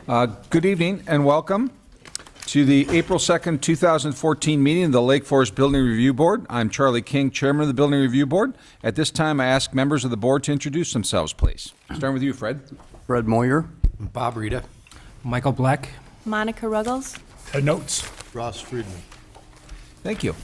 Good evening and welcome to the April 2nd, 2014 meeting of the Lake Forest Building Review Board. I'm Charlie King, Chairman of the Building Review Board. At this time, I ask members of the board to introduce themselves, please. Starting with you, Fred. Fred Moyer. Bob Rita. Michael Black. Monica Ruggles. Ted Notes. Ross Friedman. Thank you.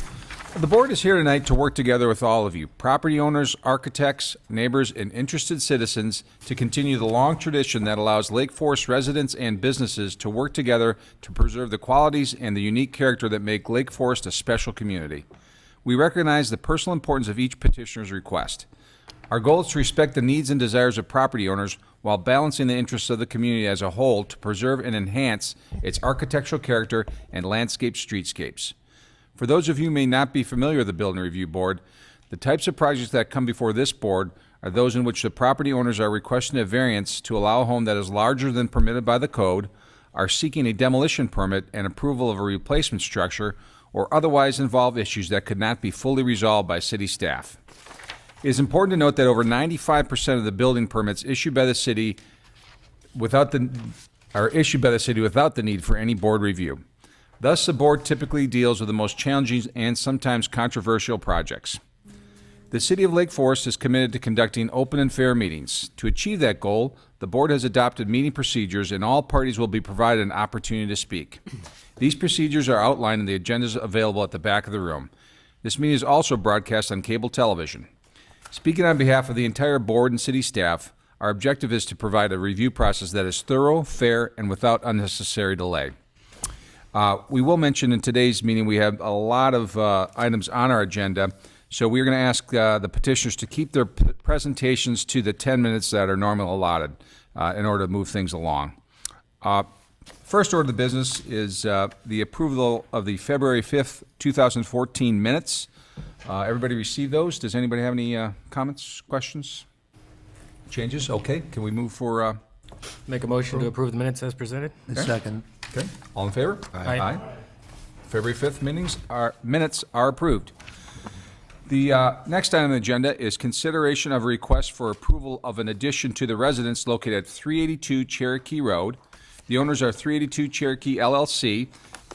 The board is here tonight to work together with all of you, property owners, architects, neighbors, and interested citizens to continue the long tradition that allows Lake Forest residents and businesses to work together to preserve the qualities and the unique character that make Lake Forest a special community. We recognize the personal importance of each petitioner's request. Our goal is to respect the needs and desires of property owners while balancing the interests of the community as a whole to preserve and enhance its architectural character and landscape streetscapes. For those of you who may not be familiar with the Building Review Board, the types of projects that come before this board are those in which the property owners are requesting a variance to allow a home that is larger than permitted by the code, are seeking a demolition permit and approval of a replacement structure, or otherwise involve issues that could not be fully resolved by city staff. It is important to note that over 95% of the building permits issued by the city without the need for any board review. Thus, the board typically deals with the most challenging and sometimes controversial projects. The City of Lake Forest is committed to conducting open and fair meetings. To achieve that goal, the board has adopted meeting procedures and all parties will be provided an opportunity to speak. These procedures are outlined in the agendas available at the back of the room. This meeting is also broadcast on cable television. Speaking on behalf of the entire board and city staff, our objective is to provide a review process that is thorough, fair, and without unnecessary delay. We will mention in today's meeting we have a lot of items on our agenda, so we're going to ask the petitioners to keep their presentations to the 10 minutes that are normally allotted in order to move things along. First order of business is the approval of the February 5th, 2014 minutes. Everybody received those? Does anybody have any comments, questions, changes? Okay, can we move for... Make a motion to approve the minutes as presented. Okay. Second. Okay, all in favor? Aye. February 5th minutes are approved. The next item on the agenda is consideration of a request for approval of an addition to the residence located at 382 Cherokee Road. The owners are 382 Cherokee LLC,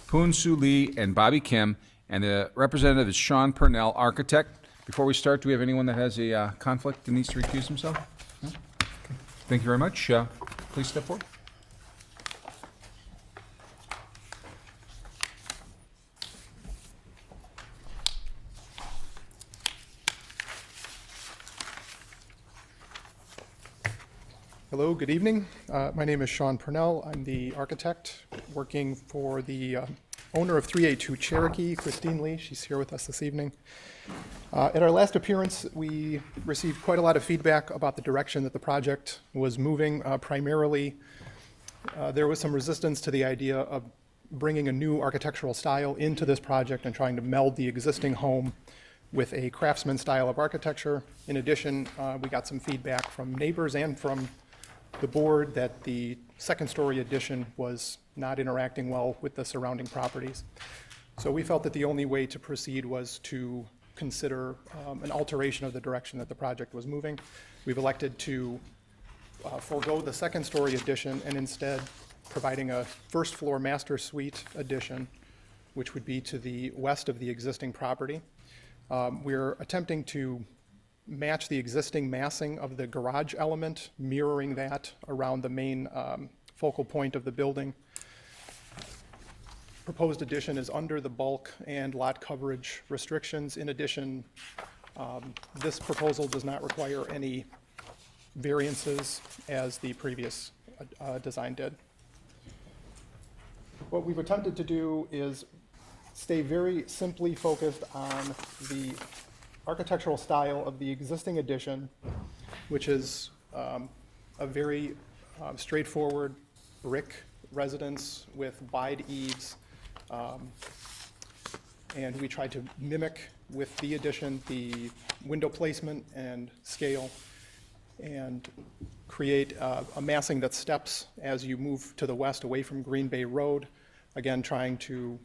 Poon Soo Lee and Bobby Kim, and the representative is Sean Purnell, architect. Before we start, do we have anyone that has a conflict that needs to recuse himself? No? Okay. Thank you very much. Please step forward. Hello, good evening. My name is Sean Purnell. I'm the architect working for the owner of 382 Cherokee, Christine Lee. She's here with us this evening. At our last appearance, we received quite a lot of feedback about the direction that the project was moving. Primarily, there was some resistance to the idea of bringing a new architectural style into this project and trying to meld the existing home with a craftsman style of architecture. In addition, we got some feedback from neighbors and from the board that the second-story addition was not interacting well with the surrounding properties. So we felt that the only way to proceed was to consider an alteration of the direction that the project was moving. We've elected to forego the second-story addition and instead providing a first-floor master suite addition, which would be to the west of the existing property. We're attempting to match the existing massing of the garage element, mirroring that around the main focal point of the building. Proposed addition is under the bulk and lot coverage restrictions. In addition, this proposal does not require any variances as the previous design did. What we've attempted to do is stay very simply focused on the architectural style of the existing addition, which is a very straightforward brick residence with wide eaves. And we tried to mimic with the addition the window placement and scale and create a massing that steps as you move to the west away from Green Bay Road. Again, trying to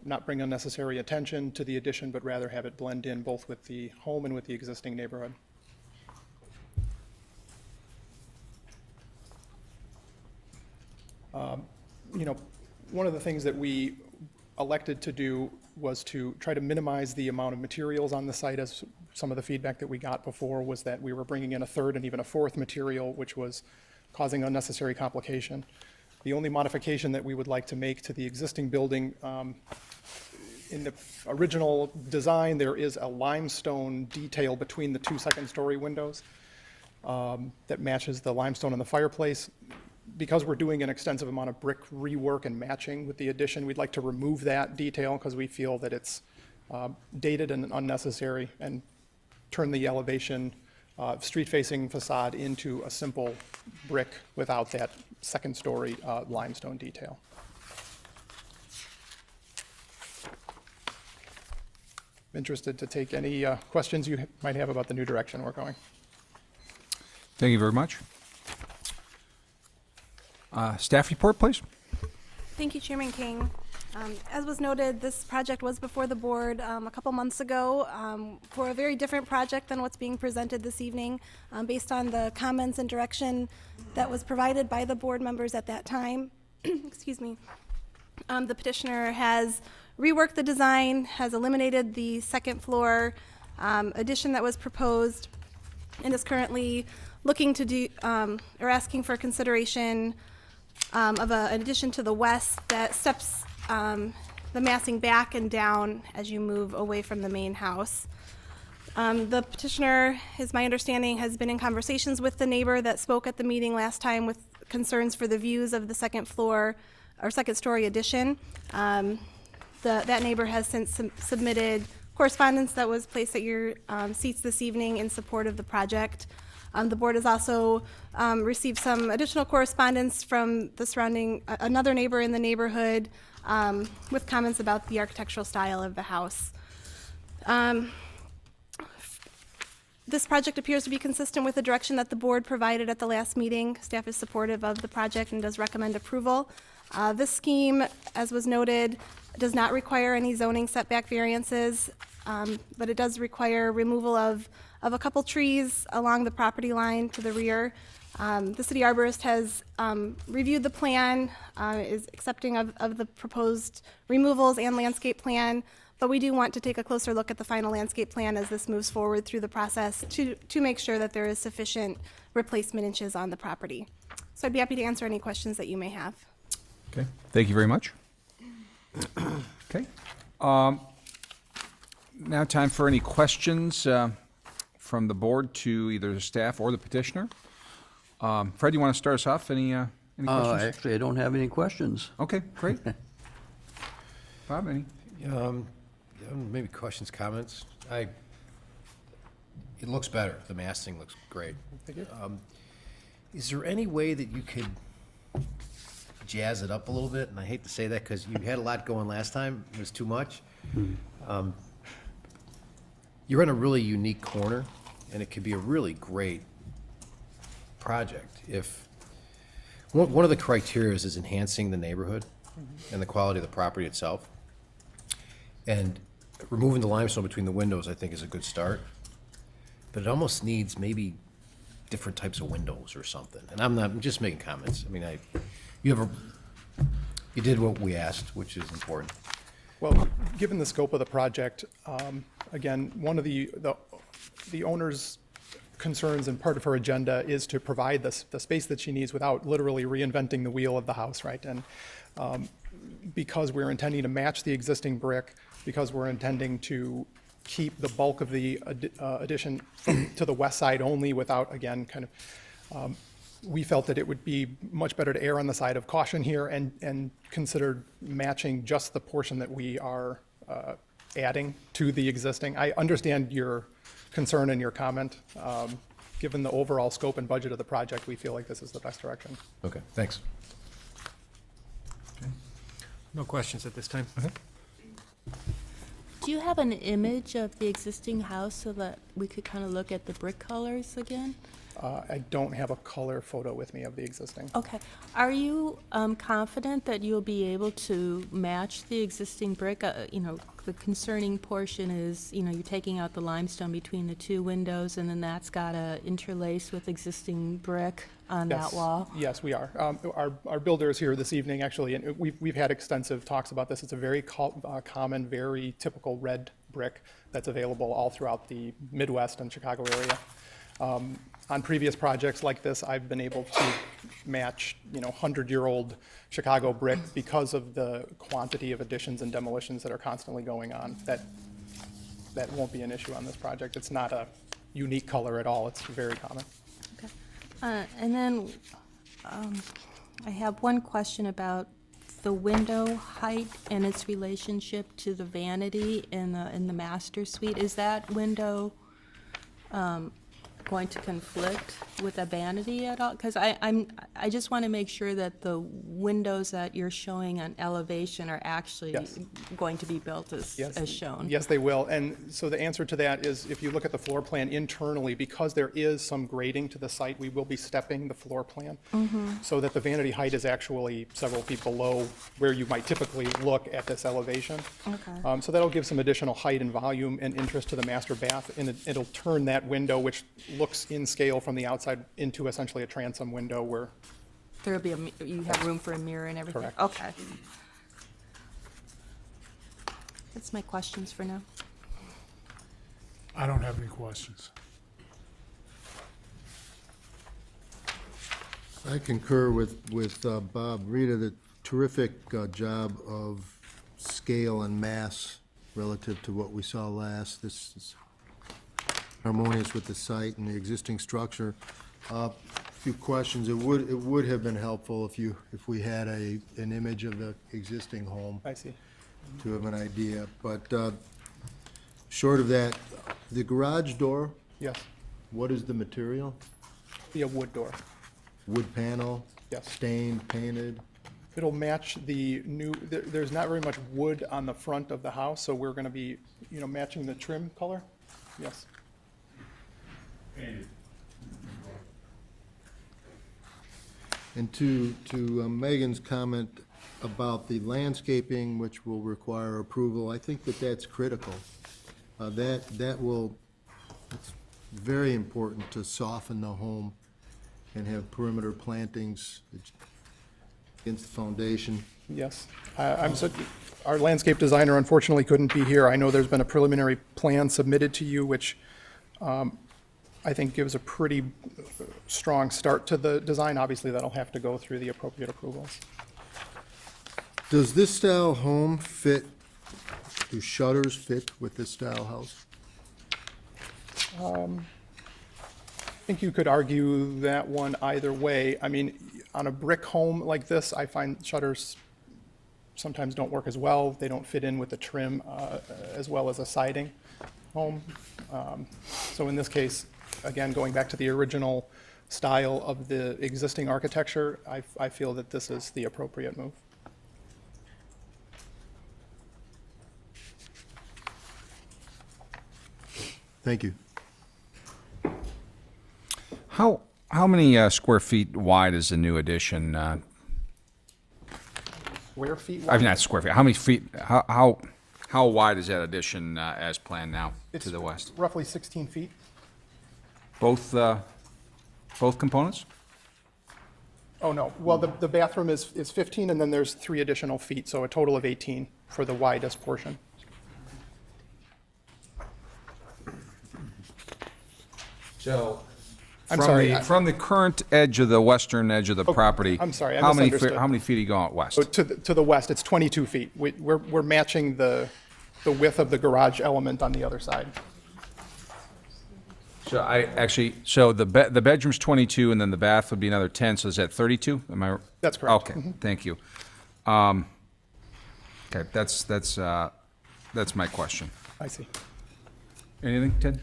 not bring unnecessary attention to the addition, but rather have it blend in both with the home and with the existing neighborhood. You know, one of the things that we elected to do was to try to minimize the amount of materials on the site, as some of the feedback that we got before was that we were bringing in a third and even a fourth material, which was causing unnecessary complication. The only modification that we would like to make to the existing building, in the original design, there is a limestone detail between the two second-story windows that matches the limestone in the fireplace. Because we're doing an extensive amount of brick rework and matching with the addition, we'd like to remove that detail because we feel that it's dated and unnecessary, and turn the elevation street-facing facade into a simple brick without that second-story limestone detail. Interested to take any questions you might have about the new direction we're going. Thank you very much. Staff report, please. Thank you, Chairman King. As was noted, this project was before the board a couple months ago for a very different project than what's being presented this evening, based on the comments and direction that was provided by the board members at that time. Excuse me. The petitioner has reworked the design, has eliminated the second floor addition that was proposed, and is currently looking to do, or asking for consideration of an addition to the west that steps the massing back and down as you move away from the main house. The petitioner, is my understanding, has been in conversations with the neighbor that spoke at the meeting last time with concerns for the views of the second floor or second story addition. That neighbor has since submitted correspondence that was placed at your seats this evening in support of the project. The board has also received some additional correspondence from the surrounding, another neighbor in the neighborhood with comments about the architectural style of the house. This project appears to be consistent with the direction that the board provided at the last meeting. Staff is supportive of the project and does recommend approval. This scheme, as was noted, does not require any zoning setback variances, but it does require removal of a couple trees along the property line to the rear. The city arborist has reviewed the plan, is accepting of the proposed removals and landscape plan, but we do want to take a closer look at the final landscape plan as this moves forward through the process to make sure that there is sufficient replacement inches on the property. So I'd be happy to answer any questions that you may have. Okay, thank you very much. Okay. Now time for any questions from the board to either the staff or the petitioner. Fred, you want to start us off? Any questions? Actually, I don't have any questions. Okay, great. Bob, any? Maybe questions, comments. It looks better. The massing looks great. Thank you. Is there any way that you could jazz it up a little bit? And I hate to say that because you had a lot going last time. It was too much. You're in a really unique corner, and it could be a really great project if one of the criteria is enhancing the neighborhood and the quality of the property itself. And removing the limestone between the windows, I think, is a good start. But it almost needs maybe different types of windows or something. And I'm just making comments. I mean, you did what we asked, which is important. Well, given the scope of the project, again, one of the owner's concerns and part of her agenda is to provide the space that she needs without literally reinventing the wheel of the house, right? And because we're intending to match the existing brick, because we're intending to keep the bulk of the addition to the west side only without, again, kind of, we felt that it would be much better to err on the side of caution here and consider matching just the portion that we are adding to the existing. I understand your concern and your comment. Given the overall scope and budget of the project, we feel like this is the best direction. Okay, thanks. No questions at this time. Do you have an image of the existing house so that we could kind of look at the brick colors again? I don't have a color photo with me of the existing. Okay. Are you confident that you'll be able to match the existing brick? You know, the concerning portion is, you know, you're taking out the limestone between the two windows, and then that's got to interlace with existing brick on Yes. that wall? Yes, we are. Our builder is here this evening, actually, and we've had extensive talks about this. It's a very common, very typical red brick that's available all throughout the Midwest and Chicago area. On previous projects like this, I've been able to match, 100-year-old Chicago brick because of the quantity of additions and demolitions that are constantly going on. That won't be an issue on this project. It's not a unique color at all. It's very common. Okay. And then I have one question about the window height and its relationship to the vanity in the master suite. Is that window going to conflict with a vanity at all? Because I just want to make sure that the windows that you're showing on elevation are actually Yes. going to be built as shown. Yes, they will. And so the answer to that is, if you look at the floor plan internally, because there is some grading to the site, we will be stepping the floor plan so that the vanity height is actually several feet below where you might typically look at this elevation. Okay. So that'll give some additional height and volume and interest to the master bath, and it'll turn that window, which looks in scale from the outside, into essentially a transom window where, There'll be you have room for a mirror and everything? Correct. Okay. That's my questions for now. I don't have any questions. I concur with Bob. Rita, the terrific job of scale and mass relative to what we saw last. This is harmonious with the site and the existing structure. A few questions. It would have been helpful if we had an image of the existing home I see. to have an idea. But short of that, the garage door, Yes, what is the material? be a wood door. Wood panel? Yes. Stained, painted? It'll match the new, there's not very much wood on the front of the house, so we're gonna be, matching the trim color. Yes. And to Megan's comment about the landscaping, which will require approval, I think that that's critical. That will, it's very important to soften the home and have perimeter plantings against the foundation. Yes. Our landscape designer unfortunately couldn't be here. I know there's been a preliminary plan submitted to you, which I think gives a pretty strong start to the design. Obviously, that'll have to go through the appropriate approvals. Does this style home fit, do shutters fit with this style house? I think you could argue that one either way. I mean, on a brick home like this, I find shutters sometimes don't work as well. They don't fit in with the trim as well as a siding home. So in this case, again, going back to the original style of the existing architecture, I feel that this is the appropriate move. Thank you. How many square feet wide is the new addition? Square feet I wide? mean, not square feet. How many feet? How wide is that addition as planned now It's to the west? roughly 16 feet. Both components? Oh, no. Well, the bathroom is 15, and then there's 3 additional feet, so a total of 18 for the widest portion. So, I'm sorry, from the current edge of the western edge of the property. I'm sorry, I how many misunderstood. How many feet are you going west? So to the west, it's 22 feet. We're matching the width of the garage element on the other side. So the bedroom's 22, and then the bath would be another 10. So is that 32? Am I? That's correct. Okay, thank you. Okay, that's my question. I see. Anything, Ted?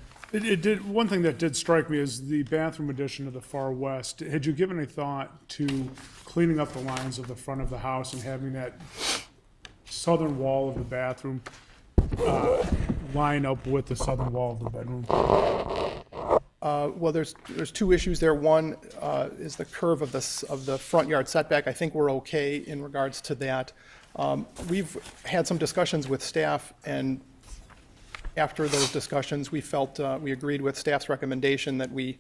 One thing that did strike me is the bathroom addition to the far west. Had you given a thought to cleaning up the lines of the front of the house and having that southern wall of the bathroom line up with the southern wall of the bedroom? Well, there's two issues there. One is the curve of the front yard setback. I think we're okay in regards to that. We've had some discussions with staff, and after those discussions, we felt, we agreed with staff's recommendation that we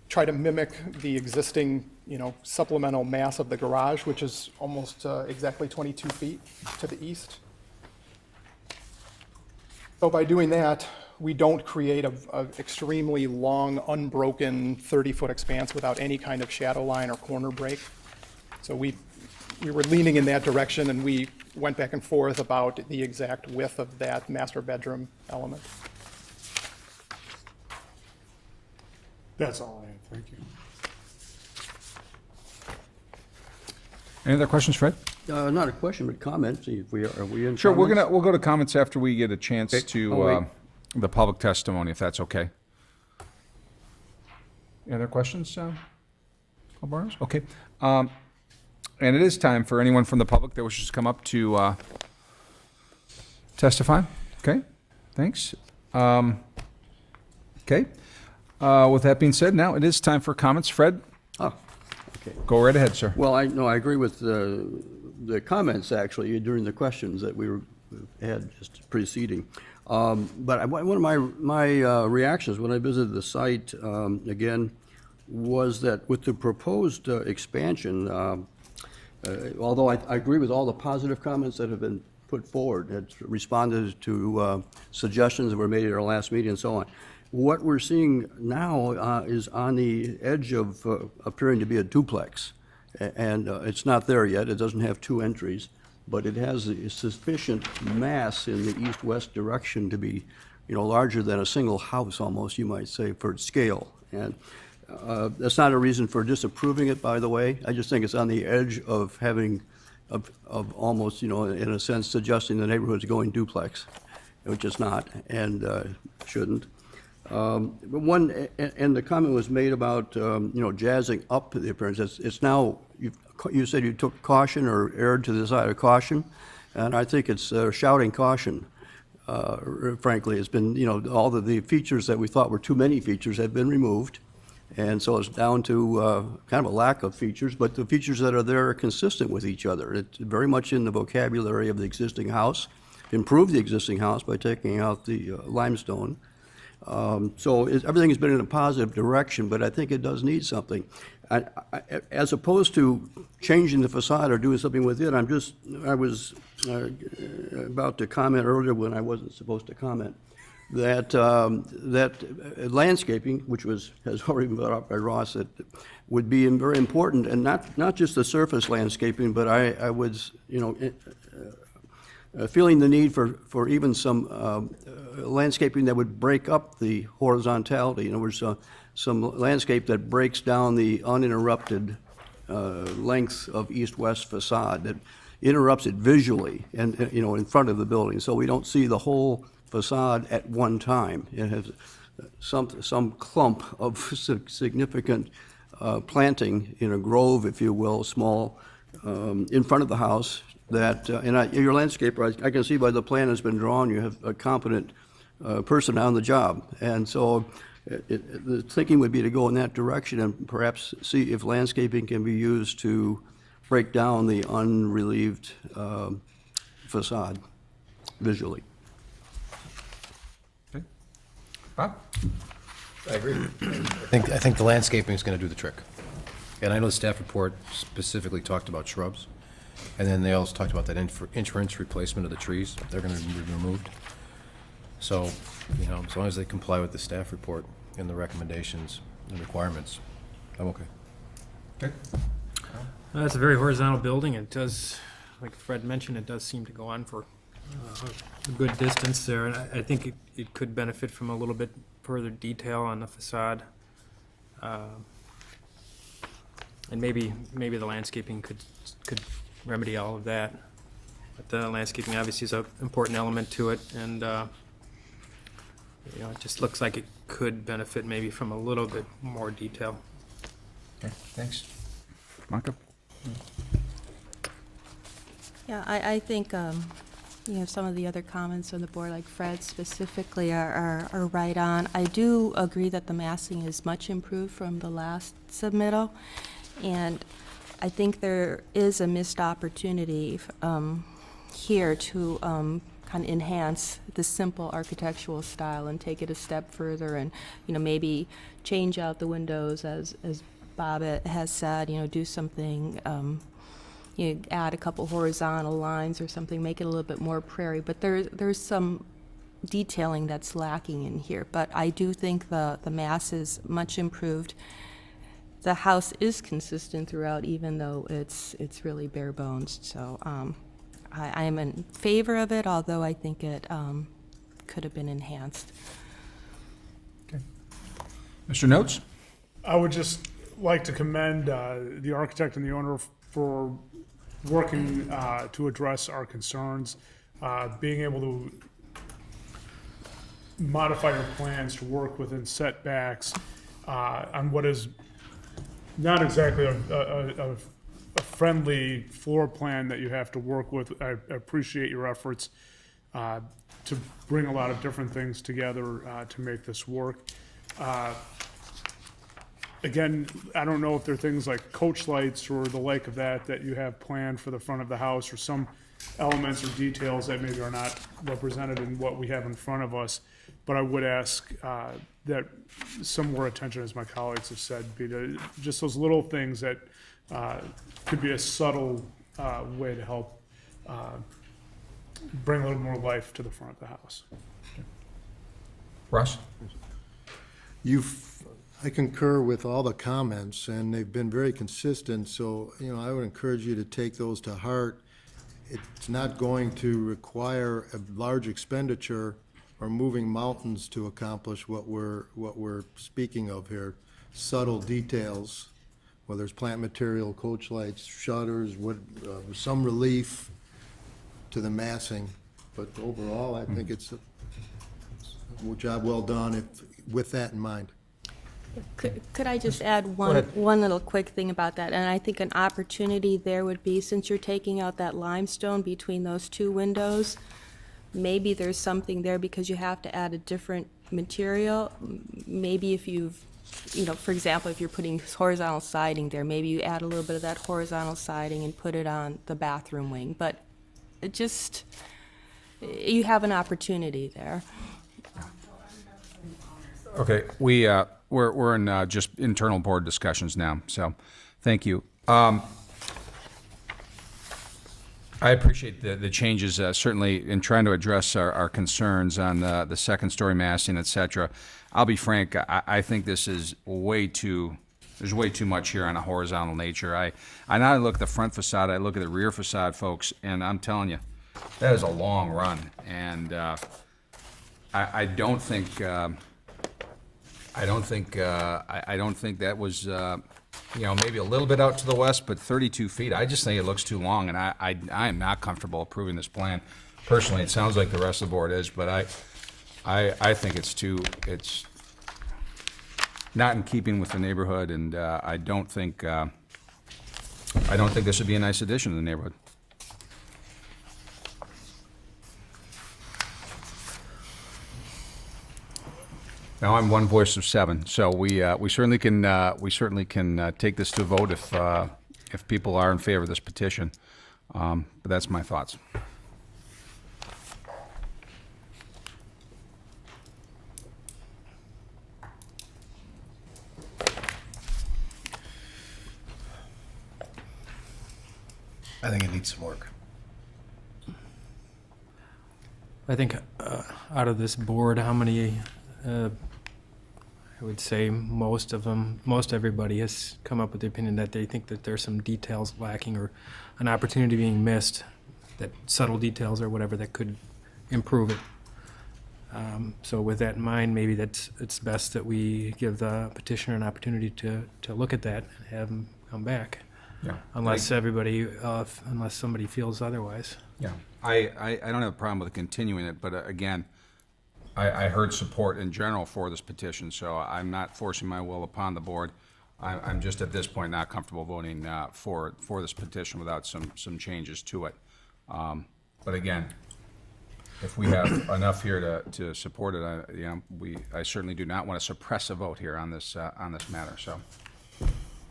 try to mimic the existing, supplemental mass of the garage, which is almost exactly 22 feet to the east. So by doing that, we don't create a extremely long, unbroken 30-foot expanse without any kind of shadow line or corner break. So we were leaning in that direction, and we went back and forth about the exact width of that master bedroom element. That's all I have, thank you. Any other questions, Fred? Not a question, but comment. See if are we in Sure, comments? we'll go to comments after we get a chance Oh, to wait. the public testimony, if that's okay. Any other questions, Albarnos? Okay. And it is time for anyone from the public that wishes to come up to testify. Okay, thanks. Okay. With that being said, now it is time for comments. Fred, Oh, okay. go right ahead, sir. Well, I agree with the comments, actually, during the questions that we had just preceding. But one of my reactions when I visited the site, again, was that with the proposed expansion, although I agree with all the positive comments that have been put forward, that responded to suggestions that were made at our last meeting and so on, what we're seeing now is on the edge of appearing to be a duplex. And it's not there yet. It doesn't have two entries, but it has a sufficient mass in the east-west direction to be, larger than a single house almost, you might say, for its scale. And that's not a reason for disapproving it, by the way. I just think it's on the edge of having, of almost, in a sense, suggesting the neighborhood's going duplex, which it's not and shouldn't. But and the comment was made about, jazzing up the appearance. It's now, you said you took caution or erred to the side of caution, and I think it's shouting caution. Frankly, it's been, all of the features that we thought were too many features have been removed, and so it's down to kind of a lack of features, but the features that are there are consistent with each other. It's very much in the vocabulary of the existing house, improved the existing house by taking out the limestone. So everything has been in a positive direction, but I think it does need something. As opposed to changing the facade or doing something with it, I was about to comment earlier when I wasn't supposed to comment, that landscaping, which has already been brought up by Ross, that would be very important, and not just the surface landscaping, but I was, feeling the need for even some landscaping that would break up the horizontality. In other words, some landscape that breaks down the uninterrupted length of east-west facade, that interrupts it visually and, in front of the building, so we don't see the whole facade at one time. It has some clump of significant planting in a grove, if you will, small, in front of the house, that, your landscaper, I can see by the plan that's been drawn, you have a competent person on the job. And so the thinking would be to go in that direction and perhaps see if landscaping can be used to break down the unrelieved facade visually. Okay. Bob? I agree. I think the landscaping is going to do the trick. And I know the staff report specifically talked about shrubs, and then they also talked about that inch-for-inch replacement of the trees. They're going to be removed. So, as long as they comply with the staff report and the recommendations and requirements, I'm okay. Okay. It's a very horizontal building. It does, like Fred mentioned, it does seem to go on for a good distance there. And I think it could benefit from a little bit further detail on the facade. And maybe the landscaping could remedy all of that. But the landscaping obviously is an important element to it, and it just looks like it could benefit maybe from a little bit more detail. Okay, thanks. Monica? Yeah, I think some of the other comments on the board, like Fred specifically, are right on. I do agree that the massing is much improved from the last submittal, and I think there is a missed opportunity here to kind of enhance the simple architectural style and take it a step further, and maybe change out the windows as Bob has said. Do something. Add a couple horizontal lines or something, make it a little bit more prairie. But there's some detailing that's lacking in here. But I do think the mass is much improved. The house is consistent throughout, even though it's really bare bones. So I am in favor of it, although I think it could have been enhanced. Mr. Notes? I would just like to commend the architect and the owner for working to address our concerns, being able to modify your plans to work within setbacks on what is not exactly a friendly floor plan that you have to work with. I appreciate your efforts to bring a lot of different things together to make this work. Again, I don't know if there are things like coach lights or the like of that you have planned for the front of the house, or some elements or details that maybe are not represented in what we have in front of us. But I would ask that some more attention, as my colleagues have said, be to just those little things that could be a subtle way to help bring a little more life to the front of the house. Russ? I concur with all the comments, and they've been very consistent, so, I would encourage you to take those to heart. It's not going to require a large expenditure or moving mountains to accomplish what we're speaking of here. Subtle details, whether it's plant material, coach lights, shutters, some relief to the massing. But overall, I think it's a job well done with that in mind. Could I just add one little quick thing about that? And I think an opportunity there would be, since you're taking out that limestone between those two windows, maybe there's something there because you have to add a different material. Maybe if for example, if you're putting horizontal siding there, maybe you add a little bit of that horizontal siding and put it on the bathroom wing. But you have an opportunity there. Okay, we're in just internal board discussions now, so thank you. I appreciate the changes, certainly in trying to address our concerns on the second-story massing, et cetera. I'll be frank, I think this is there's way too much here on a horizontal nature. I not only look at the front facade, I look at the rear facade, folks, and I'm telling you, that is a long run. And I don't think that was, maybe a little bit out to the west, but 32 feet. I just think it looks too long, and I am not comfortable approving this plan. Personally, it sounds like the rest of the board is, but I think it's not in keeping with the neighborhood, and I don't think this would be a nice addition to the neighborhood. Now I'm one voice of seven, so we certainly can take this to a vote if people are in favor of this petition. But that's my thoughts. I think it needs some work. I think out of this board, how many, I would say most everybody has come up with the opinion that they think that there's some details lacking or an opportunity being missed, that subtle details or whatever that could improve it. So with that in mind, maybe it's best that we give the petitioner an opportunity to look at that and have him come back. Yeah. Unless somebody feels otherwise. Yeah. I don't have a problem with continuing it, but again, I heard support in general for this petition, so I'm not forcing my will upon the board. I'm just at this point not comfortable voting for this petition without some changes to it. But again, if we have enough here to support it, I certainly do not want to suppress a vote here on this matter, so.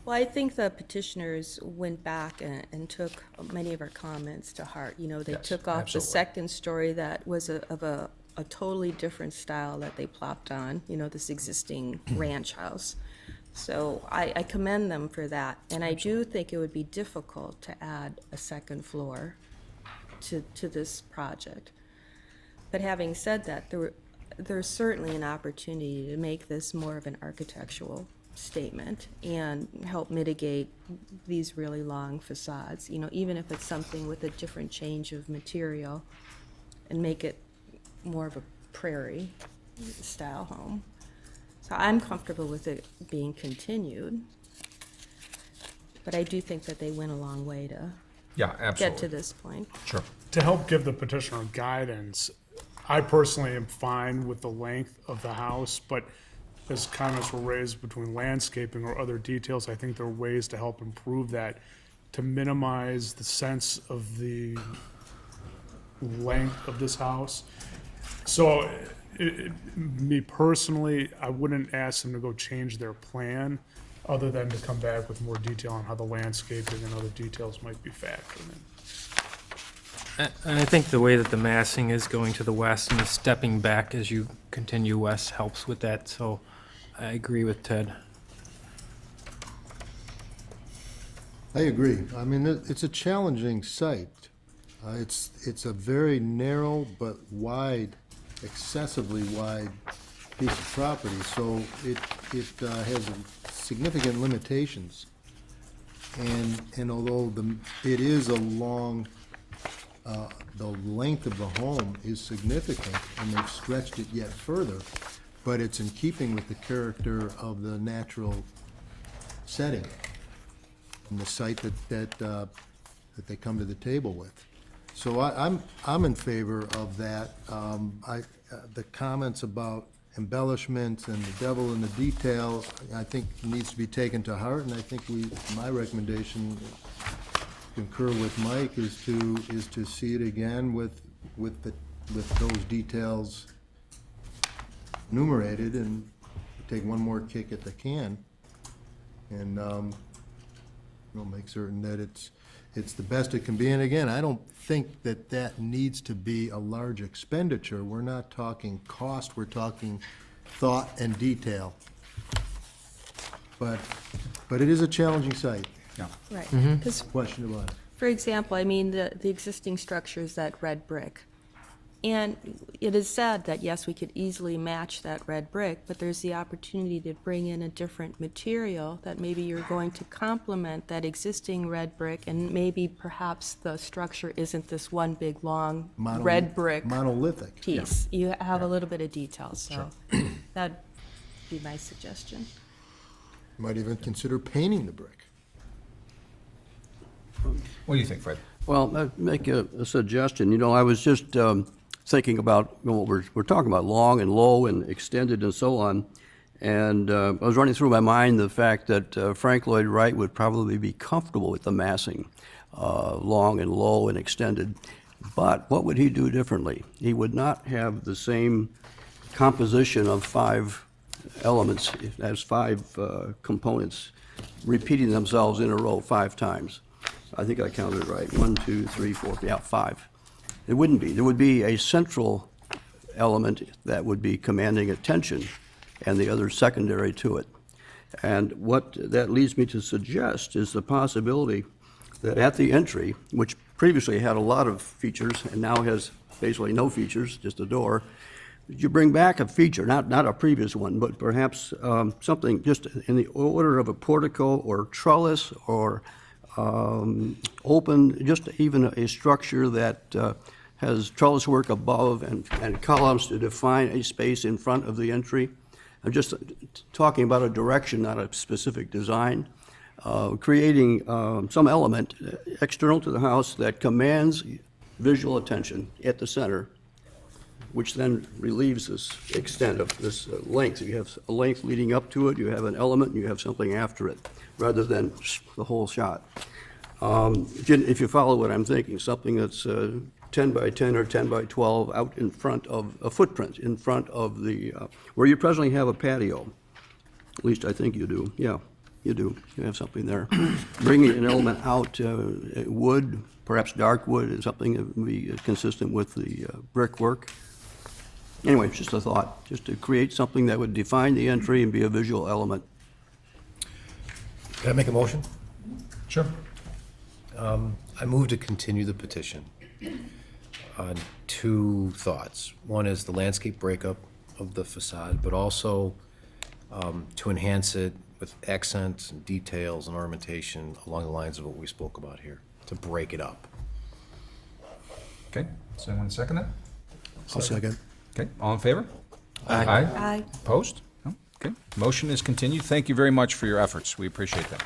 Well, I think the petitioners went back and took many of our comments to heart. You know, they Yes, took off the absolutely. second story that was of a totally different style that they plopped on, you know, this existing ranch house. So I commend them for that. And I do think it would be difficult to add a second floor to this project. But having said that, there's certainly an opportunity to make this more of an architectural statement and help mitigate these really long facades, you know, even if it's something with a different change of material, and make it more of a prairie style home. So I'm comfortable with it being continued, but I do think that they went a long way to Yeah, get to absolutely. this point. Sure. To help give the petitioner guidance, I personally am fine with the length of the house, but as comments were raised between landscaping or other details, I think there are ways to help improve that, to minimize the sense of the length of this house. So, me personally, I wouldn't ask them to go change their plan, other than to come back with more detail on how the landscaping and other details might be factored in. And I think the way that the massing is going to the west and the stepping back as you continue west helps with that, so I agree with Ted. I agree. I mean, it's a challenging site. It's a very narrow but wide, excessively wide piece of property, so it has significant limitations. And although it is a long, the length of the home is significant, and they've stretched it yet further, but it's in keeping with the character of the natural setting and the site that they come to the table with. So I'm in favor of that. The comments about embellishments and the devil in the details, I think needs to be taken to heart, and I think my recommendation, concur with Mike, is to see it again with those details enumerated, and take one more kick at the can, and make certain that it's the best it can be. And again, I don't think that needs to be a large expenditure. We're not talking cost, we're talking thought and detail. But it is a challenging site, Yeah. Right. Because question about it. for example, I mean, the existing structure is that red brick. And it is said that, yes, we could easily match that red brick, but there's the opportunity to bring in a different material that maybe you're going to complement that existing red brick, and maybe perhaps the structure isn't this one big, long red brick Monolithic. piece. You have a little bit of detail, so that'd be my suggestion. Might even consider painting the brick. What do you think, Fred? Well, I'd make a suggestion. You know, I was just thinking about, you know, what we're talking about, long and low and extended and so on. And I was running through my mind the fact that Frank Lloyd Wright would probably be comfortable with the massing, long and low and extended. But what would he do differently? He would not have the same composition of 5 elements, as 5 components repeating themselves in a row 5 times. I think I counted it right. 1, 2, 3, 4, 5. It wouldn't be. There would be a central element that would be commanding attention, and the other secondary to it. And what that leads me to suggest is the possibility that at the entry, which previously had a lot of features and now has basically no features, just a door, you bring back a feature, not a previous one, but perhaps something just in the order of a portico or trellis or open, just even a structure that has trellis work above and columns to define a space in front of the entry. I'm just talking about a direction, not a specific design. Creating some element external to the house that commands visual attention at the center, which then relieves this extent of this length. You have a length leading up to it, you have an element, and you have something after it, rather than the whole shot. If you follow what I'm thinking, something that's 10 by 10 or 10 by 12 out in front of, a footprint in front of the, where you presently have a patio. At least I think you do. Yeah, you do. You have something there. Bringing an element out, wood, perhaps dark wood, is something that would be consistent with the brickwork. Anyway, it's just a thought, just to create something that would define the entry and be a visual element. Can I make a motion? Sure. I move to continue the petition on two thoughts. One is the landscape breakup of the facade, but also to enhance it with accents and details and ornamentation along the lines of what we spoke about here, to break it up. Okay, does anyone second that? I'll second. Okay, all in favor? Aye. Aye. Opposed? No? Okay, motion is continued. Thank you very much for your efforts. We appreciate that.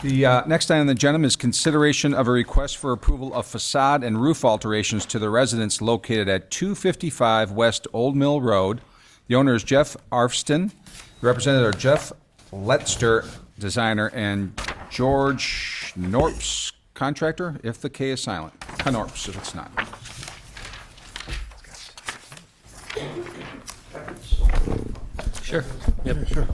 The next item on the agenda is consideration of a request for approval of facade and roof alterations to the residence located at 255 West Old Mill Road. The owner is Jeff Arfston. The representative are Jeff Letster, designer, and George Norps, contractor, if the K is silent. Norps, if it's not. Sure. Yep. Sure.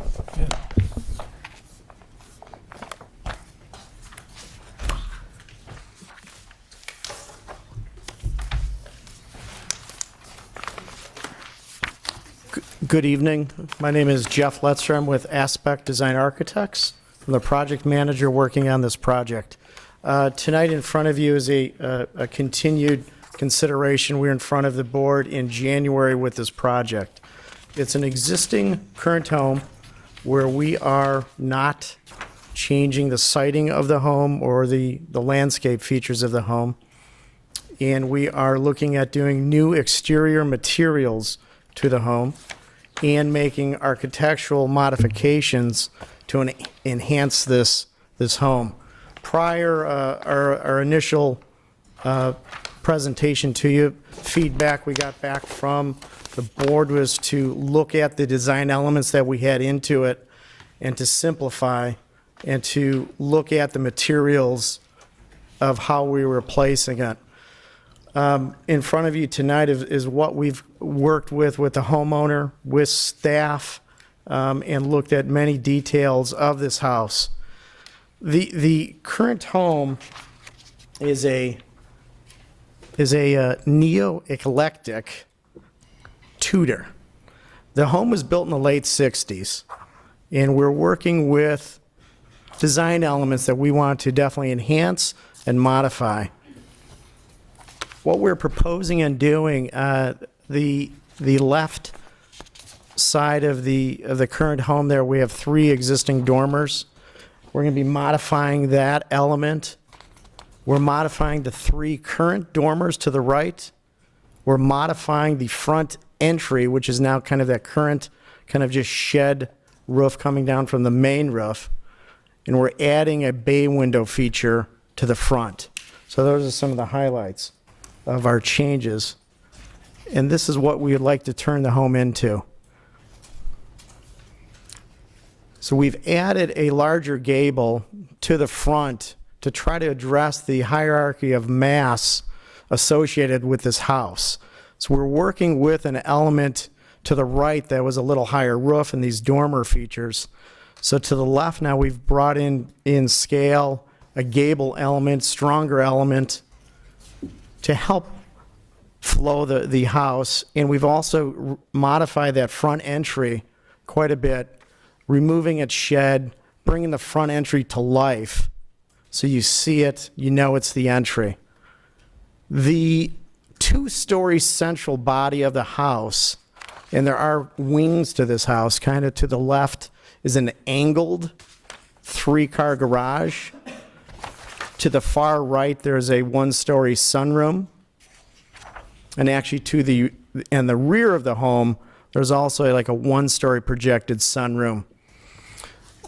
Good evening. My name is Jeff Letzer. I'm with Aspect Design Architects. I'm the project manager working on this project. Tonight in front of you is a continued consideration. We're in front of the board in January with this project. It's an existing current home where we are not changing the siding of the home or the landscape features of the home. And we are looking at doing new exterior materials to the home and making architectural modifications to enhance this home. Prior, our initial presentation to you, feedback we got back from the board was to look at the design elements that we had into it and to simplify and to look at the materials of how we were placing it. In front of you tonight is what we've worked with the homeowner, with staff, and looked at many details of this house. The current home is a neo-eclectic Tudor. The home was built in the late 60s, and we're working with design elements that we want to definitely enhance and modify. What we're proposing and doing, the left side of the current home there, we have 3 existing dormers. We're going to be modifying that element. We're modifying the 3 current dormers to the right. We're modifying the front entry, which is now kind of that current kind of just shed roof coming down from the main roof. And we're adding a bay window feature to the front. So those are some of the highlights of our changes. And this is what we would like to turn the home into. So we've added a larger gable to the front to try to address the hierarchy of mass associated with this house. So we're working with an element to the right that was a little higher roof and these dormer features. So to the left now we've brought in scale, a gable element, stronger element, to help flow the house. And we've also modified that front entry quite a bit, removing its shed, bringing the front entry to life. So you see it, you know it's the entry. The 2-story central body of the house, and there are wings to this house, kind of to the left is an angled 3-car garage. To the far right, there's a 1-story sunroom. And actually to the rear of the home, there's also like a 1-story projected sunroom.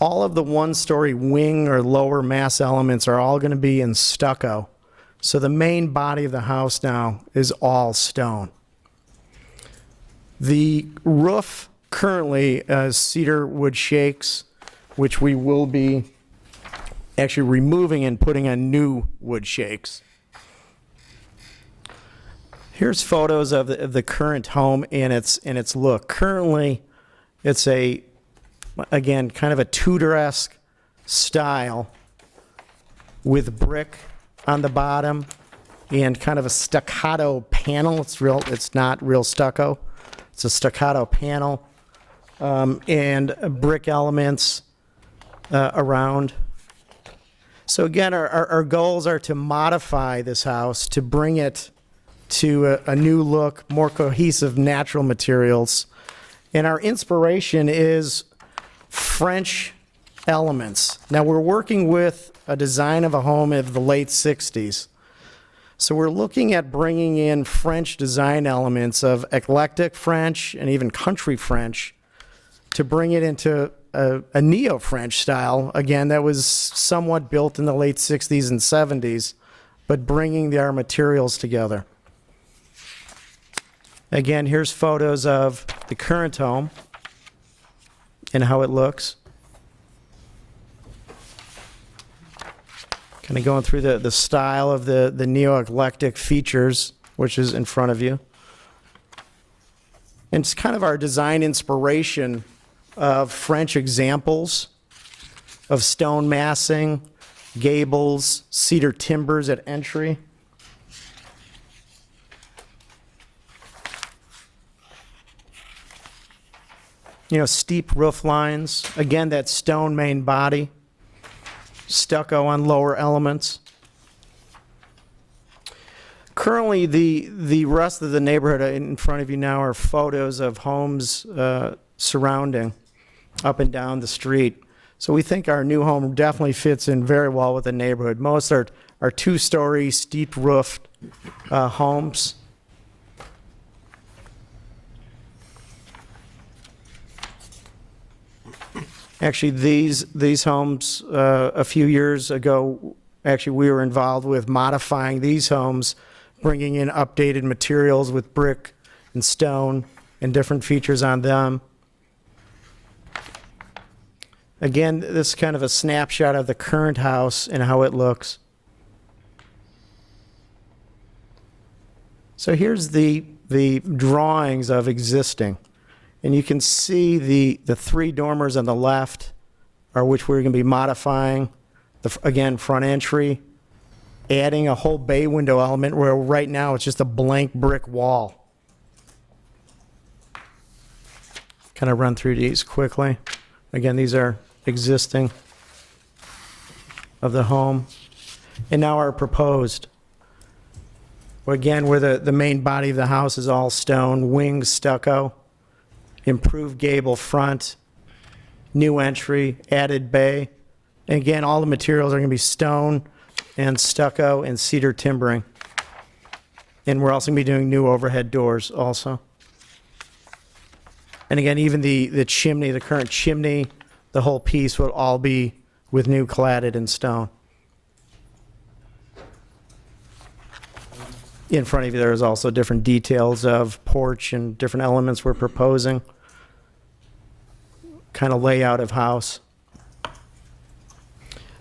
All of the 1-story wing or lower mass elements are all going to be in stucco. So the main body of the house now is all stone. The roof currently is cedar wood shakes, which we will be actually removing and putting on new wood shakes. Here's photos of the current home and its look. Currently, it's again, kind of a Tudor-esque style with brick on the bottom and kind of a staccato panel. It's not real stucco. It's a staccato panel and brick elements around. So again, our goals are to modify this house to bring it to a new look, more cohesive natural materials. And our inspiration is French elements. Now, we're working with a design of a home of the late 60s. So we're looking at bringing in French design elements of eclectic French and even country French to bring it into a neo-French style, again, that was somewhat built in the late 60s and 70s, but bringing our materials together. Again, here's photos of the current home and how it looks. Kind of going through the style of the neo-eclectic features, which is in front of you. And it's kind of our design inspiration of French examples of stone massing, gables, cedar timbers at entry. You know, steep roof lines. Again, that stone main body. Stucco on lower elements. Currently, the rest of the neighborhood in front of you now are photos of homes surrounding up and down the street. So we think our new home definitely fits in very well with the neighborhood. Most are two-story, steep-roofed homes. Actually, these homes, a few years ago, actually we were involved with modifying these homes, bringing in updated materials with brick and stone and different features on them. Again, this is kind of a snapshot of the current house and how it looks. So here's the drawings of existing. And you can see the three dormers on the left are which we're going to be modifying. Again, front entry, adding a whole bay window element where right now it's just a blank brick wall. Kind of run through these quickly. Again, these are existing of the home. And now our proposed. Well, again, where the main body of the house is all stone, wings stucco, improved gable front, new entry, added bay. And again, all the materials are going to be stone and stucco and cedar timbering. And we're also going to be doing new overhead doors also. And again, even the chimney, the current chimney, the whole piece will all be with new cladded in stone. In front of you, there's also different details of porch and different elements we're proposing. Kind of layout of house.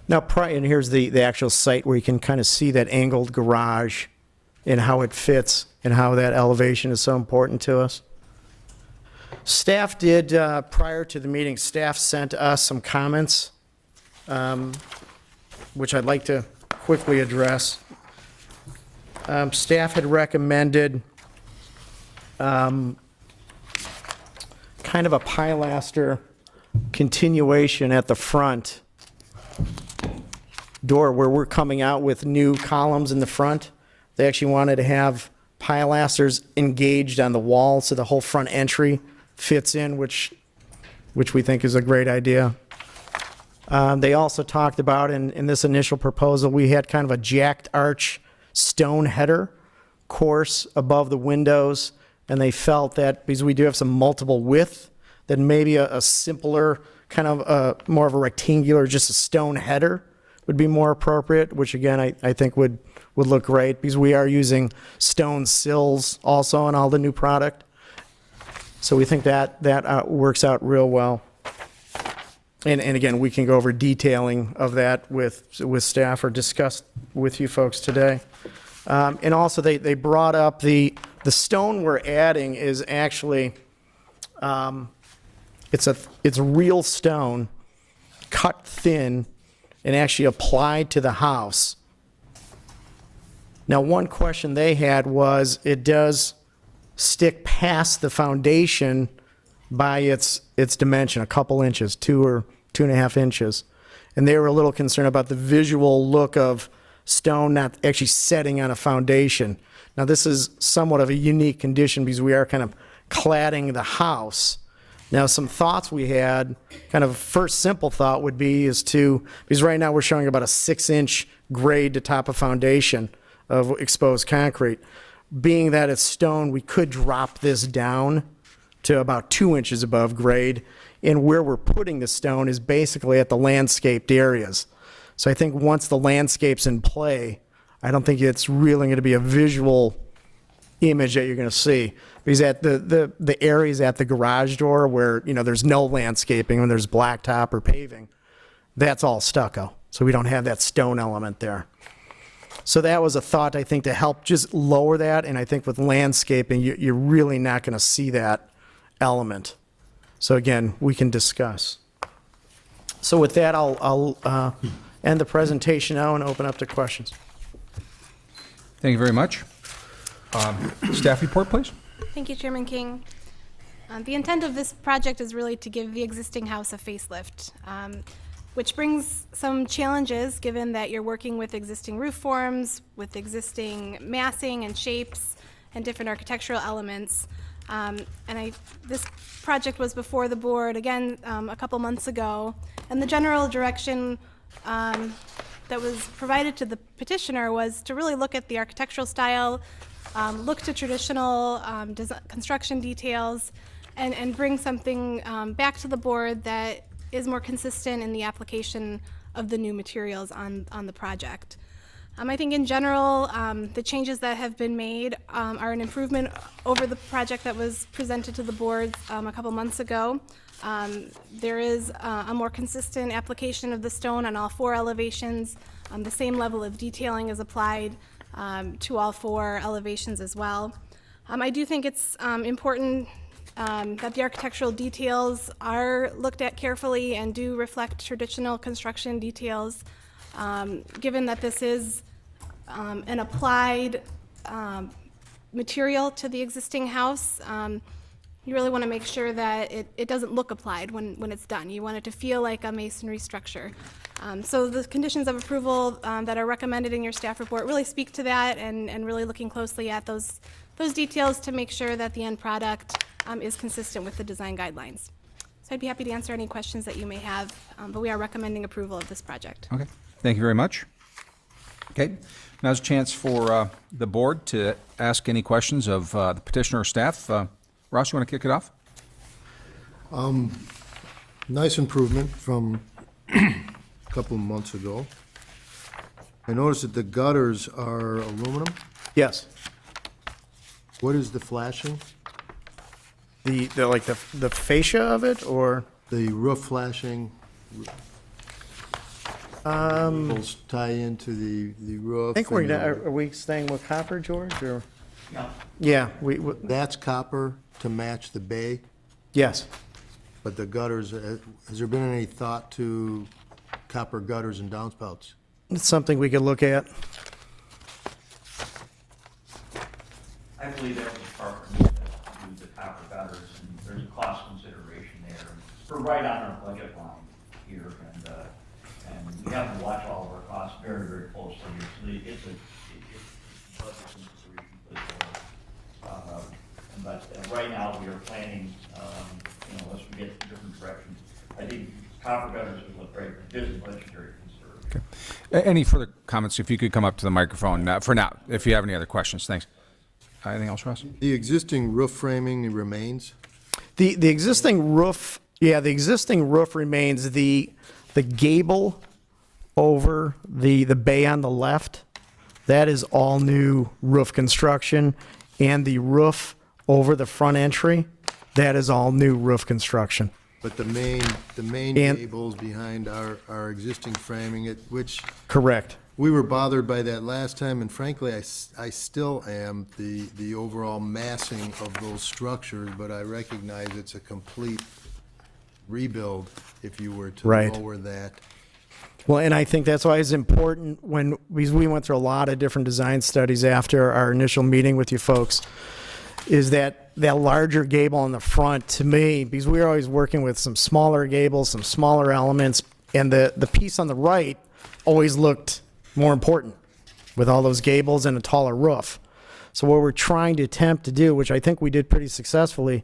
Now, and here's the actual site where you can kind of see that angled garage and how it fits and how that elevation is so important to us. Staff did, prior to the meeting, staff sent us some comments, which I'd like to quickly address. Staff had recommended kind of a pilaster continuation at the front door where we're coming out with new columns in the front. They actually wanted to have pilasters engaged on the wall so the whole front entry fits in, which we think is a great idea. They also talked about, in this initial proposal, we had kind of a jacked arch stone header course above the windows, and they felt that because we do have some multiple width, that maybe a simpler, kind of more of a rectangular, just a stone header would be more appropriate, which again, I think would look great because we are using stone sills also on all the new product. So we think that works out real well. And again, we can go over detailing of that with staff or discuss with you folks today. And also, they brought up the stone we're adding is actually, it's real stone, cut thin, and actually applied to the house. Now, one question they had was, it does stick past the foundation by its dimension, a couple inches, 2 or 2.5 inches. And they were a little concerned about the visual look of stone not actually setting on a foundation. Now, this is somewhat of a unique condition because we are kind of cladding the house. Now, some thoughts we had, kind of first simple thought would be because right now we're showing about a 6-inch grade to top of foundation of exposed concrete. Being that it's stone, we could drop this down to about 2 inches above grade, and where we're putting the stone is basically at the landscaped areas. So I think once the landscape's in play, I don't think it's really going to be a visual image that you're going to see. Because at the areas at the garage door where, there's no landscaping, when there's blacktop or paving, that's all stucco. So we don't have that stone element there. So that was a thought, I think, to help just lower that. And I think with landscaping, you're really not going to see that element. So again, we can discuss. So with that, I'll end the presentation now and open up to questions. Thank you very much. Staff report, please. Thank you, Chairman King. The intent of this project is really to give the existing house a facelift, which brings some challenges given that you're working with existing roof forms, with existing massing and shapes and different architectural elements. This project was before the board again a couple months ago, and the general direction that was provided to the petitioner was to really look at the architectural style, look to traditional construction details, and bring something back to the board that is more consistent in the application of the new materials on the project. I think in general, the changes that have been made are an improvement over the project that was presented to the board a couple months ago. There is a more consistent application of the stone on all 4 elevations. The same level of detailing is applied to all 4 elevations as well. I do think it's important that the architectural details are looked at carefully and do reflect traditional construction details. Given that this is an applied material to the existing house, you really want to make sure that it doesn't look applied when it's done. You want it to feel like a masonry structure. So the conditions of approval that are recommended in your staff report really speak to that, and really looking closely at those details to make sure that the end product is consistent with the design guidelines. So I'd be happy to answer any questions that you may have, but we are recommending approval of this project. Okay. Thank you very much. Okay. Now's a chance for the board to ask any questions of the petitioner or staff. Ross, you want to kick it off? Nice improvement from a couple of months ago. I noticed that the gutters are aluminum. Yes. What is the flashing? The fascia of it, or? The roof flashing? Cables tie into the roof. I think and the- are we staying with copper, George, or? Yeah, That's copper to match the bay, yes. but the gutters, has there been any thought to copper gutters and downspouts? It's something we could look at. I believe that was preference to do the copper gutters, and there's a cost consideration there. We're right on our budget line here, and we have to watch all of our costs very, very closely here. So it's a budget consideration for the board. But right now, we are planning, unless we get different directions. I think copper gutters would look great, but this is budgetary consideration. Okay. Any further comments? If you could come up to the microphone for now, if you have any other questions. Thanks. Anything else, Ross? The existing roof framing remains? The existing roof, the existing roof remains. The gable over the bay on the left, that is all new roof construction, and the roof over the front entry, that is all new roof construction. But the main And- gables behind our existing framing, which Correct. we were bothered by that last time, and frankly, I still am, the overall massing of those structures, but I recognize it's a complete rebuild if you were to Right. lower that. Well, and I think that's why it's important because we went through a lot of different design studies after our initial meeting with you folks, is that larger gable in the front, to me, because we were always working with some smaller gables, some smaller elements, and the piece on the right always looked more important with all those gables and a taller roof. So what we're trying to attempt to do, which I think we did pretty successfully,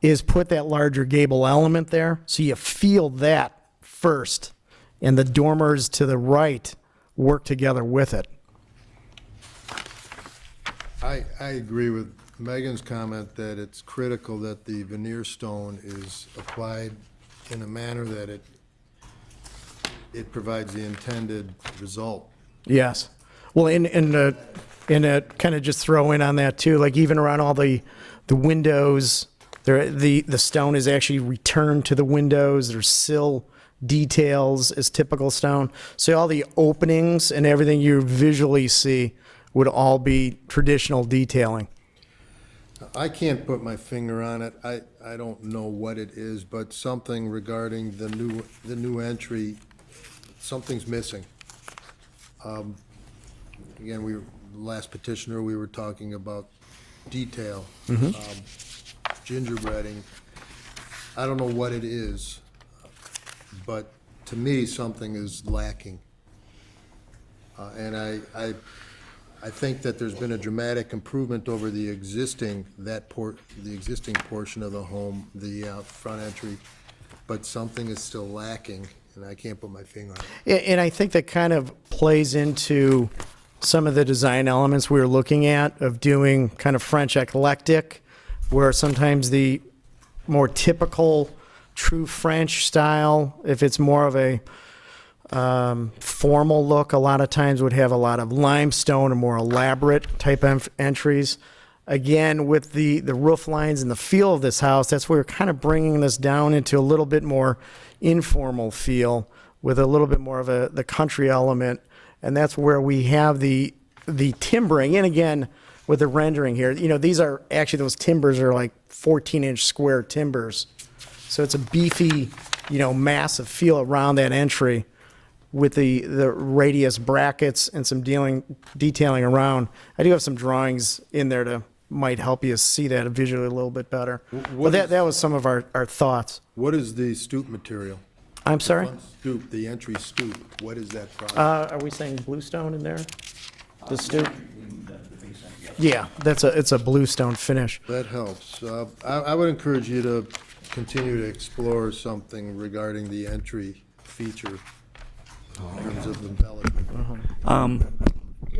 is put that larger gable element there, so you feel that first, and the dormers to the right work together with it. I agree with Megan's comment that it's critical that the veneer stone is applied in a manner that it provides the intended result. Yes. Well, and kind of just throw in on that too, like even around all the windows, the stone is actually returned to the windows. There's sill details as typical stone. So all the openings and everything you visually see would all be traditional detailing. I can't put my finger on it. I don't know what it is, but something regarding the new entry, something's missing. Again, last petitioner, we were talking about detail, gingerbreading. I don't know what it is, but to me, something is lacking. And I think that there's been a dramatic improvement over the existing portion of the home, the front entry, but something is still lacking, and I can't put my finger on it. And I think that kind of plays into some of the design elements we were looking at of doing kind of French eclectic, where sometimes the more typical true French style, if it's more of a formal look, a lot of times would have a lot of limestone or more elaborate type entries. Again, with the roof lines and the feel of this house, that's where we're kind of bringing this down into a little bit more informal feel with a little bit more of the country element. And that's where we have the timbering. And again, with the rendering here, these are actually, those timbers are like 14-inch square timbers. So it's a beefy, massive feel around that entry with the radius brackets and some detailing around. I do have some drawings in there to might help you see that visually a little bit better. But that was some of our thoughts. What is the stoop material? I'm sorry? Front stoop, the entry stoop, what is that product? Are we saying bluestone in there? The stoop? Yeah, it's a bluestone finish. That helps. I would encourage you to continue to explore something regarding the entry feature in terms of embellishment.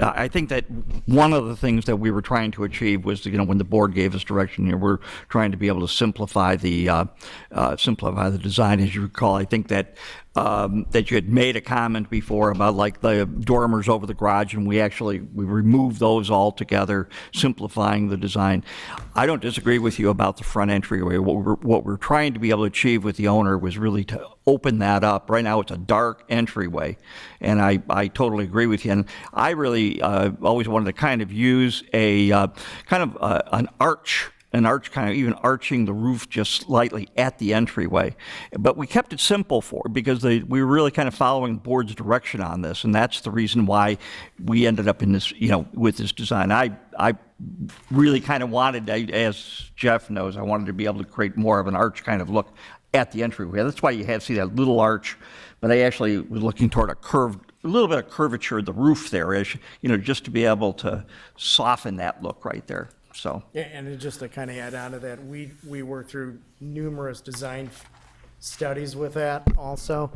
I think that one of the things that we were trying to achieve was, when the board gave us direction, we're trying to be able to simplify the design. As you recall, I think that that you had made a comment before about like the dormers over the garage, and we removed those altogether, simplifying the design. I don't disagree with you about the front entryway. What we're trying to be able to achieve with the owner was really to open that up. Right now, it's a dark entryway, and I totally agree with you. And I really always wanted to kind of use a an arch kind of even arching the roof just slightly at the entryway. But we kept it simple because we were really kind of following the board's direction on this, and that's the reason why we ended up in this, with this design. I really kind of wanted, as Jeff knows, I wanted to be able to create more of an arch kind of look at the entryway. That's why you see that little arch, but I actually was looking toward a little bit of curvature of the roof there, just to be able to soften that look right there. So. And just to kind of add on to that, we worked through numerous design studies with that also.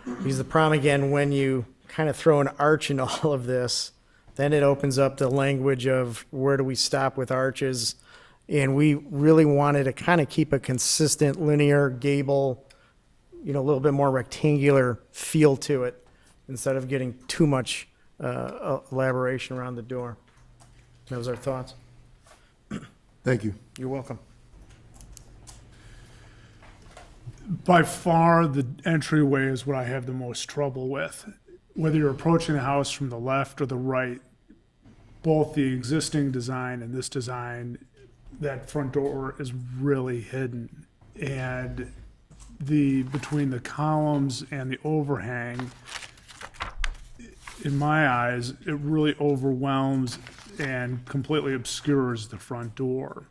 Because the problem, again, when you kind of throw an arch into all of this, then it opens up the language of where do we stop with arches. And we really wanted to kind of keep a consistent linear gable, a little bit more rectangular feel to it instead of getting too much elaboration around the door. That was our thoughts. Thank you. You're welcome. by far, the entryway is what I have the most trouble with. Whether you're approaching the house from the left or the right, both the existing design and this design, that front door is really hidden. And between the columns and the overhang, in my eyes, it really overwhelms and completely obscures the front door.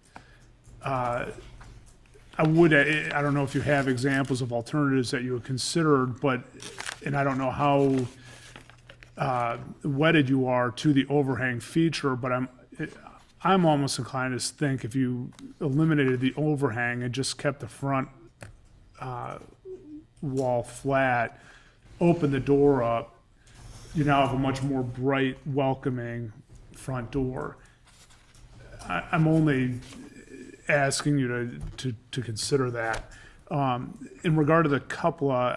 I don't know if you have examples of alternatives that you have considered, and I don't know how wedded you are to the overhang feature, but I'm almost inclined to think if you eliminated the overhang and just kept the front wall flat, open the door up, you now have a much more bright, welcoming front door. I'm only asking you to consider that. In regard to the cupola,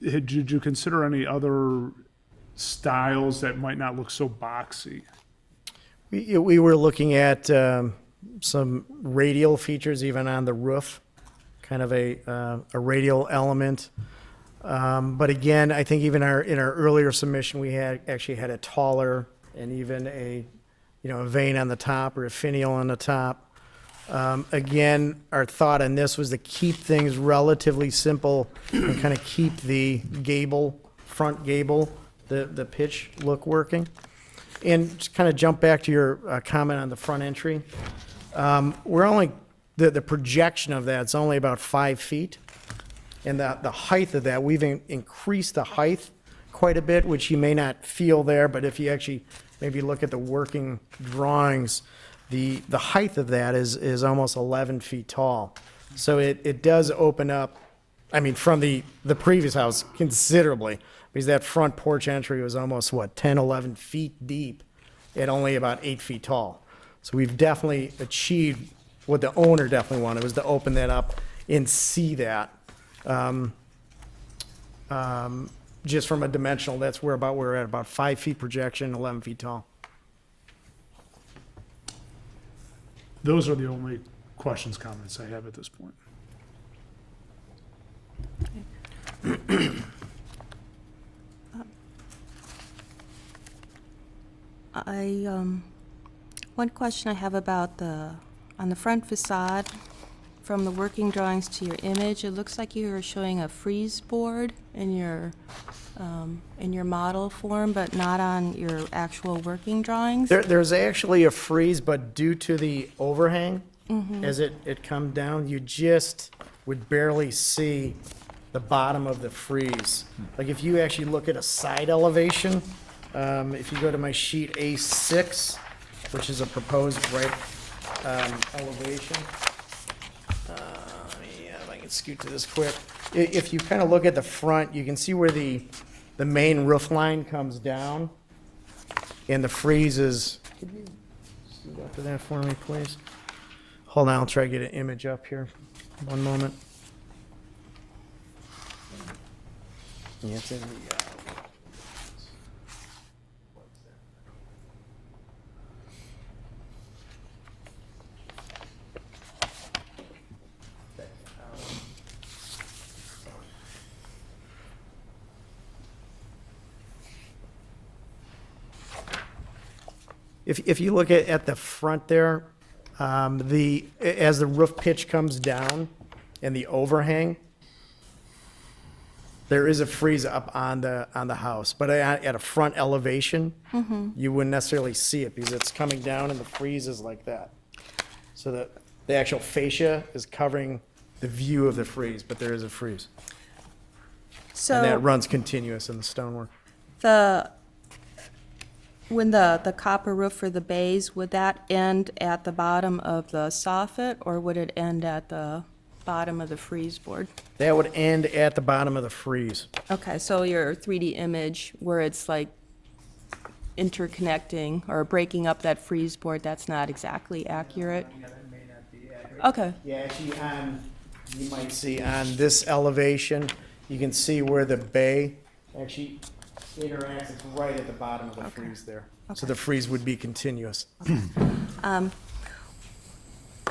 did you consider any other styles that might not look so boxy? We were looking at some radial features even on the roof, kind of a radial element. But again, I think even in our earlier submission, we actually had a taller and even a vane on the top or a finial on the top. Again, our thought on this was to keep things relatively simple and kind of keep the front gable, the pitch look working. And just kind of jump back to your comment on the front entry. The projection of that's only about 5 feet. And the height of that, we've increased the height quite a bit, which you may not feel there, but if you actually maybe look at the working drawings, the height of that is almost 11 feet tall. So it does open up, from the previous house considerably, because that front porch entry was almost, 10, 11 feet deep and only about 8 feet tall. So we've definitely achieved what the owner definitely wanted, was to open that up and see that. Just from a dimensional, that's we're at about 5 feet projection, 11 feet tall. Those are the only questions, comments I have at this point. One question I have about on the front facade, from the working drawings to your image, it looks like you are showing a frieze board in your model form, but not on your actual working drawings. There's actually a frieze, but due to the overhang, as it comes down, you just would barely see the bottom of the frieze. Like if you actually look at a side elevation, if you go to my sheet A6, which is a proposed elevation. If I can scoot to this quick. If you kind of look at the front, you can see where the main roof line comes down, and the frieze is. Could you scoot up to that for me, please? Hold on, I'll try to get an image up here. One moment. Yeah, it's in the. If you look at the front there, as the roof pitch comes down and the overhang, there is a frieze up on the house, but at a front elevation, you wouldn't necessarily see it because it's coming down and the frieze is like that. So the actual fascia is covering the view of the frieze, but there is a frieze. And that So runs continuous in the stonework. when the copper roof for the bays, would that end at the bottom of the soffit, or would it end at the bottom of the frieze board? That would end at the bottom of the frieze. Okay, so your 3D image where it's like interconnecting or breaking up that frieze board, that's not exactly accurate? Okay, Yeah, actually, you might see on this elevation, you can see where the bay actually interacts. It's right at the bottom of the frieze there. So the frieze would be continuous.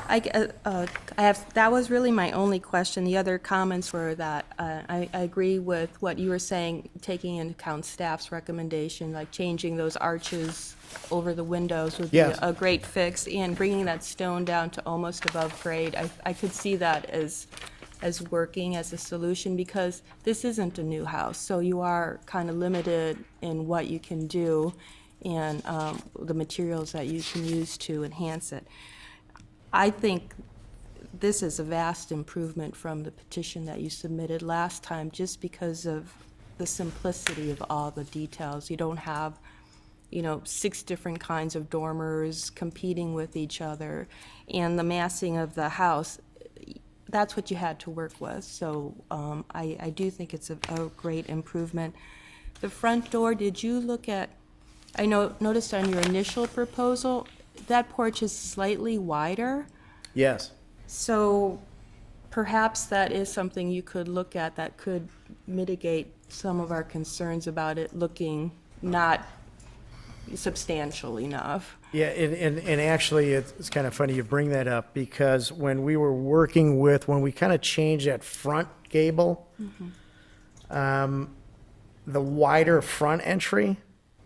That was really my only question. The other comments were that I agree with what you were saying, taking into account staff's recommendation, like changing those arches over the windows would be Yes. a great fix, and bringing that stone down to almost above grade. I could see that as working as a solution, because this isn't a new house, so you are kind of limited in what you can do and the materials that you can use to enhance it. I think this is a vast improvement from the petition that you submitted last time, just because of the simplicity of all the details. You don't have, 6 different kinds of dormers competing with each other, and the massing of the house, that's what you had to work with. So I do think it's a great improvement. The front door, did you look at, noticed on your initial proposal, that porch is slightly wider. Yes. So perhaps that is something you could look at that could mitigate some of our concerns about it looking not substantial enough. Yeah, and actually, it's kind of funny you bring that up, because when we were working with, when we kind of changed that front gable, the wider front entry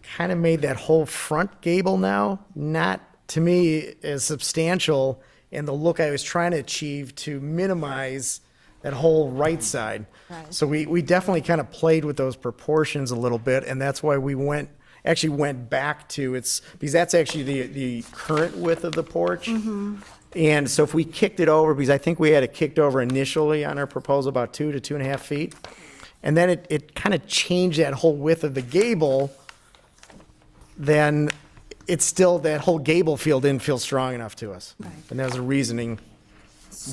kind of made that whole front gable now not, to me, as substantial in the look I was trying to achieve to minimize that whole right side. Right. So we definitely kind of played with those proportions a little bit, and that's why we went back to because that's actually the current width of the porch. And so if we kicked it over, because I think we had it kicked over initially on our proposal about 2 to 2.5 feet, and then it kind of changed that whole width of the gable, then it's still, that whole gable feel didn't feel strong enough to us. Right. And that was the reasoning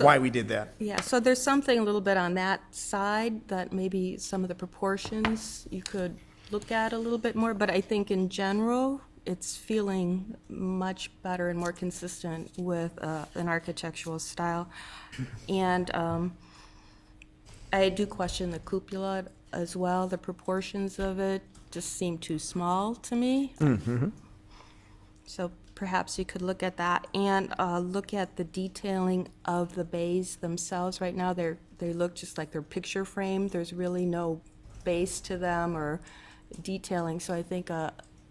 why we did that. Yeah, so there's something a little bit on that side that maybe some of the proportions you could look at a little bit more, but I think in general, it's feeling much better and more consistent with an architectural style. And I do question the cupola as well. The proportions of it just seem too small to me. So perhaps you could look at that and look at the detailing of the bays themselves. Right now, they look just like they're picture framed. There's really no base to them or detailing. So I think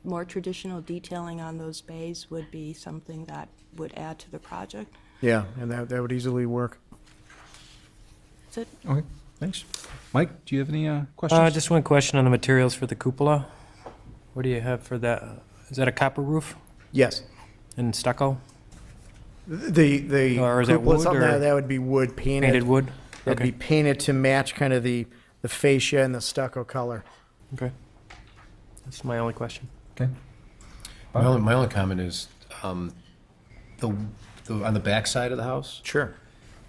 more traditional detailing on those bays would be something that would add to the project. Yeah, and that would easily work. That's it. Okay, thanks. Mike, do you have any questions? Just one question on the materials for the cupola. What do you have for that? Is that a copper roof Yes. and stucco? The Or is that cupola, wood, something or that would be wood painted. Painted wood? That'd be Okay. painted to match kind of the fascia and the stucco color. Okay. That's my only question. Okay. My only comment is, on the back side of the house, Sure.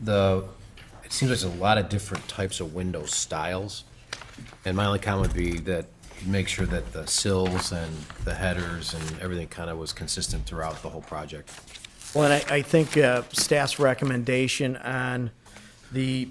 it seems like there's a lot of different types of window styles. And my only comment would be that you make sure that the sills and the headers and everything kind of was consistent throughout the whole project. Well, and I think staff's recommendation on the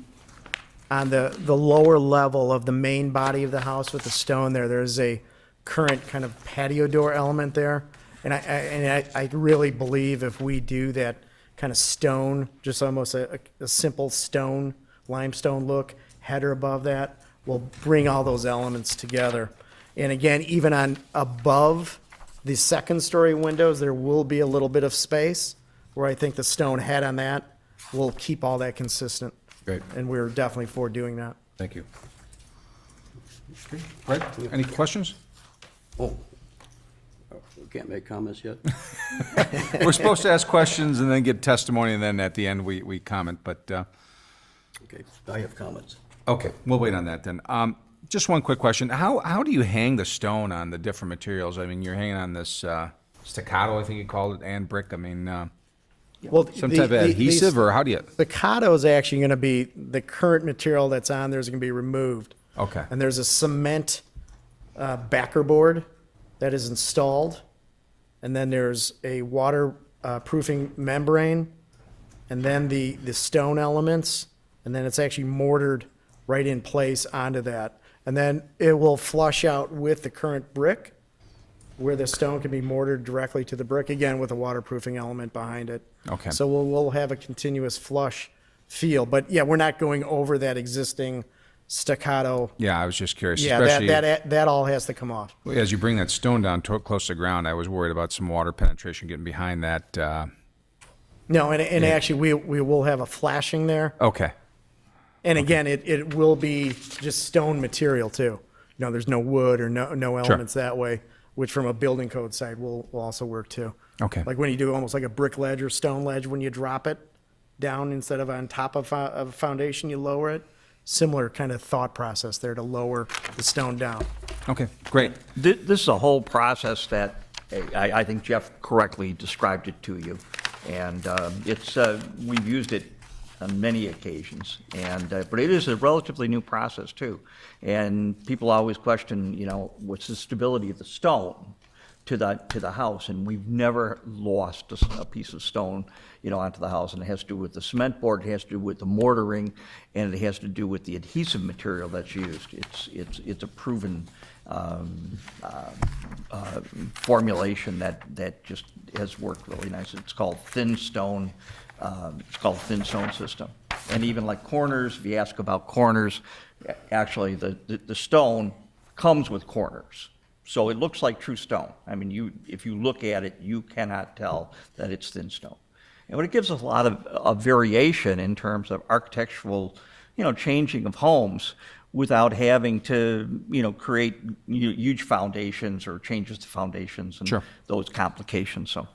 lower level of the main body of the house with the stone there's a current kind of patio door element there. And I really believe if we do that kind of stone, just almost a simple stone, limestone look, header above that, will bring all those elements together. And again, even on above the second story windows, there will be a little bit of space where I think the stone head on that will keep all that consistent. Great, And we're definitely for doing that. thank you. Brett, any questions? Oh, we can't make comments yet? We're supposed to ask questions and then get testimony, and then at the end, we comment, but, Okay, I have comments. okay, we'll wait on that then. Just one quick question. How do you hang the stone on the different materials? I mean, you're hanging on this staccato, I think you called it, and brick. I mean, Well, some type of adhesive, or how do you? The Kato is actually going to be, the current material that's on there is going to be removed. Okay. And there's a cement backer board that is installed. And then there's a water proofing membrane, and then the stone elements, and then it's actually mortared right in place onto that. And then it will flush out with the current brick, where the stone can be mortared directly to the brick, again, with a waterproofing element behind it. Okay. So we'll have a continuous flush feel, but yeah, we're not going over that existing staccato. Yeah, I was just curious, Yeah, especially that all has to come off. as you bring that stone down close to the ground. I was worried about some water penetration getting behind that. No, and actually, we will have a flashing there. Okay. And again, it will be just stone material too. There's no wood or no elements that way, which from a building code side will also work too. Okay. Like when you do almost like a brick ledge or stone ledge, when you drop it down instead of on top of a foundation, you lower it. Similar kind of thought process there to lower the stone down. Okay, great. This is a whole process that I think Jeff correctly described it to you. And we've used it on many occasions, but it is a relatively new process too. And people always question, what's the stability of the stone to the house? And we've never lost a piece of stone, onto the house. And it has to do with the cement board, it has to do with the mortaring, and it has to do with the adhesive material that's used. It's a proven formulation that just has worked really nice. It's called thin stone. It's called thin stone system. And even like corners, if you ask about corners, actually the stone comes with corners. So it looks like true stone. I mean, if you look at it, you cannot tell that it's thin stone. And it gives us a lot of variation in terms of architectural, changing of homes without having to, create huge foundations or changes to foundations and Sure. those complications. So.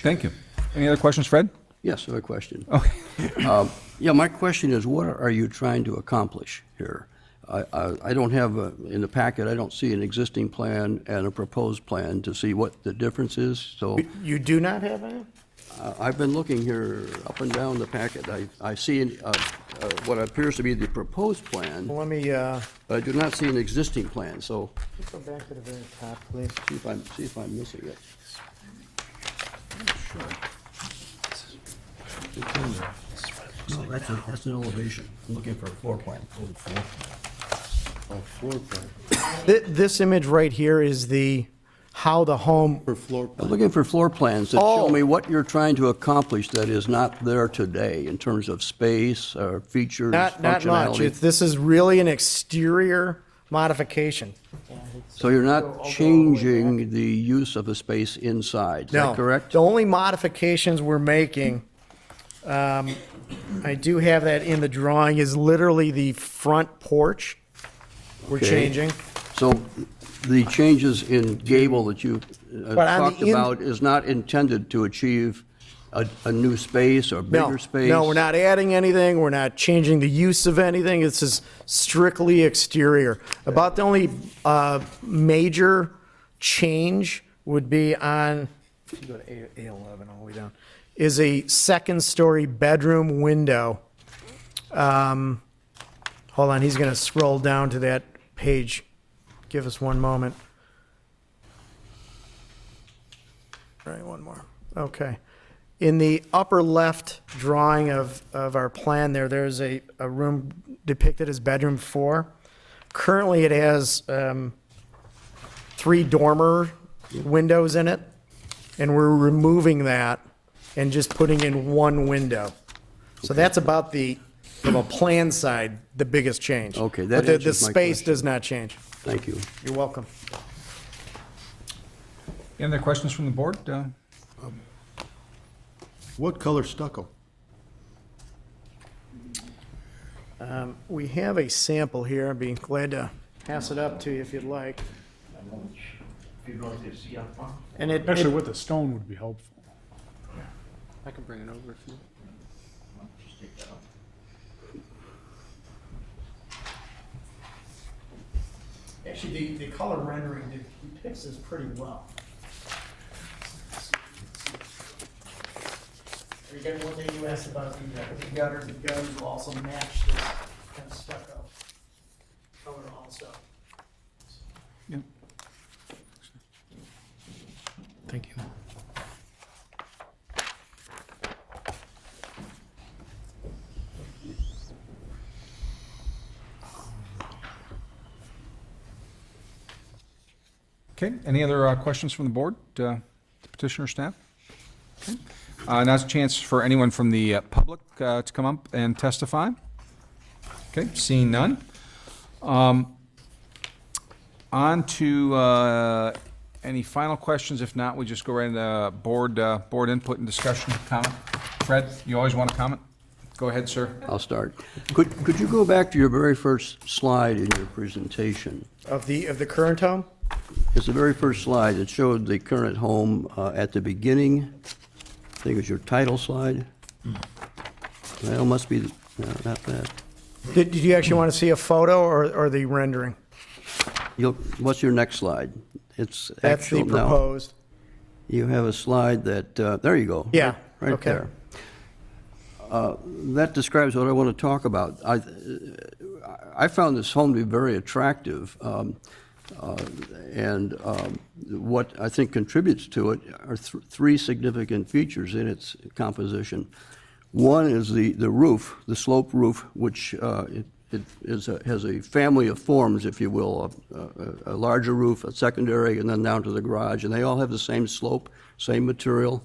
Thank you. Any other questions, Fred? Yes, I have a question. Okay. Yeah, my question is, what are you trying to accomplish here? I don't have, in the packet, I don't see an existing plan and a proposed plan to see what the difference is, so You do not have any? I've been looking here up and down the packet. I see what appears to be the proposed plan, Let me but I do not see an existing plan, so go back to the very top, please. see if I'm missing it. No, that's an elevation. I'm looking for a floor plan. This image right here is how the home, I'm looking for floor plans that show Oh. me what you're trying to accomplish that is not there today in terms of space or features, not much. functionality. This is really an exterior modification. So you're not changing the use of a space inside, is No, that correct? the only modifications we're making, I do have that in the drawing, is literally the front porch we're Okay. changing. So the changes in gable that you But on talked the in- about is not intended to achieve a new space or No, bigger space? no, we're not adding anything, we're not changing the use of anything, this is strictly exterior. About the only major change would be on, if you go to A11 all the way down, is a second-story bedroom window. Hold on, he's gonna scroll down to that page. Give us one moment. All right, one more. Okay. In the upper left drawing of our plan there's a room depicted as bedroom 4. Currently, it has 3 dormer windows in it, and we're removing that and just putting in 1 window. So that's about from a plan side, the biggest change. Okay, that But the answers my space question. does not change. Thank you. You're welcome. Any other questions from the board? What color stucco? We have a sample here. I'd be glad to pass it up to you if you'd like. If you'd like to see up front. And Actually, with the stone would be helpful. I can bring it over if you. Just take that up. actually, the color rendering depicts this pretty well. Again, one thing you asked about the gutters will also match this kind of stucco color also. Thank you. Okay, any other questions from the board, to petitioner staff? Okay. Now's a chance for anyone from the public to come up and testify. Okay, seeing none. On to any final questions. If not, we just go right into board input and discussion, comment. Fred, you always want to comment? Go ahead, sir. I'll start. Could you go back to your very first slide in your presentation? Of the current home? It's the very first slide. It showed the current home at the beginning. I think it was your title slide. Well, must be, no, not that. Did you actually want to see a photo or the rendering? What's your next slide? It's That's the actual now. proposed. You have a slide that, there you go. Yeah, Right okay. there. That describes what I want to talk about. I found this home to be very attractive, and what I think contributes to it are three significant features in its composition. One is the roof, the sloped roof, which has a family of forms, if you will, a larger roof, a secondary, and then down to the garage, and they all have the same slope, same material,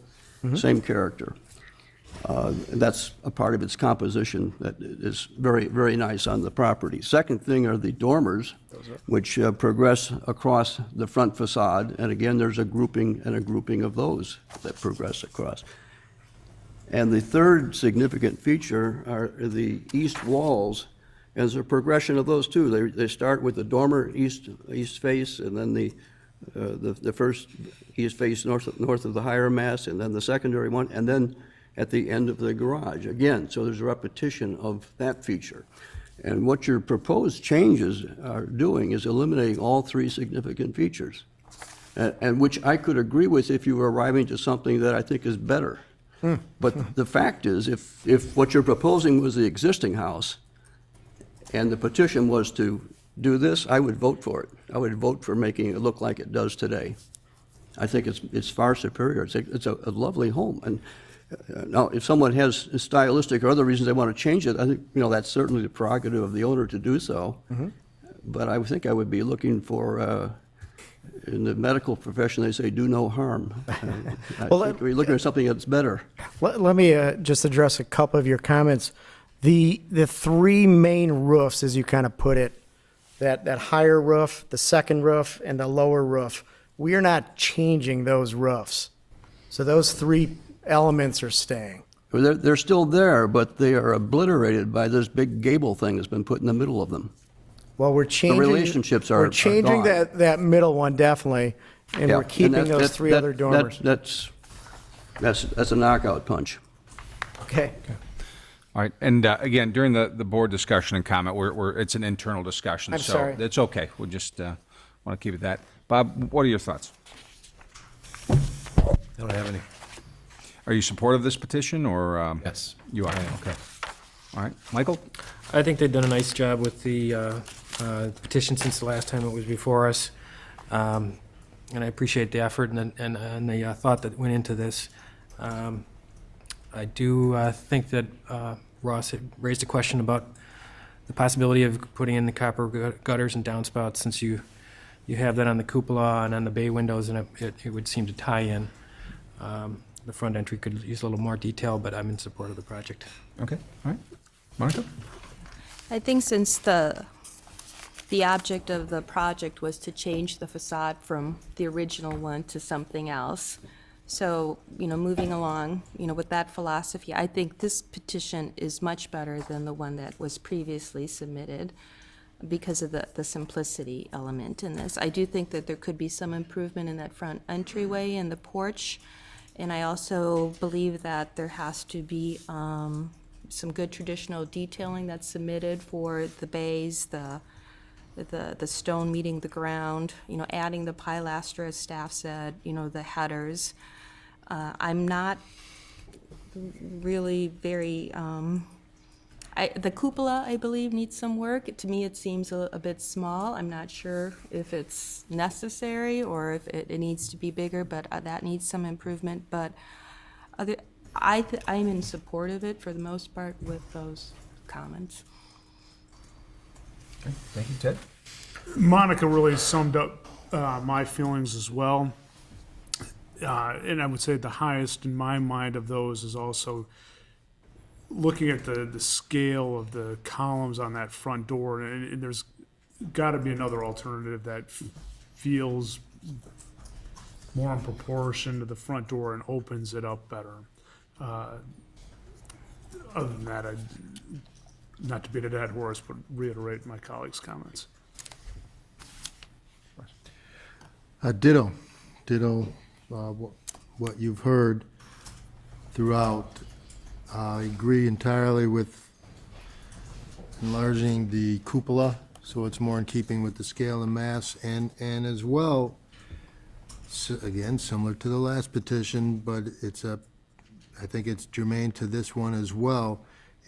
same character. That's a part of its composition that is very, very nice on the property. Second thing are the dormers, which progress across the front facade, and again, there's a grouping of those that progress across. And the third significant feature are the east walls, as a progression of those two. They start with the dormer east face, and then the first east face north of the higher mass, and then the secondary one, and then at the end of the garage. Again, so there's a repetition of that feature. And what your proposed changes are doing is eliminating all three significant features, and which I could agree with if you were arriving to something that I think is better. But the fact is, if what you're proposing was the existing house, and the petition was to do this, I would vote for it. I would vote for making it look like it does today. I think it's far superior. It's a lovely home. And now, if someone has stylistic or other reasons they want to change it, I think, that's certainly the prerogative of the owner to do so. But I think I would be looking for, in the medical profession, they say, do no harm. I think we're looking at something that's better. Let me just address a couple of your comments. The three main roofs, as you kind of put it, that higher roof, the second roof, and the lower roof, we are not changing those roofs. So those three elements are staying. They're still there, but they are obliterated by this big gable thing that's been put in the middle of them. Well, we're changing. relationships are We're changing gone. that middle one, definitely, and Yeah, we're keeping and those three other dormers. That's a knockout punch. Okay. All right, and again, during the board discussion and comment, it's an internal discussion, I'm so sorry. it's okay. We'll just want to keep it that. Bob, what are your thoughts? I don't have any. Are you supportive of this petition, or? Yes. You are, okay. All right, Michael? I think they've done a nice job with the petition since the last time it was before us. And I appreciate the effort and the thought that went into this. I do think that Ross had raised a question about the possibility of putting in the copper gutters and downspouts, since you have that on the cupola and on the bay windows, and it would seem to tie in. The front entry could use a little more detail, but I'm in support of the project. Okay, all right. Monica? I think since the object of the project was to change the facade from the original one to something else, so, moving along, with that philosophy, I think this petition is much better than the one that was previously submitted because of the simplicity element in this. I do think that there could be some improvement in that front entryway and the porch, and I also believe that there has to be some good traditional detailing that's submitted for the bays, the stone meeting the ground, adding the pilaster, as staff said, the headers. I'm not really very, the cupola, I believe, needs some work. To me, it seems a bit small. I'm not sure if it's necessary or if it needs to be bigger, but that needs some improvement. But I'm in support of it for the most part with those comments. Okay, thank you, Ted. Monica really summed up my feelings as well. And I would say the highest in my mind of those is also looking at the scale of the columns on that front door, and there's got to be another alternative that feels more in proportion to the front door and opens it up better. Other than that, not to beat a dead horse, but reiterate my colleagues' comments. Ditto, what you've heard throughout. I agree entirely with enlarging the cupola, so it's more in keeping with the scale and mass, and as well, again, similar to the last petition, but I think it's germane to this one as well,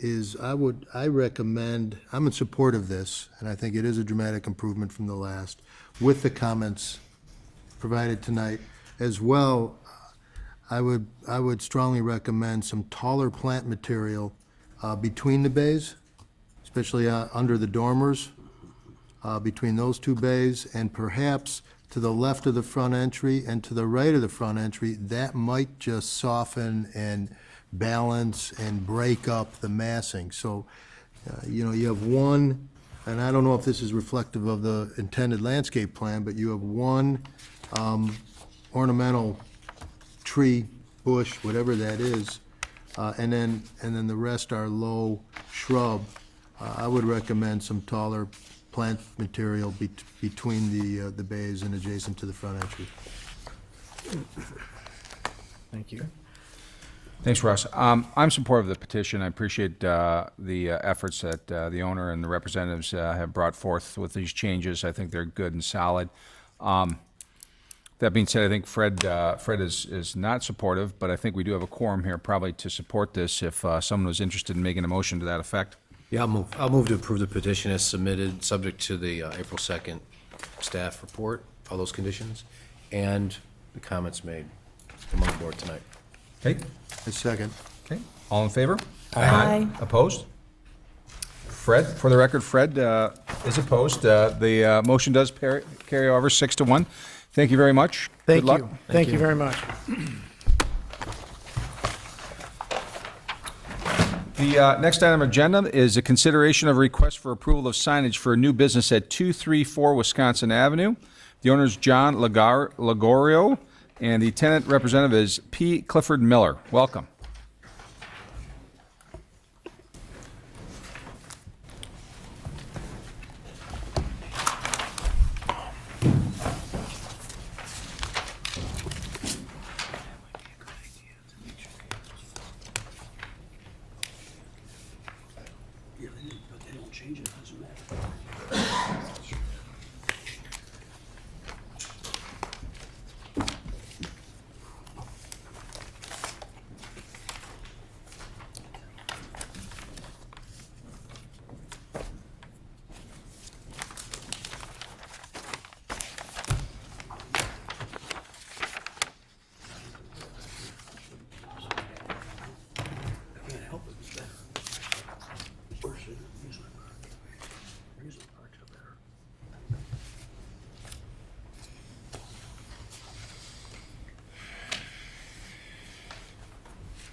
I recommend, I'm in support of this, and I think it is a dramatic improvement from the last, with the comments provided tonight. As well, I would strongly recommend some taller plant material between the bays, especially under the dormers, between those two bays, and perhaps to the left of the front entry and to the right of the front entry. That might just soften and balance and break up the massing. So, you have one, and I don't know if this is reflective of the intended landscape plan, but you have one ornamental tree, bush, whatever that is, and then the rest are low shrub. I would recommend some taller plant material between the bays and adjacent to the front entry. Thank you. Thanks, Russ. I'm supportive of the petition. I appreciate the efforts that the owner and the representatives have brought forth with these changes. I think they're good and solid. That being said, I think Fred is not supportive, but I think we do have a quorum here probably to support this if someone was interested in making a motion to that effect. Yeah, I'll move to approve the petition as submitted, subject to the April 2nd staff report, all those conditions, and the comments made among the board tonight. Okay. A second. Okay. All in favor? Aye. Opposed? Fred, for the record, Fred is opposed. The motion does carry over 6-1. Thank you very much. Thank Good luck. you. Thank you very much. The next item on the agenda is a consideration of a request for approval of signage for a new business at 234 Wisconsin Avenue. The owner is John Lagorio, and the tenant representative is P. Clifford Miller. Welcome.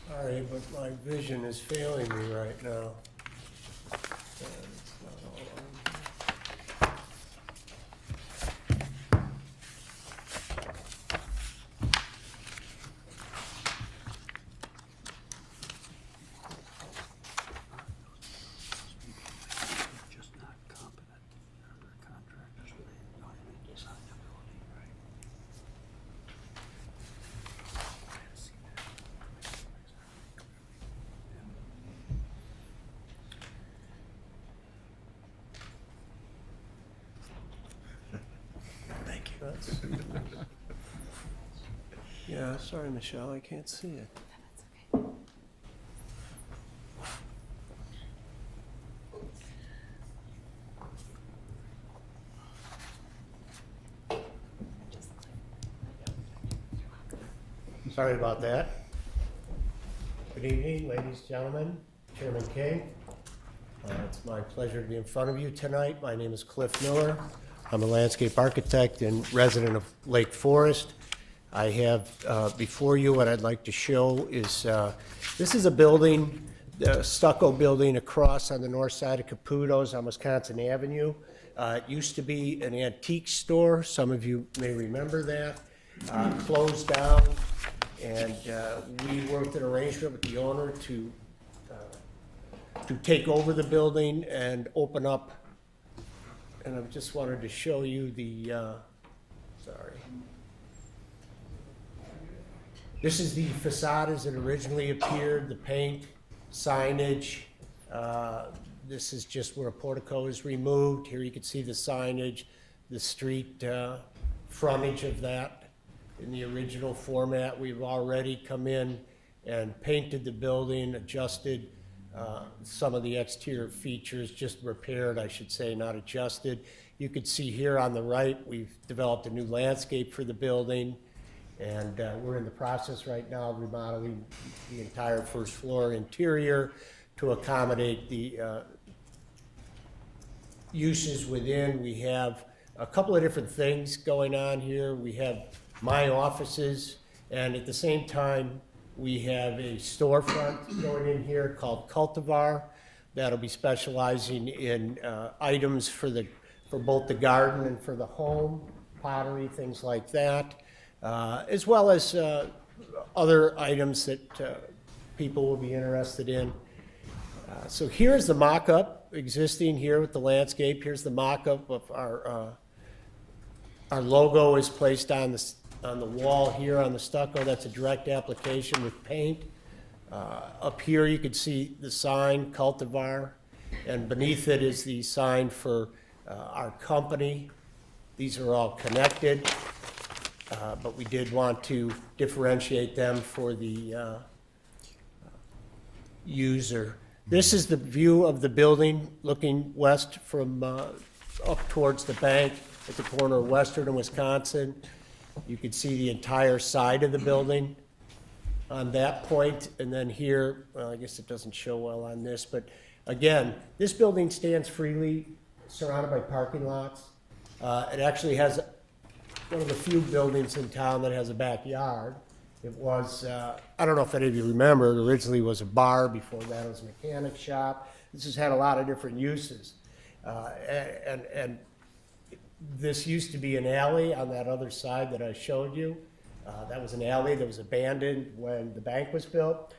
Sorry, but my vision is failing me right now. That's- Yeah, sorry, Michelle, I can't see it. Sorry about that. Good evening, ladies and gentlemen, Chairman King. It's my pleasure to be in front of you tonight. My name is Cliff Miller. I'm a landscape architect and resident of Lake Forest. I have before you what I'd like to show is, this is a building, the stucco building across on the north side of Caputo's on Wisconsin Avenue. It used to be an antique store. Some of you may remember that. Closed down, and we worked an arrangement with the owner to take over the building and open up. And I just wanted to show you the, sorry. This is the facade as it originally appeared, the paint, signage. This is just where a portico is removed. Here you can see the signage, the street frontage of that in the original format. We've already come in and painted the building, adjusted some of the exterior features, just repaired, I should say, not adjusted. You could see here on the right, we've developed a new landscape for the building, and we're in the process right now of remodeling the entire first floor interior to accommodate the uses within. We have a couple of different things going on here. We have my offices, and at the same time, we have a storefront going in here called Cultivar that'll be specializing in items for both the garden and for the home, pottery, things like that, as well as other items that people will be interested in. So here's the mock-up existing here with the landscape. Here's the mock-up of our logo is placed on the wall here on the stucco. That's a direct application with paint. Up here you can see the sign, Cultivar, and beneath it is the sign for our company. These are all connected, but we did want to differentiate them for the user. This is the view of the building looking west from up towards the bank at the corner of Western and Wisconsin. You can see the entire side of the building on that point, and then here, well, I guess it doesn't show well on this, but again, this building stands freely, surrounded by parking lots. It actually has one of the few buildings in town that has a backyard. It was, I don't know if any of you remember, it originally was a bar. Before that, it was a mechanic shop. This has had a lot of different uses. And this used to be an alley on that other side that I showed you. That was an alley that was abandoned when the bank was built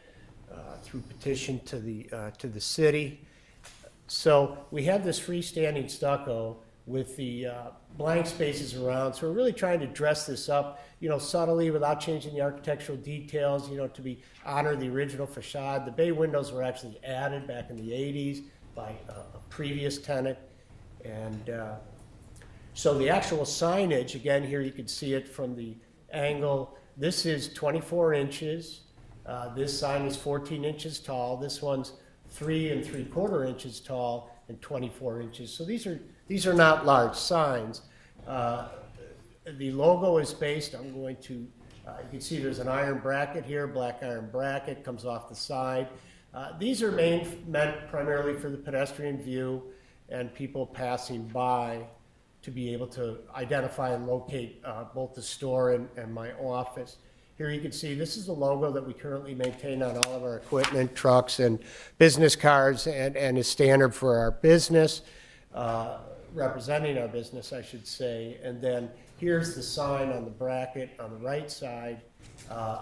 through petition to the city. So we have this freestanding stucco with the blank spaces around. So we're really trying to dress this up, subtly without changing the architectural details, to honor the original facade. The bay windows were actually added back in the 80s by a previous tenant. And so the actual signage, again, here you can see it from the angle. This is 24 inches. This sign is 14 inches tall. This one's 3 3/4 inches tall and 24 inches. So these are not large signs. The logo is based, I'm going to, you can see there's an iron bracket here, black iron bracket, comes off the side. These are meant primarily for the pedestrian view and people passing by to be able to identify and locate both the store and my office. Here you can see this is the logo that we currently maintain on all of our equipment, trucks, and business cards, and is standard for our business, representing our business, I should say. And then here's the sign on the bracket on the right side.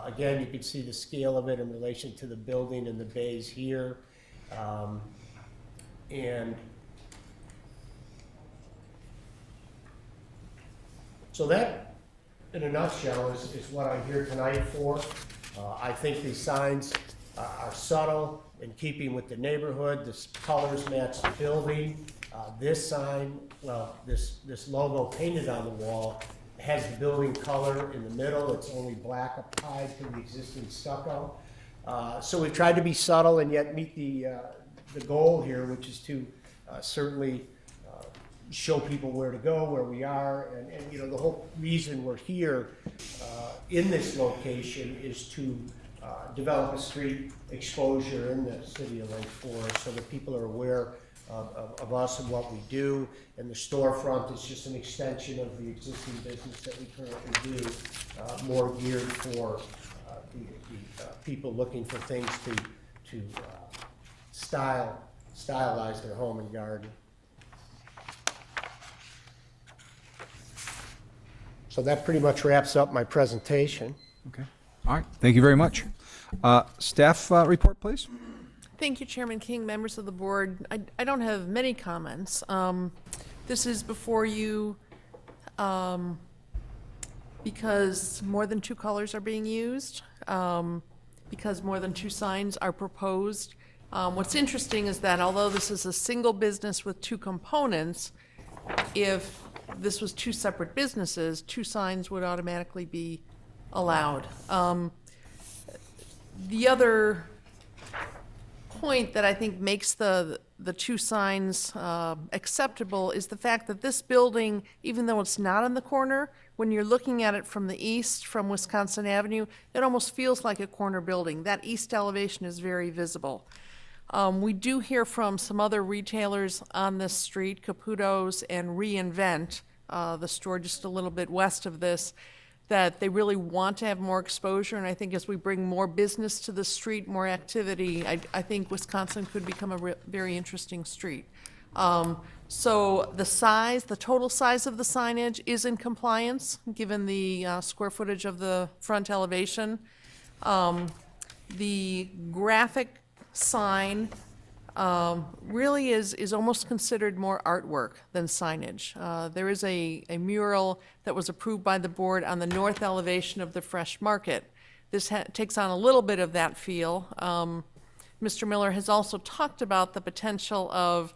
Again, you can see the scale of it in relation to the building and the bays here. And so that, in a nutshell, is what I'm here tonight for. I think these signs are subtle, in keeping with the neighborhood. The colors match the building. This sign, well, this logo painted on the wall has the building color in the middle. It's only black applied to the existing stucco. So we've tried to be subtle and yet meet the goal here, which is to certainly show people where to go, where we are, and the whole reason we're here in this location is to develop a street exposure in the city of Lake Forest so that people are aware of us and what we do. And the storefront is just an extension of the existing business that we currently do, more geared for the people looking for things to stylize their home and garden. So that pretty much wraps up my presentation. Okay. All right. Thank you very much. Staff report, please. Thank you, Chairman King, members of the board. I don't have many comments. This is before you because more than 2 colors are being used, because more than 2 signs are proposed. What's interesting is that although this is a single business with 2 components, if this was 2 separate businesses, 2 signs would automatically be allowed. The other point that I think makes the 2 signs acceptable is the fact that this building, even though it's not on the corner, when you're looking at it from the east, from Wisconsin Avenue, it almost feels like a corner building. That east elevation is very visible. We do hear from some other retailers on this street, Caputo's and Reinvent, the store just a little bit west of this, that they really want to have more exposure. And I think as we bring more business to the street, more activity, I think Wisconsin could become a very interesting street. So the total size of the signage is in compliance, given the square footage of the front elevation. The graphic sign really is almost considered more artwork than signage. There is a mural that was approved by the board on the north elevation of the Fresh Market. This takes on a little bit of that feel. Mr. Miller has also talked about the potential of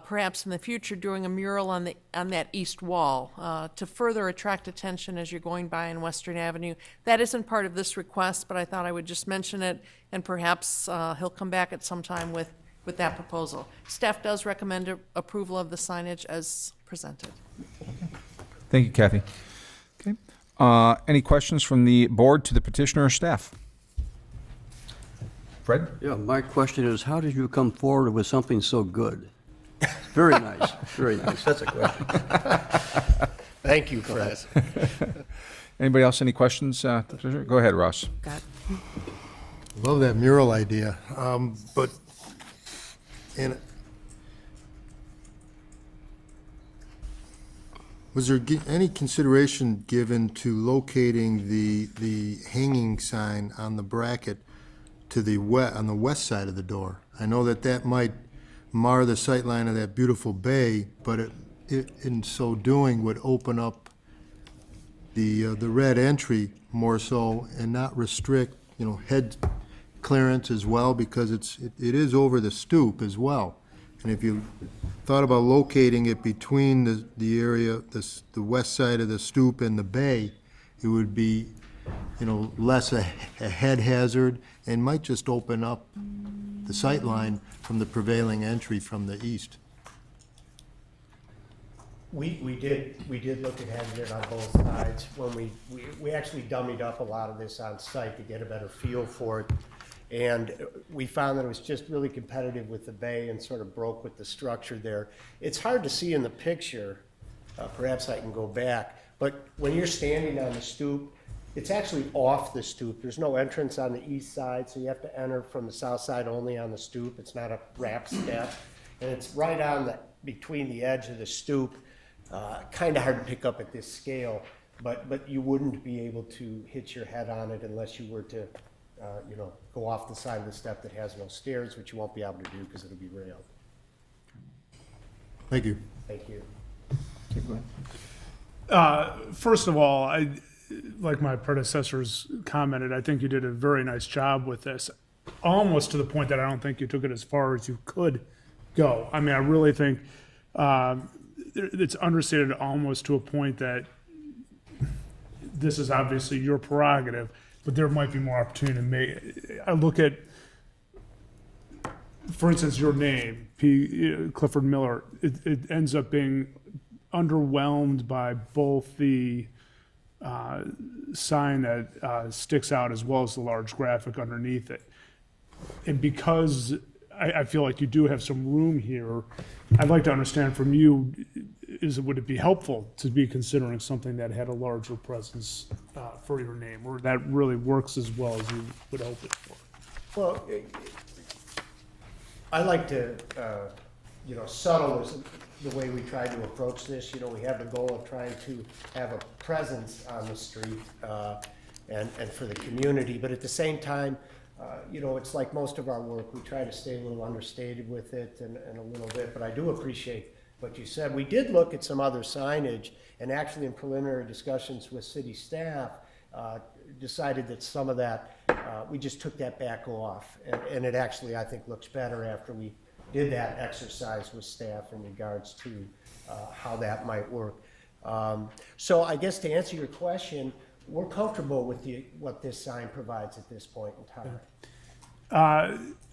perhaps in the future doing a mural on that east wall to further attract attention as you're going by on Western Avenue. That isn't part of this request, but I thought I would just mention it, and perhaps he'll come back at some time with that proposal. Staff does recommend approval of the signage as presented. Thank you, Kathy. Okay. Any questions from the board to the petitioner or staff? Fred? Yeah, my question is, how did you come forward with something so good? Very nice, very nice. That's a question. Thank you, Fred. Anybody else, any questions? Go ahead, Ross. Love that mural idea, but was there any consideration given to locating the hanging sign on the bracket to on the west side of the door? I know that might mar the sight line of that beautiful bay, but it in so doing would open up the red entry more so and not restrict, head clearance as well, because it is over the stoop as well. And if you thought about locating it between the area, the west side of the stoop and the bay, it would be, less a head hazard and might just open up the sight line from the prevailing entry from the east. We did look at having it on both sides when we actually dummied up a lot of this on site to get a better feel for it. And we found that it was just really competitive with the bay and sort of broke with the structure there. It's hard to see in the picture, perhaps I can go back, but when you're standing on the stoop, it's actually off the stoop. There's no entrance on the east side, so you have to enter from the south side only on the stoop. It's not a ramp step. And it's right on between the edge of the stoop. Kind of hard to pick up at this scale, but you wouldn't be able to hit your head on it unless you were to go off the side of the step that has no stairs, which you won't be able to do because it'll be railed. Thank you. Thank you. First of all, like my predecessors commented, I think you did a very nice job with this, almost to the point that I don't think you took it as far as you could go. I mean, I really think it's understated almost to a point that this is obviously your prerogative, but there might be more opportunity to make. I look at, for instance, your name, Clifford Miller, it ends up being underwhelmed by both the sign that sticks out as well as the large graphic underneath it. And because I feel like you do have some room here. I'd like to understand from you, would it be helpful to be considering something that had a larger presence for your name, or that really works as well as you would hope it for? Well, I like to, subtle is the way we try to approach this. We have the goal of trying to have a presence on the street and for the community, but at the same time, it's like most of our work, we try to stay a little understated with it and a little bit, but I do appreciate what you said. We did look at some other signage, and actually in preliminary discussions with city staff, decided that some of that, we just took that back off. And it actually, I think, looks better after we did that exercise with staff in regards to how that might work. So I guess to answer your question, we're comfortable with what this sign provides at this point in time.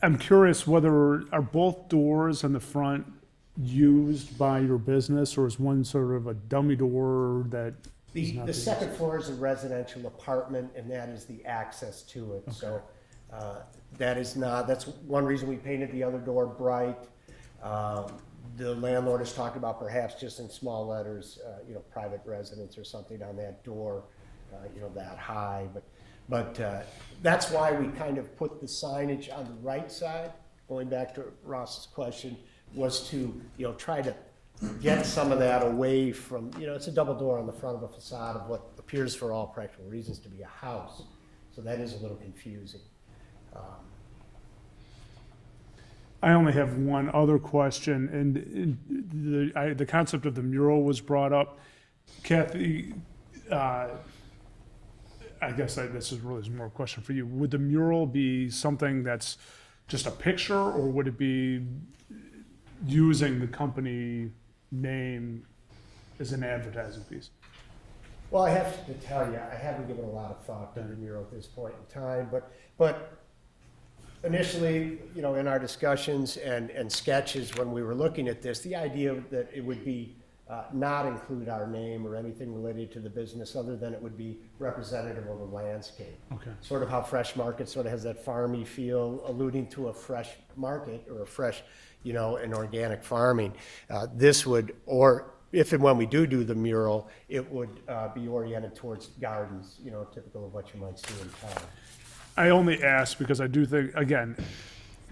I'm curious whether, are both doors on the front used by your business, or is one sort of a dummy door that is not The being second floor is a residential apartment, and that is the access to it. So that's one reason we painted the other door bright. The landlord has talked about perhaps just in small letters, private residence or something on that door, that high. But that's why we kind of put the signage on the right side, going back to Ross's question, was to, try to get some of that away from, it's a double door on the front of a facade of what appears for all practical reasons to be a house. So that is a little confusing. I only have one other question, and the concept of the mural was brought up. Kathy, I guess this is really more a question for you. Would the mural be something that's just a picture, or would it be using the company name as an advertising piece? Well, I have to tell you, I haven't given a lot of thought to the mural at this point in time, but initially, in our discussions and sketches when we were looking at this, the idea that it would be not include our name or anything related to the business other than it would be representative of the landscape. Okay. Sort of how Fresh Market sort of has that farmy feel, alluding to a fresh market or a fresh, and organic farming. This would, or if and when we do the mural, it would be oriented towards gardens, typical of what you might see in town. I only ask because I do think, again,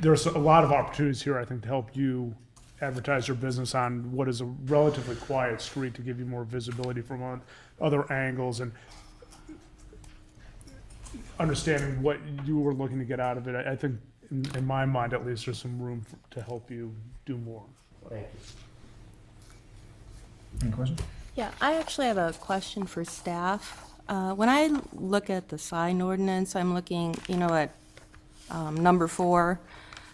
there's a lot of opportunities here, I think, to help you advertise your business on what is a relatively quiet street, to give you more visibility from other angles, and understanding what you were looking to get out of it. I think, in my mind at least, there's some room to help you do more. Thank you. Any questions? Yeah, I actually have a question for staff. When I look at the sign ordinance, I'm looking, at number 4.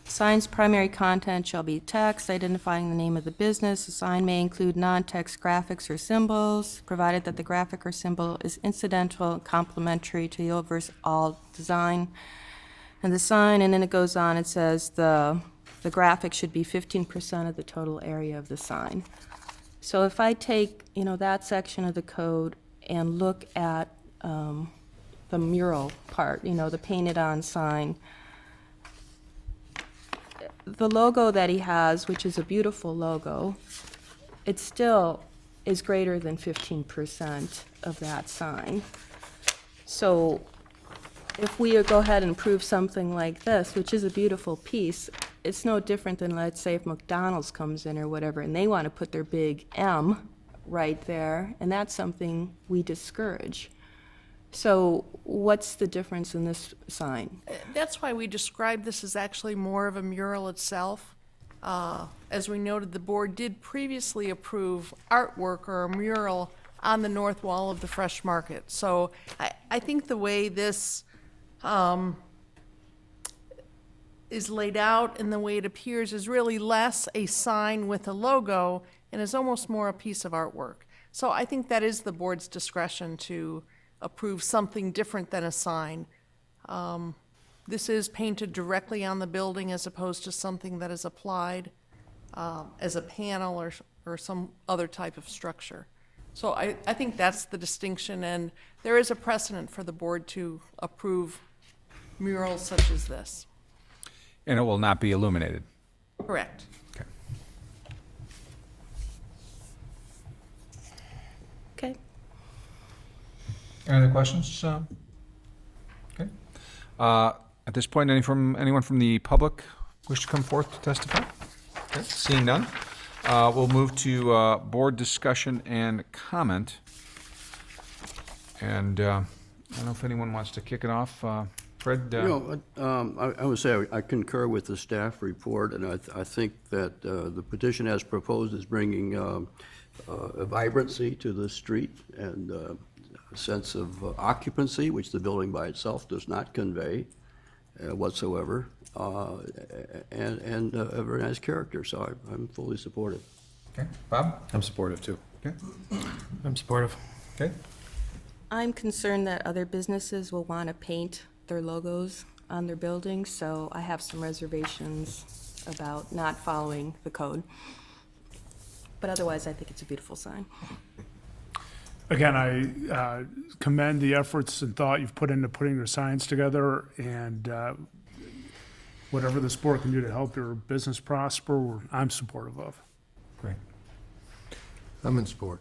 Sign's primary content shall be text identifying the name of the business. The sign may include non-text graphics or symbols, provided that the graphic or symbol is incidental and complementary to the overall design. And the sign, and then it goes on, it says the graphic should be 15% of the total area of the sign. So if I take, that section of the code and look at the mural part, the painted-on sign, the logo that he has, which is a beautiful logo, it still is greater than 15% of that sign. So if we go ahead and approve something like this, which is a beautiful piece, it's no different than, let's say, if McDonald's comes in or whatever, and they want to put their big M right there, and that's something we discourage. So what's the difference in this sign? That's why we described this as actually more of a mural itself. As we noted, the board did previously approve artwork or a mural on the north wall of the Fresh Market. So I think the way this is laid out and the way it appears is really less a sign with a logo and is almost more a piece of artwork. So I think that is the board's discretion to approve something different than a sign. This is painted directly on the building as opposed to something that is applied as a panel or some other type of structure. So I think that's the distinction, and there is a precedent for the board to approve murals such as this. And it will not be illuminated. Correct. Okay. Any other questions? Okay. At this point, anyone from the public wish to come forth to testify? Okay. Seeing none, we'll move to board discussion and comment. And I don't know if anyone wants to kick it off. Fred? I would say I concur with the staff report, and I think that the petition as proposed is bringing a vibrancy to the street and a sense of occupancy, which the building by itself does not convey whatsoever, and a very nice character, so I'm fully supportive. Okay. Bob? I'm supportive too. Okay. I'm supportive. Okay. I'm concerned that other businesses will want to paint their logos on their buildings, so I have some reservations about not following the code. But otherwise, I think it's a beautiful sign. Again, I commend the efforts and thought you've put into putting your signs together, and whatever this board can do to help your business prosper, I'm supportive of. Great. I'm in support.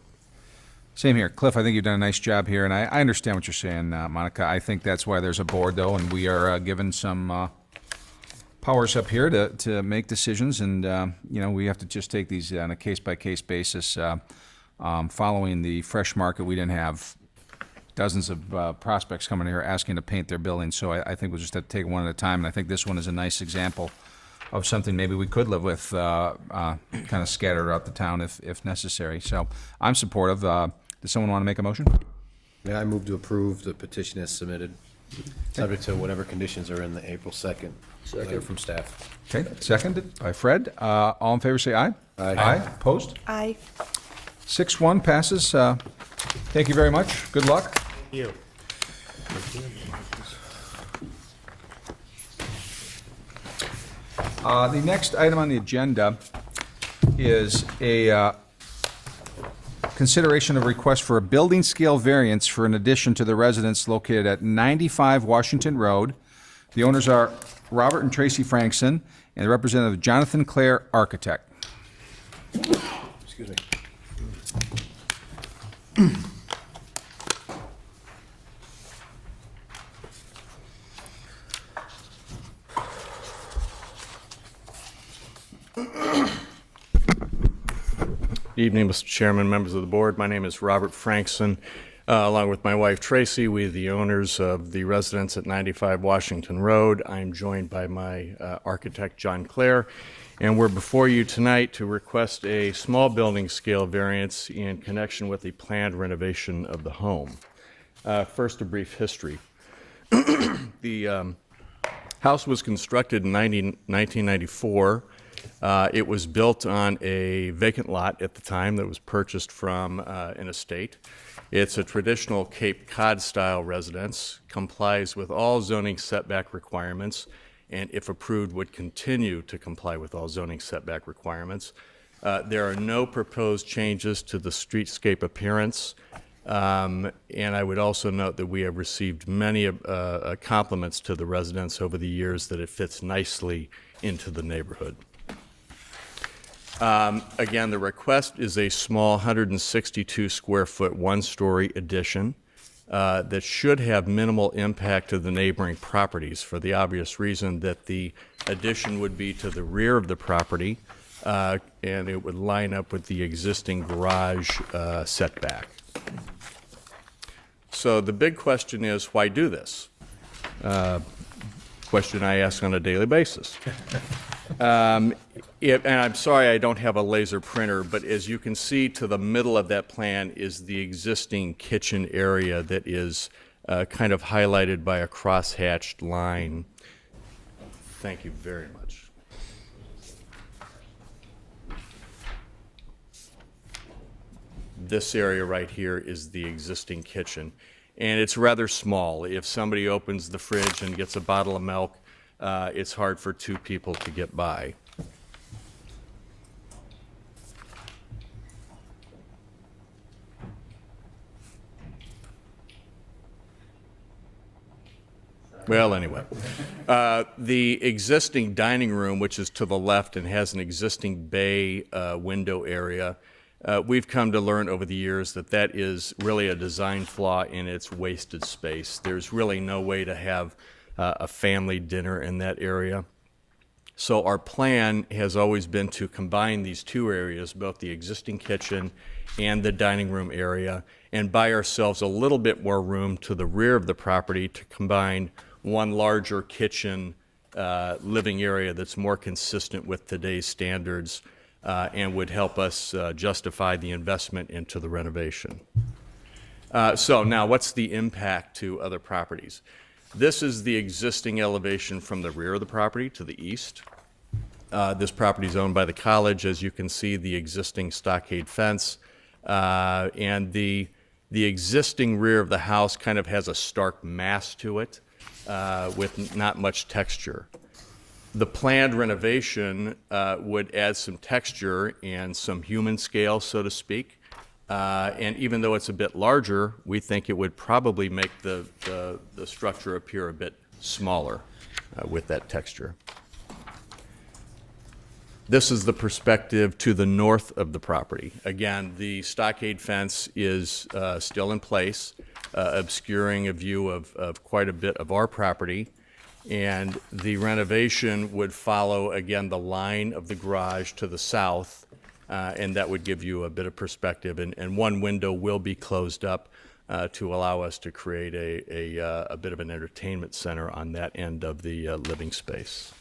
Same here. Cliff, I think you've done a nice job here, and I understand what you're saying, Monica. I think that's why there's a board, though, and we are given some powers up here to make decisions, and, we have to just take these on a case-by-case basis. Following the Fresh Market, we didn't have dozens of prospects coming here asking to paint their buildings, so I think we'll just have to take one at a time, and I think this one is a nice example of something maybe we could live with kind of scattered throughout the town if necessary. So I'm supportive. Does someone want to make a motion? Yeah, I move to approve the petition as submitted, subject to whatever conditions are in the April 2nd letter from staff. Okay, seconded by Fred. All in favor say aye. Aye. Aye. Opposed? Aye. 6-1 passes. Thank you very much. Good luck. You. The next item on the agenda is a consideration of request for a building scale variance for an addition to the residence located at 95 Washington Road. The owners are Robert and Tracy Frankson, and the representative Jonathan Clare, architect. Excuse me. Evening, Mr. Chairman, members of the board. My name is Robert Frankson. Along with my wife Tracy, we are the owners of the residence at 95 Washington Road. I'm joined by my architect, John Clare, and we're before you tonight to request a small building scale variance in connection with the planned renovation of the home. First, a brief history. The house was constructed in 1994. It was built on a vacant lot at the time that was purchased from an estate. It's a traditional Cape Cod-style residence, complies with all zoning setback requirements, and if approved, would continue to comply with all zoning setback requirements. There are no proposed changes to the streetscape appearance, and I would also note that we have received many compliments to the residence over the years that it fits nicely into the neighborhood. Again, the request is a small 162 square foot, one-story addition that should have minimal impact to the neighboring properties for the obvious reason that the addition would be to the rear of the property and it would line up with the existing garage setback. So the big question is, why do this? Question I ask on a daily basis. And I'm sorry I don't have a laser printer, but as you can see to the middle of that plan is the existing kitchen area that is kind of highlighted by a cross-hatched line. Thank you very much. This area right here is the existing kitchen, and it's rather small. If somebody opens the fridge and gets a bottle of milk, it's hard for two people to get by. Well, anyway, the existing dining room, which is to the left and has an existing bay window area, we've come to learn over the years that that is really a design flaw in its wasted space. There's really no way to have a family dinner in that area. So our plan has always been to combine these two areas, both the existing kitchen and the dining room area, and buy ourselves a little bit more room to the rear of the property to combine one larger kitchen living area that's more consistent with today's standards and would help us justify the investment into the renovation. So now, what's the impact to other properties? This is the existing elevation from the rear of the property to the east. This property is owned by the college. As you can see, the existing stockade fence and the existing rear of the house kind of has a stark mass to it with not much texture. The planned renovation would add some texture and some human scale, so to speak. And even though it's a bit larger, we think it would probably make the structure appear a bit smaller with that texture. This is the perspective to the north of the property. Again, the stockade fence is still in place, obscuring a view of quite a bit of our property. And the renovation would follow, again, the line of the garage to the south, and that would give you a bit of perspective. And one window will be closed up to allow us to create a bit of an entertainment center on that end of the living space.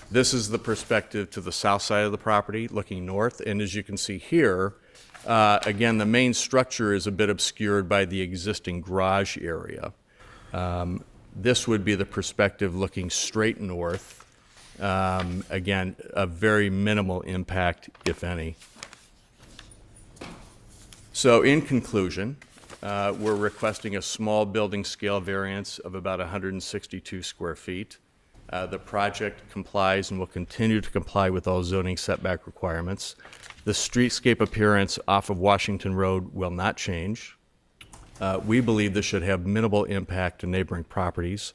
This is the perspective to the south side of the property, looking north. And as you can see here, again, the main structure is a bit obscured by the existing garage area. This would be the perspective looking straight north. Again, a very minimal impact, if any. So in conclusion, we're requesting a small building scale variance of about 162 square feet. The project complies and will continue to comply with all zoning setback requirements. The streetscape appearance off of Washington Road will not change. We believe this should have minimal impact to neighboring properties.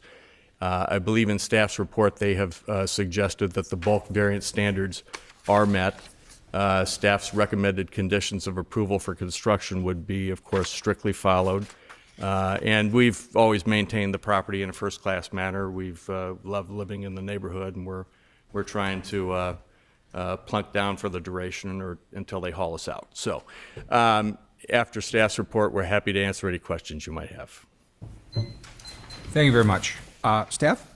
I believe in staff's report they have suggested that the bulk variance standards are met. Staff's recommended conditions of approval for construction would be, of course, strictly followed. And we've always maintained the property in a first-class manner. We've loved living in the neighborhood, and we're trying to plunk down for the duration or until they haul us out. So after staff's report, we're happy to answer any questions you might have. Thank you very much. Staff?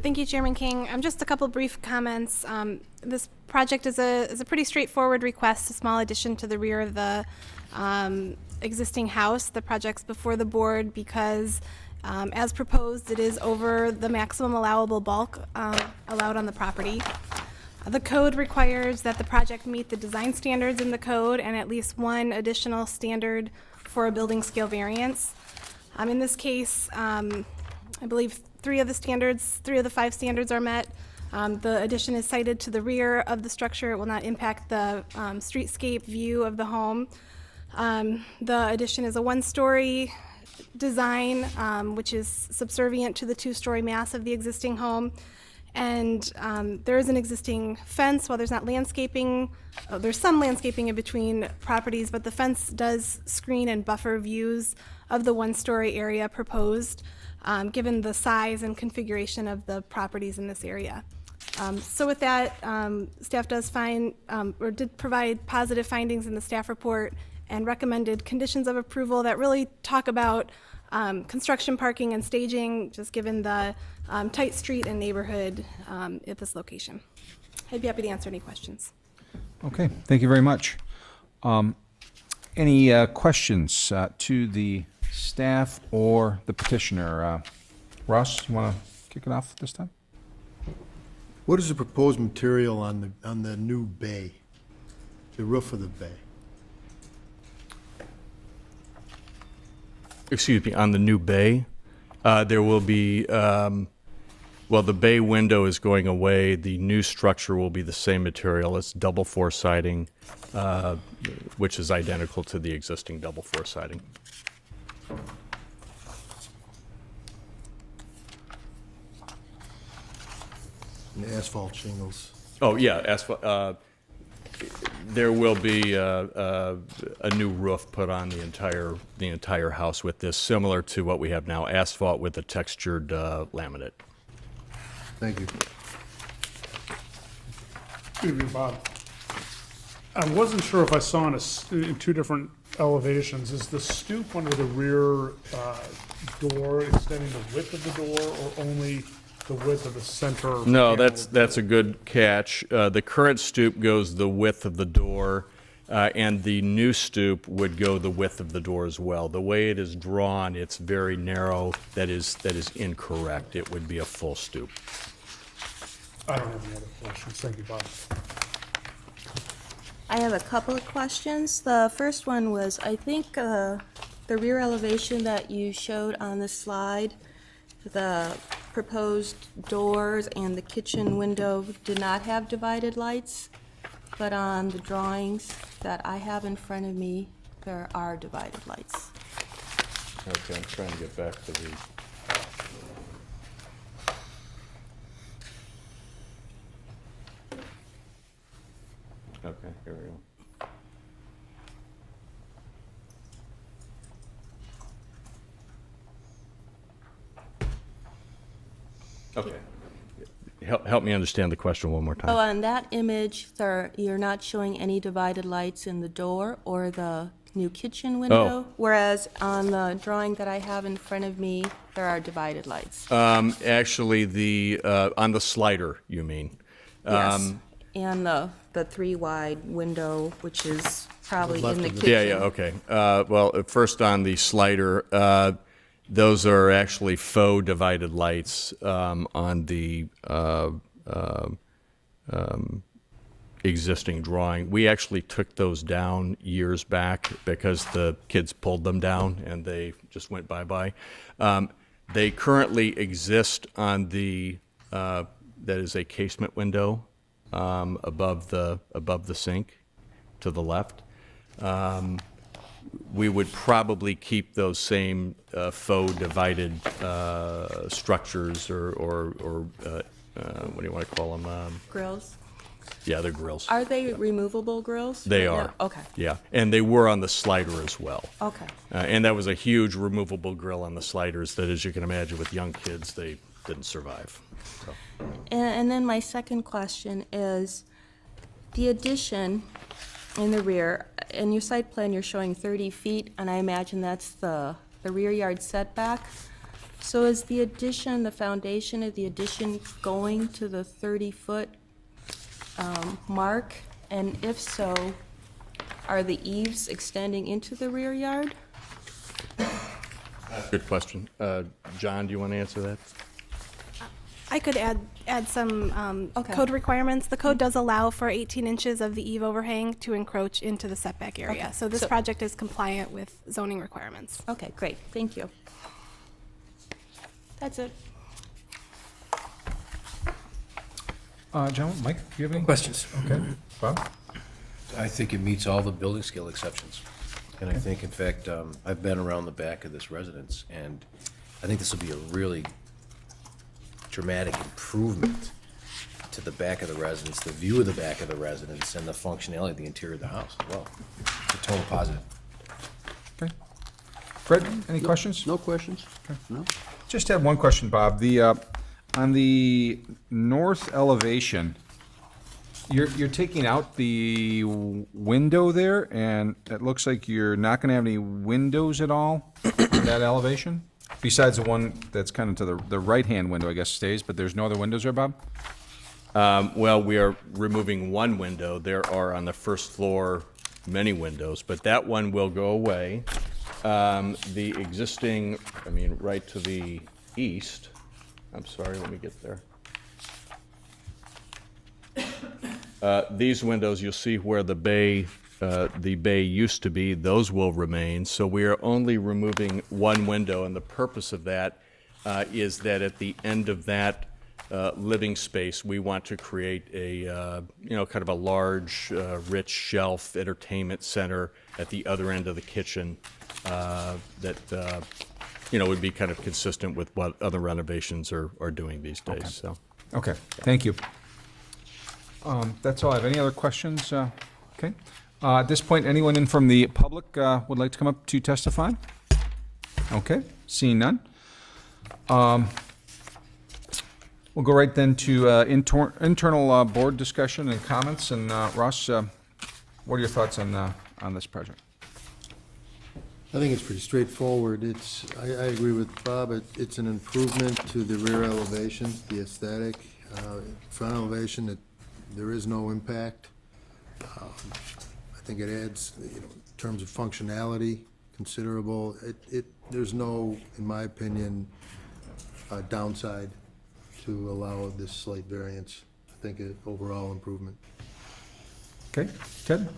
Thank you, Chairman King. Just a couple brief comments. This project is a pretty straightforward request, a small addition to the rear of the existing house. The project's before the board because, as proposed, it is over the maximum allowable bulk allowed on the property. The code requires that the project meet the design standards in the code and at least one additional standard for a building scale variance. In this case, I believe three of the five standards are met. The addition is sited to the rear of the structure. It will not impact the streetscape view of the home. The addition is a one-story design, which is subservient to the two-story mass of the existing home. And there is an existing fence. While there's not landscaping, there's some landscaping in between properties, but the fence does screen and buffer views of the one-story area proposed, given the size and configuration of the properties in this area. So with that, staff does find, or did provide positive findings in the staff report and recommended conditions of approval that really talk about construction, parking, and staging, just given the tight street and neighborhood at this location. I'd be happy to answer any questions. Okay, thank you very much. Any questions to the staff or the petitioner? Ross, you want to kick it off this time? What is the proposed material on the new bay, the roof of the bay? Excuse me, on the new bay, there will be, well, the bay window is going away. The new structure will be the same material. It's double four siding, which is identical to the existing double four siding. And asphalt shingles. Oh, yeah, asphalt, there will be a new roof put on the entire house with this, similar to what we have now, asphalt with a textured laminate. Thank you. Good evening, Bob. I wasn't sure if I saw in two different elevations, is the stoop under the rear door extending the width of the door or only the width of the center? No, panel? that's a good catch. The current stoop goes the width of the door, and the new stoop would go the width of the door as well. The way it is drawn, it's very narrow. That is incorrect. It would be a full stoop. I don't have any other questions. Thank you, Bob. I have a couple of questions. The first one was, I think the rear elevation that you showed on the slide, the proposed doors and the kitchen window did not have divided lights, but on the drawings that I have in front of me, there are divided lights. Okay, I'm trying to get back to the... Okay, here we go. Okay. Help me understand the question one more time. So on that image, you're not showing any divided lights in the door or the new kitchen window? Whereas on the drawing that I have in front of me, there are divided lights. Actually, on the slider, you mean? Yes, and the three-wide window, which is probably in the kitchen. Yeah, okay. Well, first on the slider, those are actually faux divided lights on the existing drawing. We actually took those down years back because the kids pulled them down and they just went bye-bye. They currently exist on the, that is a casement window above the sink to the left. We would probably keep those same faux divided structures or what do you want to call them? Grills? Yeah, they're grills. Are they removable grills? They No. are. Okay, Yeah, and they were on the slider as well. okay. And that was a huge removable grill on the sliders that, as you can imagine, with young kids, they didn't survive. So. And then my second question is, the addition in the rear, in your site plan, you're showing 30 feet, and I imagine that's the rear yard setback. So is the addition, the foundation of the addition going to the 30-foot mark? And if so, are the eaves extending into the rear yard? Good question. John, do you want to answer that? I could add some Okay. code requirements. The code does allow for 18 inches of the eave overhang to encroach into the setback area. Okay. So this So- project is compliant with zoning requirements. Okay, great, thank you. That's it. John, Mike, do you have any? Questions? Okay. Bob? I think it meets all the building scale exceptions. And I think, in fact, I've been around the back of this residence, and I think this will be a really dramatic improvement to the back of the residence, the view of the back of the residence, and the functionality of the interior of the house as well. It's a total positive. Okay. Fred, any questions? No questions? No? Just had one question, Bob. On the north elevation, you're taking out the window there, and it looks like you're not gonna have any windows at all in that elevation? Besides the one that's kind of to the right-hand window, I guess, stays, but there's no other windows there, Bob? Well, we are removing one window. There are on the first floor many windows, but that one will go away. The existing, right to the east, I'm sorry, let me get there. These windows, you'll see where the bay used to be, those will remain. So we are only removing one window, and the purpose of that is that at the end of that living space, we want to create a, kind of a large, rich shelf entertainment center at the other end of the kitchen that, would be kind of consistent with what other renovations are doing these days, so. Okay, thank you. That's all I have. Any other questions? Okay. At this point, anyone in from the public would like to come up to testify? Okay, seeing none. We'll go right then to internal board discussion and comments. And Ross, what are your thoughts on this project? I think it's pretty straightforward. I agree with Bob. It's an improvement to the rear elevation, the aesthetic. Front elevation, there is no impact. I think it adds, in terms of functionality, considerable. There's no, in my opinion, downside to allow this slight variance. I think an overall improvement. Okay, Ted?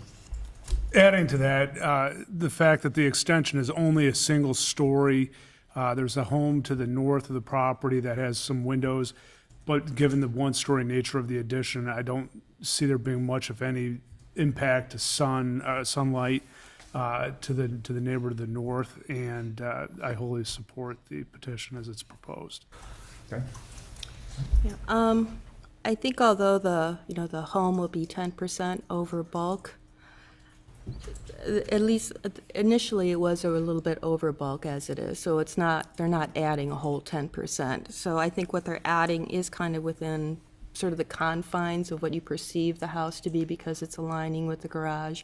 Adding to that, the fact that the extension is only a single story, there's a home to the north of the property that has some windows, but given the one-story nature of the addition, I don't see there being much, if any, impact to sunlight to the neighbor to the north, and I wholly support the petition as it's proposed. Okay. Yeah, I think although the home will be 10% over bulk, at least initially it was a little bit over bulk as it is, so they're not adding a whole 10%. So I think what they're adding is kind of within sort of the confines of what you perceive the house to be because it's aligning with the garage.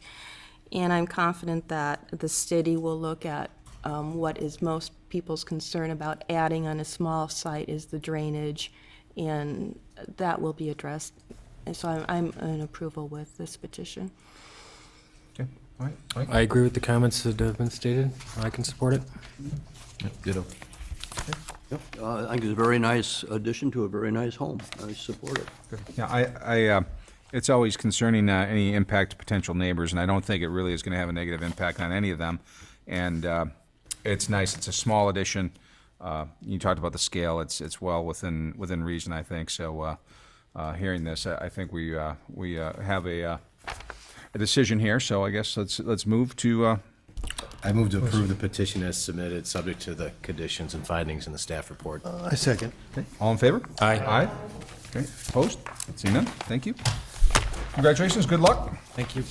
And I'm confident that the city will look at what is most people's concern about adding on a small site is the drainage, and that will be addressed. And so I'm in approval with this petition. Okay, all right. Mike? I agree with the comments that have been stated. I can support it. Ditto. I think it's a very nice addition to a very nice home. I support it. Yeah, it's always concerning any impact to potential neighbors, and I don't think it really is going to have a negative impact on any of them. And it's nice. It's a small addition. You talked about the scale. It's well within reason, I think. So hearing this, I think we have a decision here. So I guess let's move to. I move to approve the petition as submitted, subject to the conditions and findings in the staff report. I second. Okay. All in favor? Aye. Aye. Okay. Opposed? Seeing none. Thank you. Congratulations. Good luck. Thank you.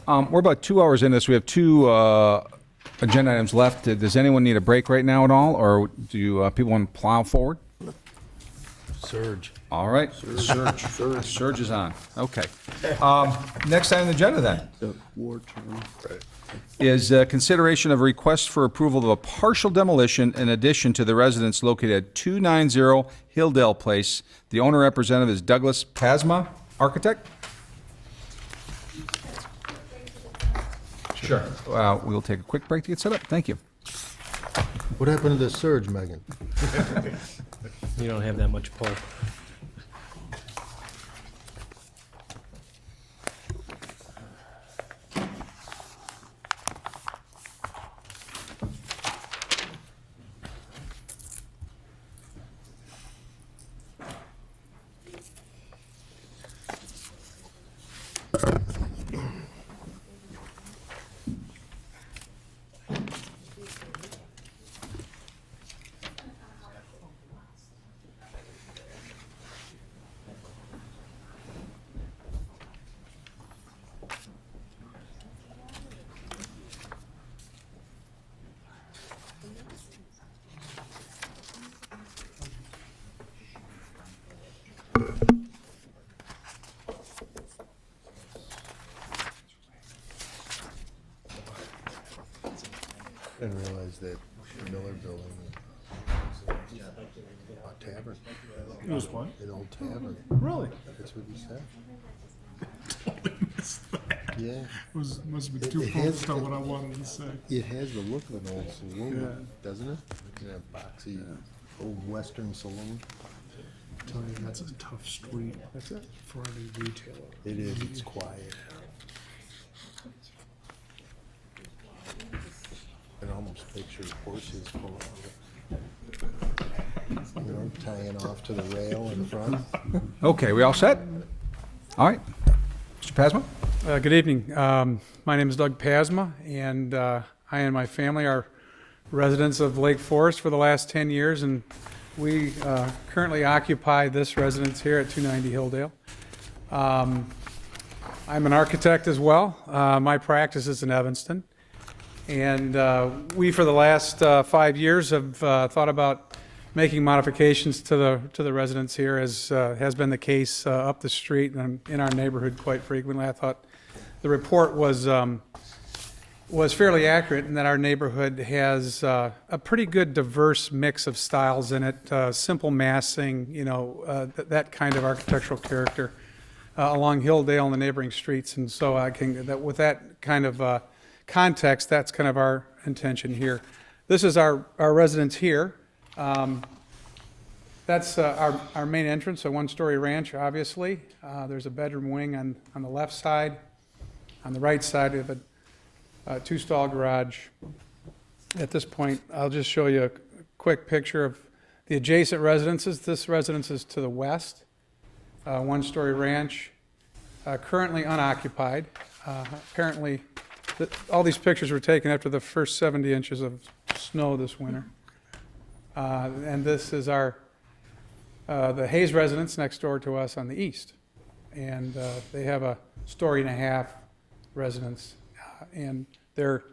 We're about 2 hours into this. We have two agenda items left. Does anyone need a break right now at all, or do people want to plow forward? Surge. All right. Surge is on. Okay. Next item on the agenda then The war term. is consideration of a request for approval of a partial demolition in addition to the residence located at 290 Hilldale Place. The owner representative is Douglas Pasma, architect. Sure. We'll take a quick break to get set up. Thank you. What happened to the surge, Megan? You don't have that much pull. I didn't realize that Miller Building was a tavern. It was what? An old tavern. Really? That's what he said. Yeah. Must have been It- too it has- focused on what I wanted to say. It has the look of an old saloon, Yeah. doesn't it? Yeah, boxy, old western saloon. Tell you, that's a tough street. That's it. For any retailer. It is, it's quiet. I can almost picture horses pulling on it. You know, tying off to the rail in front. Okay, we all set? All right. Mr. Pasma? Good evening. My name is Doug Pasma, and I and my family are residents of Lake Forest for the last 10 years, and we currently occupy this residence here at 290 Hilldale. I'm an architect as well. My practice is in Evanston. And we, for the last 5 years, have thought about making modifications to the residence here, as has been the case up the street and in our neighborhood quite frequently. I thought the report was fairly accurate in that our neighborhood has a pretty good diverse mix of styles in it, simple massing, that kind of architectural character along Hilldale and the neighboring streets. And so with that kind of context, that's kind of our intention here. This is our residence here. That's our main entrance, a one-story ranch, obviously. There's a bedroom wing on the left side. On the right side, we have a two-stall garage. At this point, I'll just show you a quick picture of the adjacent residences. This residence is to the west, one-story ranch, currently unoccupied. Apparently, all these pictures were taken after the first 70 inches of snow this winter. And this is the Hayes residence next door to us on the east. And they have a story and a half residence, and their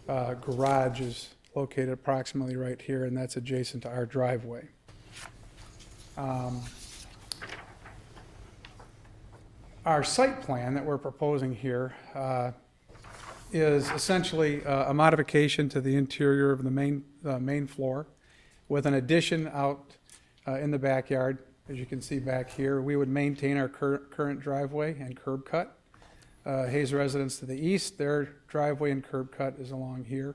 garage is located approximately right here, and that's adjacent to our driveway. Our site plan that we're proposing here is essentially a modification to the interior of the main floor with an addition out in the backyard. As you can see back here, we would maintain our current driveway and curb cut. Hayes residence to the east, their driveway and curb cut is along here.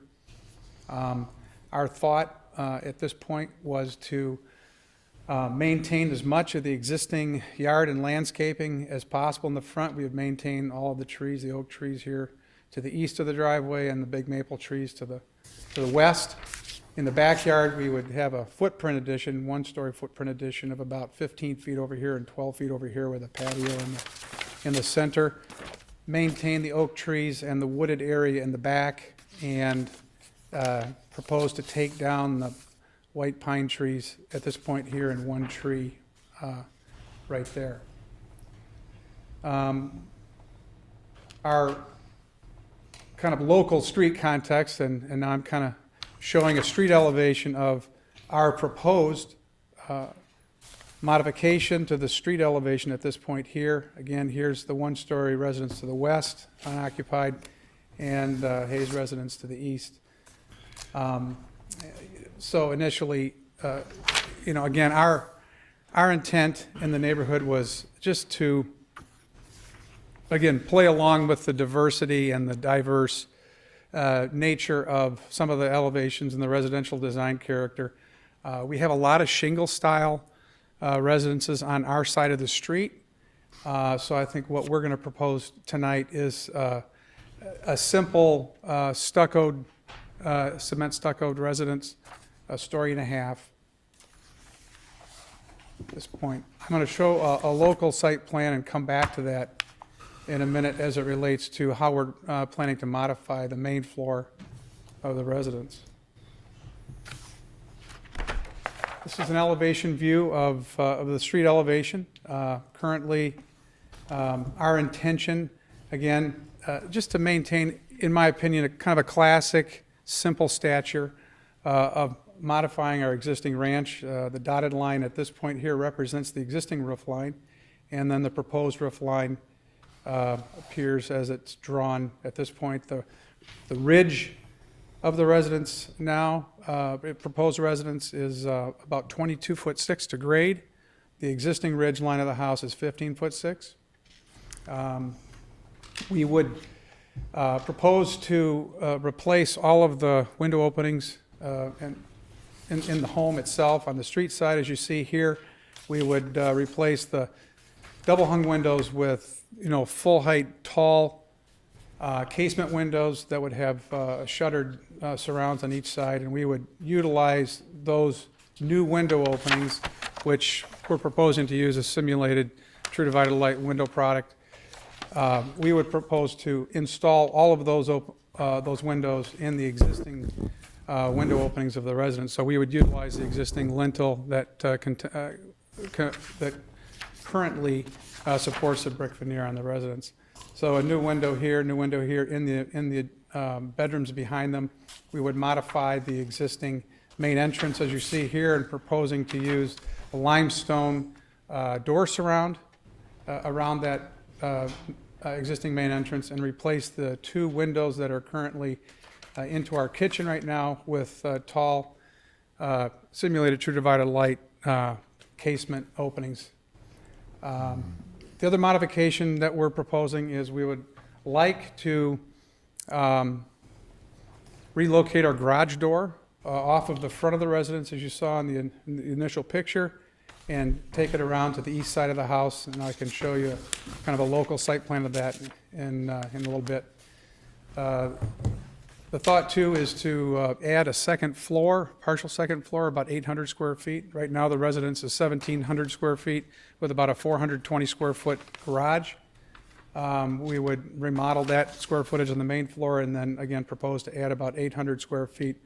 Our thought at this point was to maintain as much of the existing yard and landscaping as possible in the front. We would maintain all of the trees, the oak trees here to the east of the driveway and the big maple trees to the west. In the backyard, we would have a footprint addition, one-story footprint addition of about 15 feet over here and 12 feet over here with a patio in the center. Maintain the oak trees and the wooded area in the back, and propose to take down the white pine trees at this point here and one tree right there. Our kind of local street context, and now I'm kind of showing a street elevation of our proposed modification to the street elevation at this point here. Again, here's the one-story residence to the west, unoccupied, and Hayes residence to the east. So initially, again, our intent in the neighborhood was just to, again, play along with the diversity and the diverse nature of some of the elevations and the residential design character. We have a lot of shingle-style residences on our side of the street. So I think what we're going to propose tonight is a simple stuccoed, cement stuccoed residence, a story and a half. At this point, I'm going to show a local site plan and come back to that in a minute as it relates to how we're planning to modify the main floor of the residence. This is an elevation view of the street elevation. Currently, our intention, again, just to maintain, in my opinion, a kind of a classic, simple stature of modifying our existing ranch. The dotted line at this point here represents the existing roof line, and then the proposed roof line appears as it's drawn at this point. The ridge of the residence now, proposed residence, is about 22'6" to grade. The existing ridge line of the house is 15'6". We would propose to replace all of the window openings in the home itself. On the street side, as you see here, we would replace the double hung windows with full height, tall casement windows that would have shuttered surrounds on each side, and we would utilize those new window openings, which we're proposing to use a simulated true divided light window product. We would propose to install all of those windows in the existing window openings of the residence. So we would utilize the existing lintel that that currently supports the brick veneer on the residence. So a new window here in the bedrooms behind them. We would modify the existing main entrance, as you see here, and proposing to use a limestone door surround around that existing main entrance and replace the 2 windows that are currently into our kitchen right now with tall simulated true divided light casement openings. The other modification that we're proposing is we would like to relocate our garage door off of the front of the residence, as you saw in the initial picture, and take it around to the east side of the house. And I can show you kind of a local site plan of that in a little bit. The thought, too, is to add a second floor, partial second floor, about 800 square feet. Right now, the residence is 1,700 square feet with about a 420 square foot garage. We would remodel that square footage on the main floor and then, again, propose to add about 800 square feet,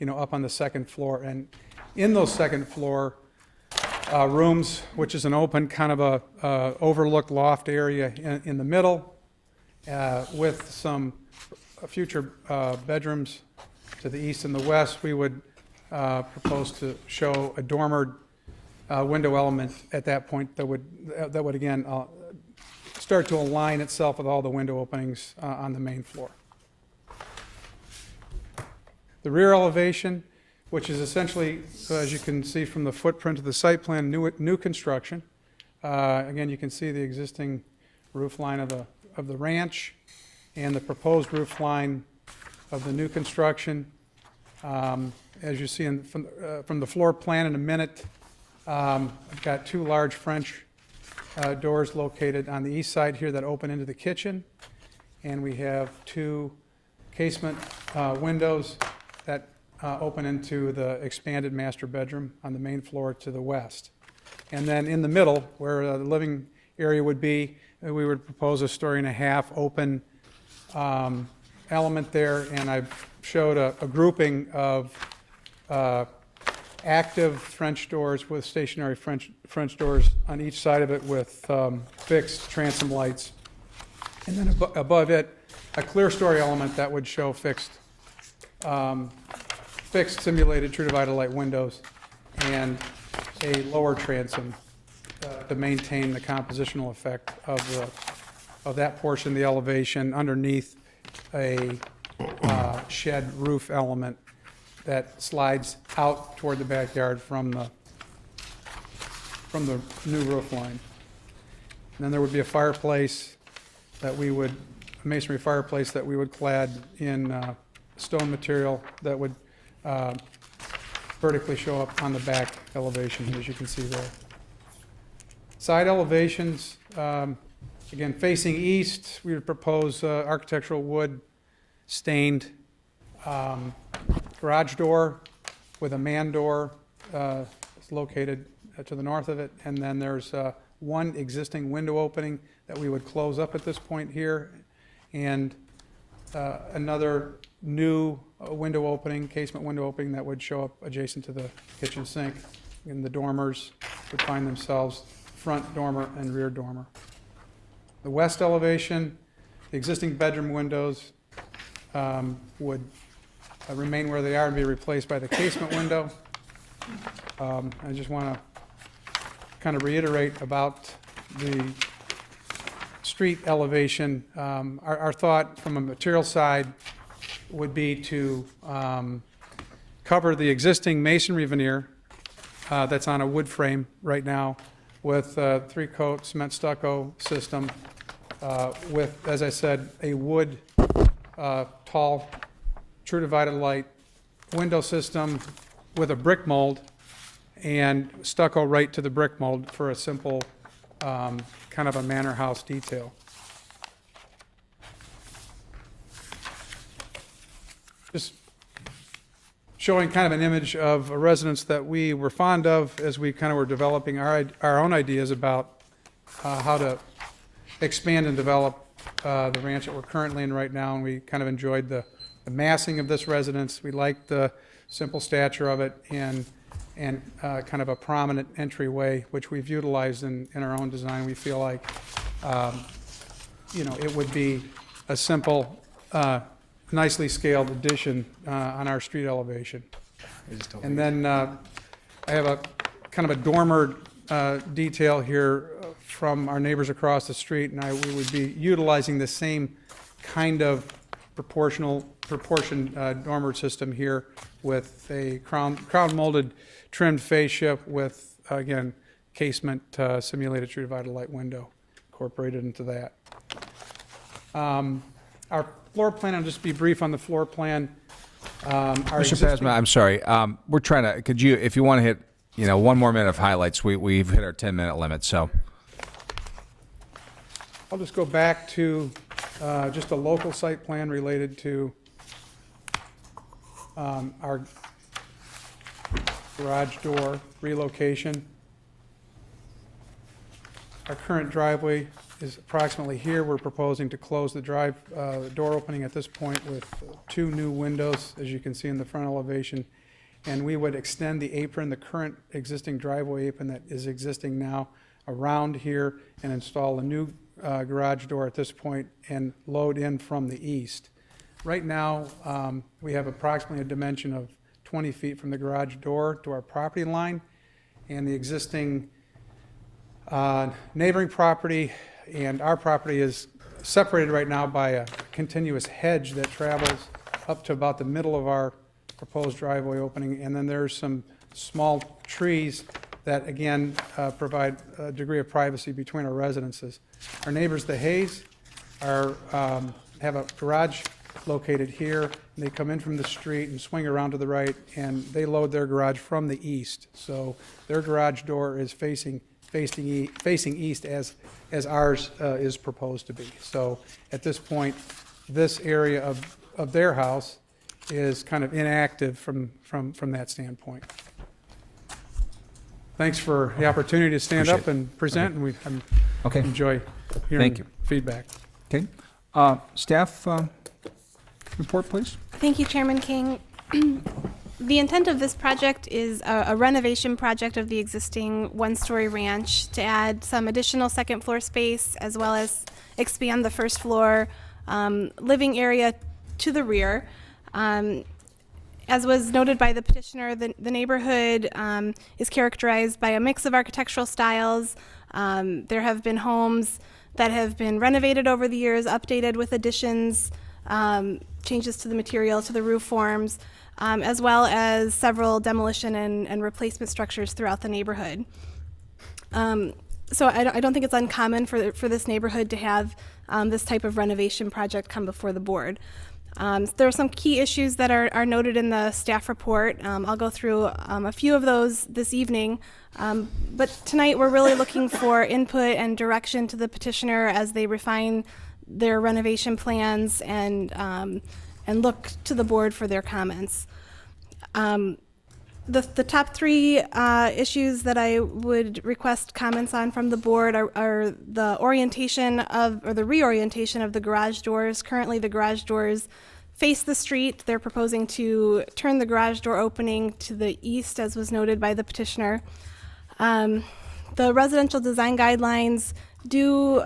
up on the second floor. And in those second floor rooms, which is an open kind of a overlook loft area in the middle with some future bedrooms to the east and the west, we would propose to show a dormer window element at that point that would again start to align itself with all the window openings on the main floor. The rear elevation, which is essentially, as you can see from the footprint of the site plan, new construction. Again, you can see the existing roof line of the ranch and the proposed roof line of the new construction. As you see from the floor plan in a minute, I've got 2 large French doors located on the east side here that open into the kitchen, and we have 2 casement windows that open into the expanded master bedroom on the main floor to the west. And then in the middle, where the living area would be, we would propose a 1.5-story open element there, and I've showed a grouping of active French doors with stationary French doors on each side of it with fixed transom lights. And then above it, a clear story element that would show fixed simulated true divided light windows and a lower transom to maintain the compositional effect of that portion of the elevation underneath a shed roof element that slides out toward the backyard from the new roof line. And then there would be a fireplace that a masonry fireplace that we would clad in stone material that would vertically show up on the back elevation, as you can see there. Side elevations, again, facing east, we would propose architectural wood stained garage door with a man door located to the north of it, and then there's one existing window opening that we would close up at this point here, and another new window opening, casement window opening that would show up adjacent to the kitchen sink. And the dormers would find themselves front dormer and rear dormer. The west elevation, the existing bedroom windows would remain where they are and be replaced by the casement window. I just want to kind of reiterate about the street elevation. Our thought from a material side would be to cover the existing masonry veneer that's on a wood frame right now with a 3-coat cement stucco system with, as I said, a wood tall true divided light window system with a brick mold and stucco right to the brick mold for a simple kind of a manor house detail. Just showing kind of an image of a residence that we were fond of as we kind of were developing our own ideas about how to expand and develop the ranch that we're currently in right now, and we kind of enjoyed the massing of this residence. We liked the simple stature of it, and kind of a prominent entryway, which we've utilized in our own design. We feel like, it would be a simple, nicely scaled addition on our street elevation. And then I have a kind of a dormer detail here from our neighbors across the street, and we would be utilizing the same kind of proportioned dormer system here with a crown molded trimmed fascia with, again, casement simulated true divided light window incorporated into that. Our floor plan, I'll just be brief on the floor plan. Mr. Pasma, I'm sorry. We're trying to, could you, if you want to hit, one more minute of highlights, we've hit our 10-minute limit, so. I'll just go back to just a local site plan related to our garage door relocation. Our current driveway is approximately here. We're proposing to close the door opening at this point with 2 new windows, as you can see in the front elevation. And we would extend the apron, the current existing driveway apron that is existing now, around here and install a new garage door at this point and load in from the east. Right now, we have approximately a dimension of 20 feet from the garage door to our property line, and the existing neighboring property and our property is separated right now by a continuous hedge that travels up to about the middle of our proposed driveway opening, and then there's some small trees that, again, provide a degree of privacy between our residences. Our neighbors, the Hayes, have a garage located here, and they come in from the street and swing around to the right, and they load their garage from the east. So their garage door is facing east as ours is proposed to be. So at this point, this area of their house is kind of inactive from that standpoint. Thanks for the opportunity to stand up and present, and we enjoy hearing feedback. Okay. Staff report, please. Thank you, Chairman King. The intent of this project is a renovation project of the existing one-story ranch to add some additional second floor space as well as expand the first floor living area to the rear. As was noted by the petitioner, the neighborhood is characterized by a mix of architectural styles. There have been homes that have been renovated over the years, updated with additions, changes to the material, to the roof forms, as well as several demolition and replacement structures throughout the neighborhood. So I don't think it's uncommon for this neighborhood to have this type of renovation project come before the board. There are some key issues that are noted in the staff report. I'll go through a few of those this evening, but tonight we're really looking for input and direction to the petitioner as they refine their renovation plans and look to the board for their comments. The top 3 issues that I would request comments on from the board are the orientation or the reorientation of the garage doors. Currently, the garage doors face the street. They're proposing to turn the garage door opening to the east, as was noted by the petitioner. The residential design guidelines do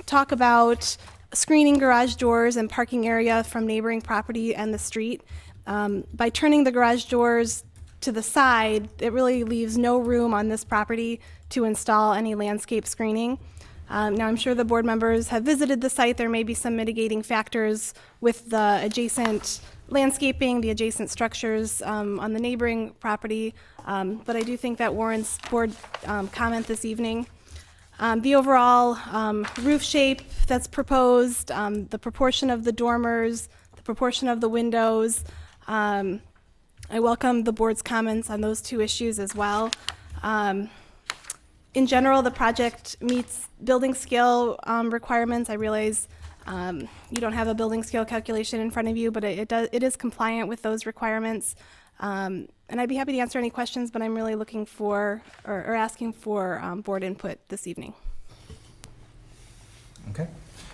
talk about screening garage doors and parking area from neighboring property and the street. By turning the garage doors to the side, it really leaves no room on this property to install any landscape screening. Now, I'm sure the board members have visited the site. There may be some mitigating factors with the adjacent landscaping, the adjacent structures on the neighboring property, but I do think that warrants board comment this evening. The overall roof shape that's proposed, the proportion of the dormers, the proportion of the windows, I welcome the board's comments on those 2 issues as well. In general, the project meets building scale requirements. I realize you don't have a building scale calculation in front of you, but it is compliant with those requirements. And I'd be happy to answer any questions, but I'm really looking for or asking for board input this evening. Okay.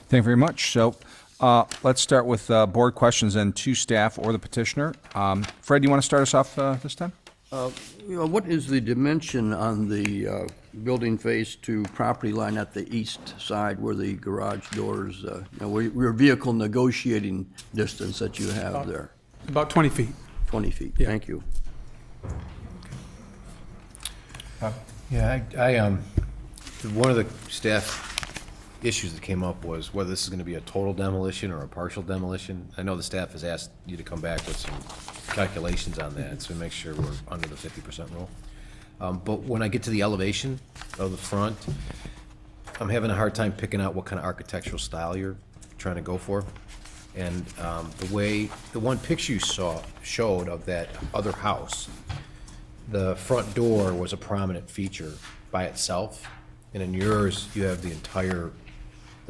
Thank you very much. So Let's start with board questions and to staff or the petitioner. Fred, do you want to start us off this time? What is the dimension on the building face to property line at the east side where the garage doors, your vehicle negotiating distance that you have there? About 20 feet. 20 feet, Yeah. thank you. Yeah, I one of the staff issues that came up was whether this is going to be a total demolition or a partial demolition. I know the staff has asked you to come back with some calculations on that, so make sure we're under the 50% rule. But when I get to the elevation of the front, I'm having a hard time picking out what kind of architectural style you're trying to go for. And the one picture you showed of that other house, the front door was a prominent feature by itself. And in yours, you have the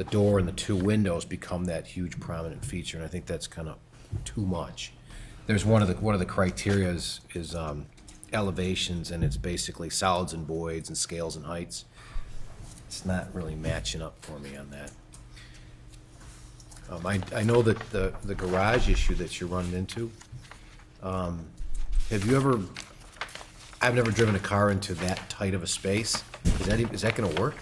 door and the two windows become that huge prominent feature, and I think that's kind of too much. There's one of the criteria is elevations, and it's basically solids and voids and scales and heights. It's not really matching up for me on that. I know that the garage issue that you're running into, have you ever, I've never driven a car into that tight of a space. Is that going to work?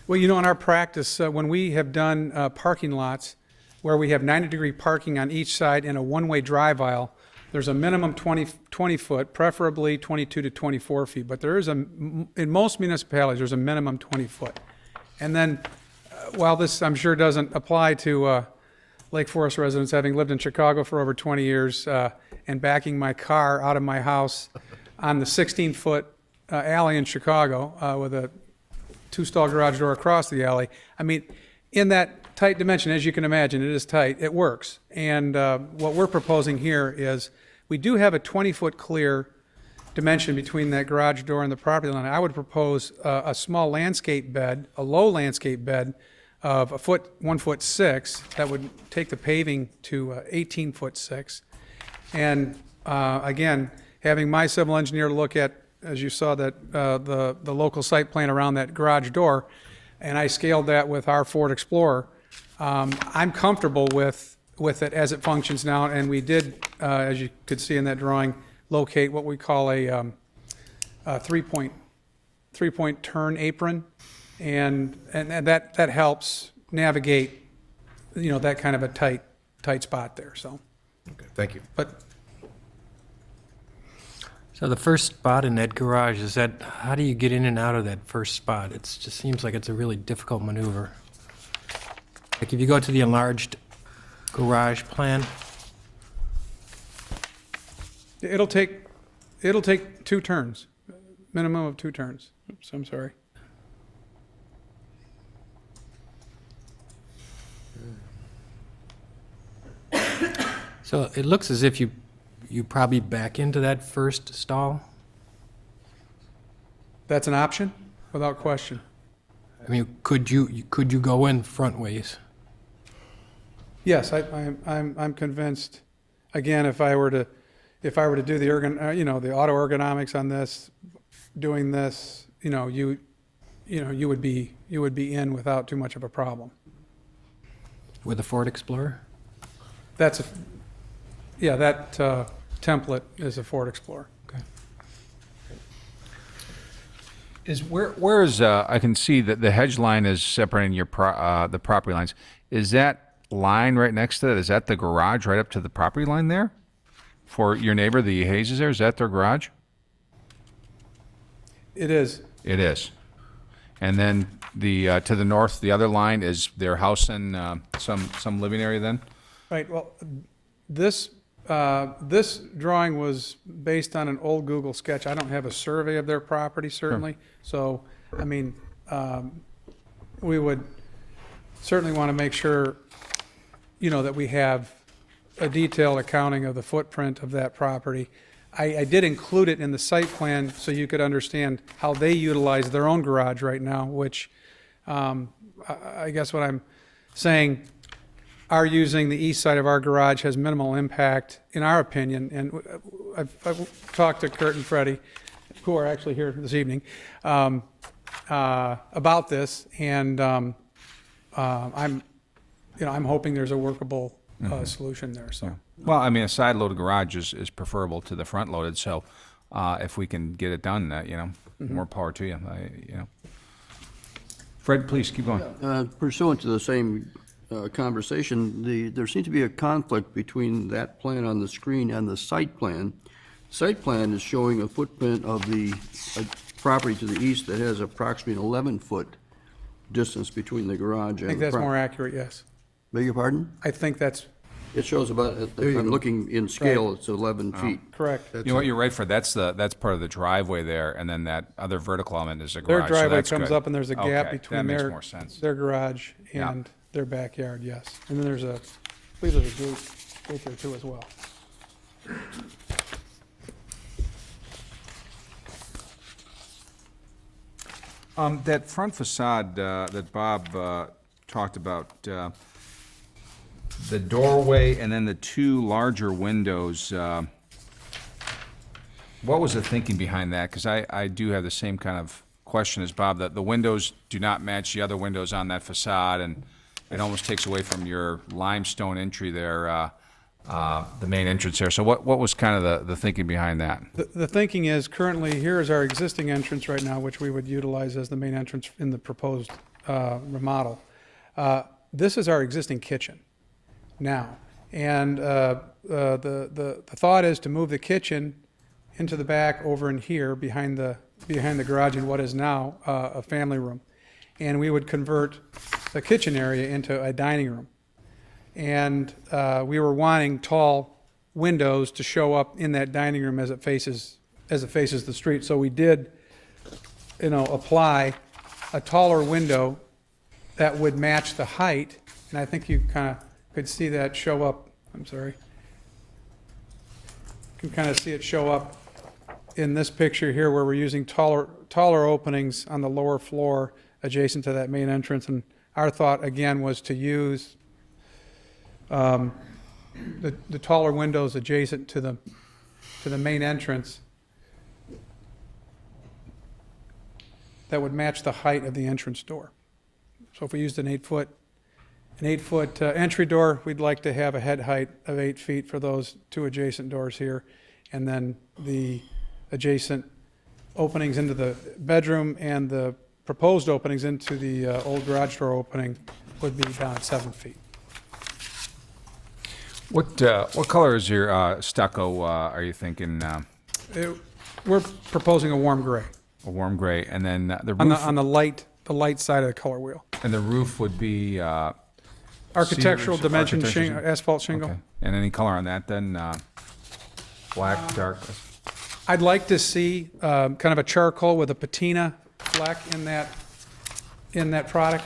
Well, in our practice, when we have done parking lots where we have 90-degree parking on each side in a one-way drive aisle, there's a minimum 20 foot, preferably 22 to 24 feet, but there is in most municipalities, there's a minimum 20 foot. And then, while this I'm sure doesn't apply to Lake Forest residents, having lived in Chicago for over 20 years and backing my car out of my house on the 16-foot alley in Chicago with a two-stall garage door across the alley. I mean, in that tight dimension, as you can imagine, it is tight. It works. And what we're proposing here is we do have a 20-foot clear dimension between that garage door and the property line. I would propose a small landscape bed, a low landscape bed of 1'6" that would take the paving to 18'6". And again, having my civil engineer look at, as you saw, that the local site plan around that garage door, and I scaled that with our Ford Explorer. I'm comfortable with it as it functions now, and we did, as you could see in that drawing, locate what we call a three-point turn apron, and that helps navigate, that kind of a tight spot there. So, Okay, thank you. So the first spot in that garage, how do you get in and out of that first spot? It just seems like it's a really difficult maneuver. Like if you go to the enlarged garage plan, it'll take 2 turns, minimum of 2 turns. Oops, I'm sorry. so it looks as if you probably back into that first stall. That's an option, without question. I mean, could you go in front ways? Yes, I'm convinced. Again, if I were to do the auto ergonomics on this, doing this, you would be in without too much of a problem. With a Ford Explorer? That template is a Ford Explorer. Okay. Where is I can see that the hedge line is separating the property lines. Is that line right next to it? Is that the garage right up to the property line there? For your neighbor, the Hayes there, is that their garage? It is. It is. And then to the north, the other line is their house and some living area then? Right. Well, this drawing was based on an old Google sketch. I don't have a survey of their property, certainly. Sure. So, I mean, we would certainly want to make sure, that we have a detailed accounting of the footprint of that property. I did include it in the site plan so you could understand how they utilize their own garage right now, which I guess what I'm saying, our using the east side of our garage has minimal impact, in our opinion. And I've talked to Kurt and Freddie, who are actually here this evening, about this, and I'm I'm hoping there's a workable solution there, so. Well, I mean, a side-loaded garage is preferable to the front-loaded, so if we can get it done, more power to you, Fred, please, keep going. Pursuant to the same conversation, there seems to be a conflict between that plan on the screen and the site plan. Site plan is showing a footprint of the property to the east that has approximately an 11-foot distance between the garage and I think that's more accurate, yes. Beg your pardon? I think that's It shows about, if I'm looking in scale, it's 11 feet. correct. You know what, you're right, Fred, that's part of the driveway there, and then that other vertical element is a Their garage, so driveway that's comes good. up and there's a gap Okay, between that makes more sense. their garage Yeah. and their backyard, yes. And then I believe there's a gate there too as well. That front facade that Bob talked about, the doorway and then the two larger windows, what was the thinking behind that? Because I do have the same kind of question as Bob, that the windows do not match the other windows on that facade, and it almost takes away from your limestone entry there, the main entrance there. So what was kind of the thinking behind that? The thinking is, currently, here is our existing entrance right now, which we would utilize as the main entrance in the proposed remodel. This is our existing kitchen now. And the thought is to move the kitchen into the back over in here, behind the garage in what is now a family room. And we would convert the kitchen area into a dining room. And we were wanting tall windows to show up in that dining room as it faces the street. So we did, apply a taller window that would match the height. And I think you kind of could see that show up. I'm sorry. You can kind of see it show up in this picture here, where we're using taller openings on the lower floor adjacent to that main entrance. And our thought, again, was to use the taller windows adjacent to the main entrance that would match the height of the entrance door. So if we used an 8-foot entry door, we'd like to have a head height of 8 feet for those two adjacent doors here, and then the adjacent openings into the bedroom and the proposed openings into the old garage door opening would be down at 7 feet. What color is your stucco, are you thinking? We're proposing a warm gray A warm gray, and then the on roof, the light side of the color wheel. and the roof would be Architectural cedar- dimension architectural- asphalt shingle. Okay. And any color on that then? Black, dark? I'd like to see kind of a charcoal with a patina fleck in that product.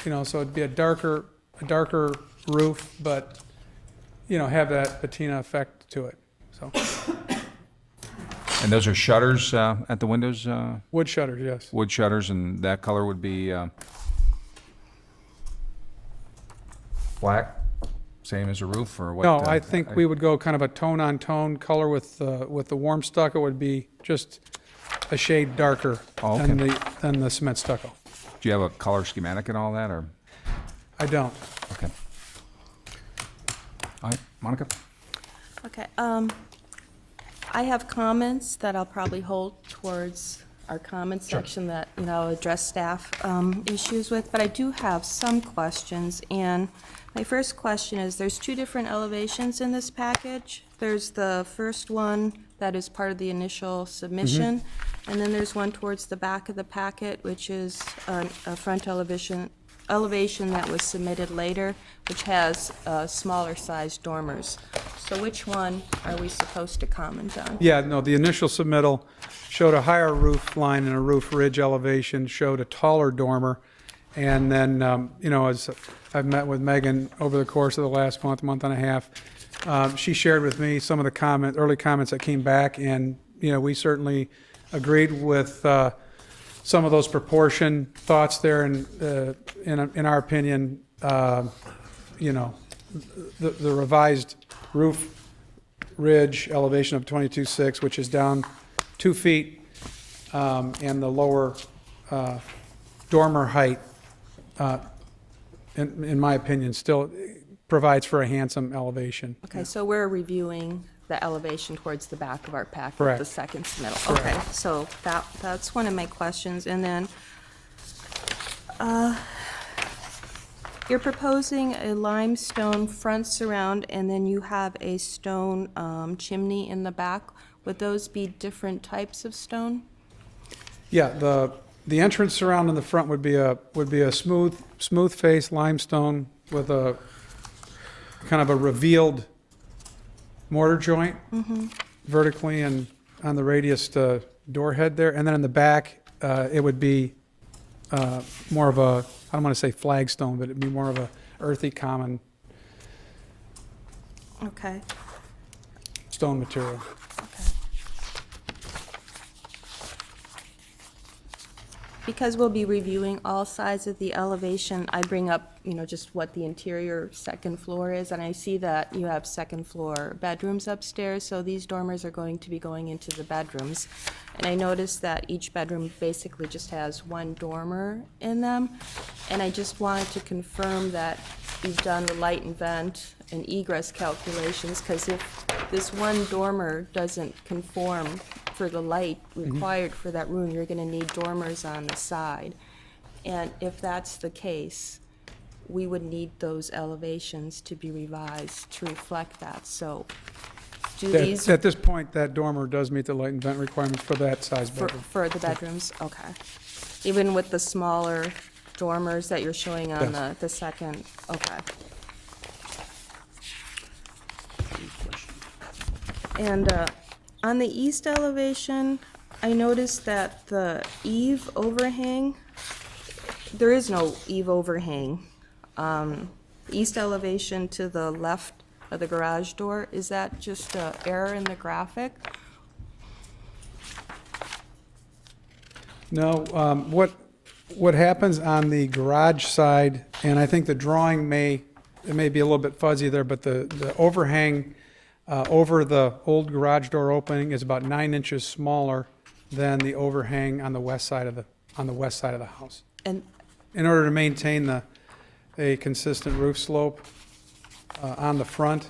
So it'd be a darker roof, but have that patina effect to it. So And those are shutters at the windows? wood shutters, yes. Wood shutters, and that color would be black, same as a roof, or what? No, I think we would go kind of a tone-on-tone color with the warm stucco would be just a shade darker Oh, okay. than the cement stucco. Do you have a color schematic and all that, or? I don't. Okay. All right, Monica? Okay, I have comments that I'll probably hold towards our comment section that, address staff issues with, but I do have some questions. And my first question is, there's two different elevations in this package. There's the first one that is part of the initial submission, and then there's one towards the back of the packet, which is a front elevation that was submitted later, which has smaller sized dormers. So which one are we supposed to comment on? Yeah, no, the initial submittal showed a higher roof line and a roof ridge elevation, showed a taller dormer. And then, as I've met with Megan over the course of the last month and a half, she shared with me some of the early comments that came back, and, we certainly agreed with some of those proportion thoughts there, and in our opinion, the revised roof ridge elevation of 22.6, which is down 2 feet, and the lower dormer height in my opinion, still provides for a handsome elevation. Okay, so we're reviewing the elevation towards the back of our packet, Correct. the second submittal. Okay, so that's one of my questions. And then, you're proposing a limestone front surround, and then you have a stone chimney in the back. Would those be different types of stone? Yeah, the entrance surround in the front would be a smooth face limestone with a kind of a revealed mortar joint vertically and on the radius door head there. And then in the back, it would be more of a, I don't want to say flagstone, but it'd be more of a earthy common Okay. stone material. Because we'll be reviewing all sides of the elevation, I bring up, just what the interior second floor is, and I see that you have second floor bedrooms upstairs, so these dormers are going to be going into the bedrooms. And I noticed that each bedroom basically just has one dormer in them, and I just wanted to confirm that you've done the light and vent and egress calculations, because if this one dormer doesn't conform for the light required for that room, you're gonna need dormers on the side. And if that's the case, we would need those elevations to be revised to reflect that. So do these, At this point, that dormer does meet the light and vent requirements for that size bedroom. for the bedrooms? Okay. Even with the smaller dormers that you're showing on Yes. the second? Okay. And on the east elevation, I noticed that the eave overhang, there is no eave overhang. East elevation to the left of the garage door, is that just an error in the graphic? No, what happens on the garage side, and I think the drawing may be a little bit fuzzy there, but the overhang over the old garage door opening is about 9 inches smaller than the overhang on the west side of the house. And, In order to maintain a consistent roof slope on the front,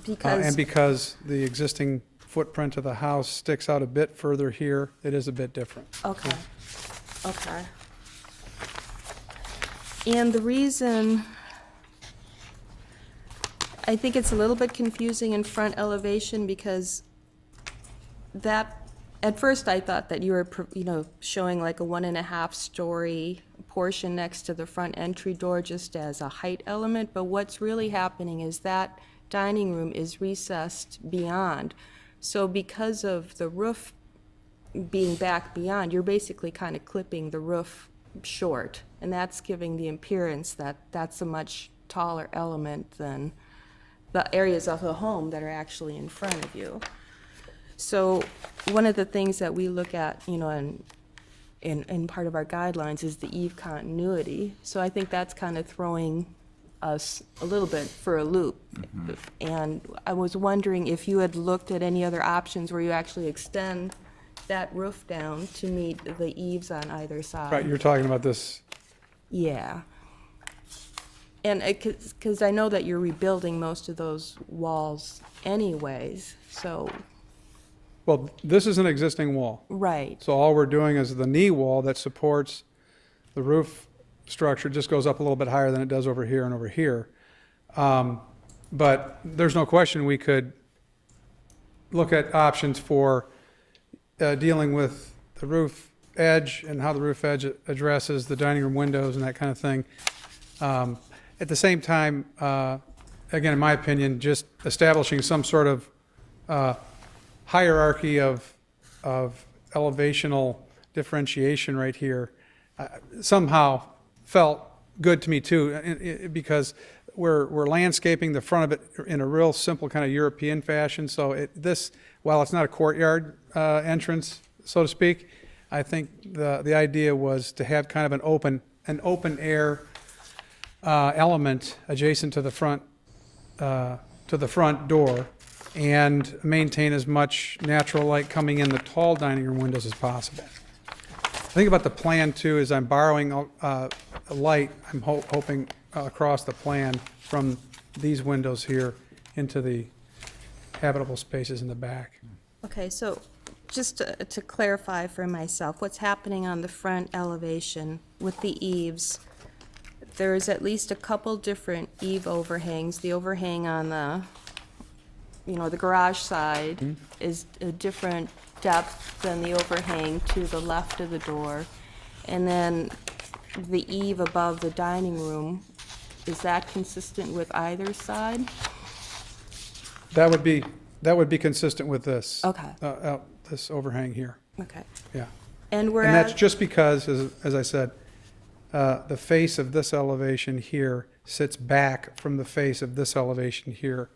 because, and because the existing footprint of the house sticks out a bit further here, it is a bit different. okay, okay. And the reason, I think it's a little bit confusing in front elevation, because that, at first I thought that you were, showing like a 1.5-story portion next to the front entry door just as a height element, but what's really happening is that dining room is recessed beyond. So because of the roof being back beyond, you're basically kind of clipping the roof short, and that's giving the appearance that that's a much taller element than the areas of the home that are actually in front of you. So one of the things that we look at, in part of our guidelines is the eave continuity. So I think that's kind of throwing us a little bit for a loop. And I was wondering if you had looked at any other options where you actually extend that roof down to meet the eaves on either side. Right, you're talking about this. Yeah. And because I know that you're rebuilding most of those walls anyways, so, Well, this is an existing wall. right. So all we're doing is the knee wall that supports the roof structure just goes up a little bit higher than it does over here and over here. But there's no question we could look at options for dealing with the roof edge and how the roof edge addresses the dining room windows and that kind of thing. At the same time, again, in my opinion, just establishing some sort of hierarchy of elevational differentiation right here somehow felt good to me too, because we're landscaping the front of it in a real simple kind of European fashion. So while it's not a courtyard entrance, so to speak, I think the idea was to have kind of an open air element adjacent to the front door, and maintain as much natural light coming in the tall dining room windows as possible. think about the plan too, is I'm borrowing a light, I'm hoping across the plan from these windows here into the habitable spaces in the back. Okay, so just to clarify for myself, what's happening on the front elevation with the eaves, there's at least a couple different eave overhangs. The overhang on the, the garage side is a different depth than the overhang to the left of the door. And then the eave above the dining room, is that consistent with either side? That would be consistent with this. Okay. This overhang here, Okay. yeah. And And that's whereas, just because, as I said, the face of this elevation here sits back from the face of this elevation here,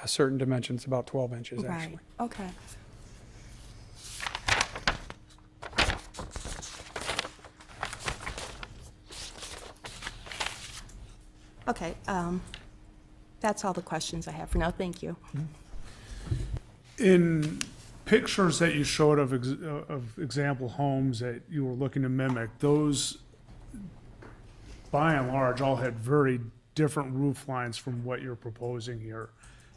a certain dimensions, about 12 inches, right, actually. okay. Okay, that's all the questions I have for now. Thank you. In pictures that you showed of example homes that you were looking to mimic, those, by and large, all had very different roof lines from what you're proposing here.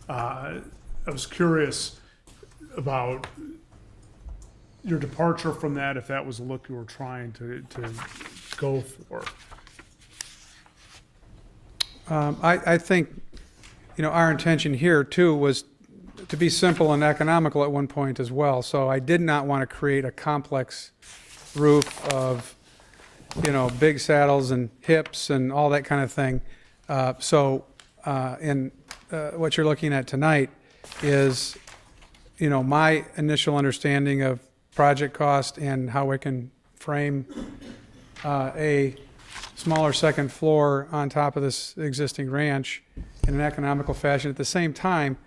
I was curious about your departure from that, if that was a look you were trying to go for. I think, our intention here too was to be simple and economical at one point as well. So I did not want to create a complex roof of, big saddles and hips and all that kind of thing. What you're looking at tonight is, my initial understanding of project cost and how we can frame a smaller second floor on top of this existing ranch in an economical fashion. At the same time,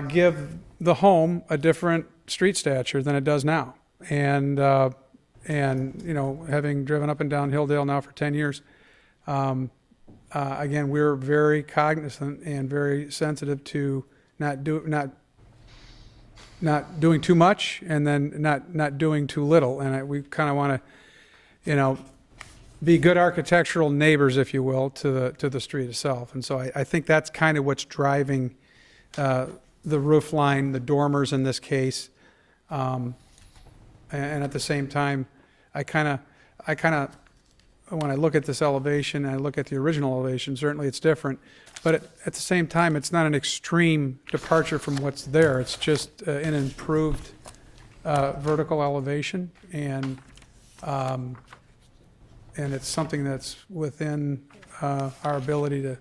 give the home a different street stature than it does now. And having driven up and down Hilldale now for 10 years, again, we're very cognizant and very sensitive to not doing too much and then not doing too little. And we kind of want to, be good architectural neighbors, if you will, to the street itself. And so I think that's kind of what's driving the roof line, the dormers in this case. And at the same time, I kind of, when I look at this elevation, and I look at the original elevation, certainly it's different. But at the same time, it's not an extreme departure from what's there. It's just an improved vertical elevation. And it's something that's within our ability to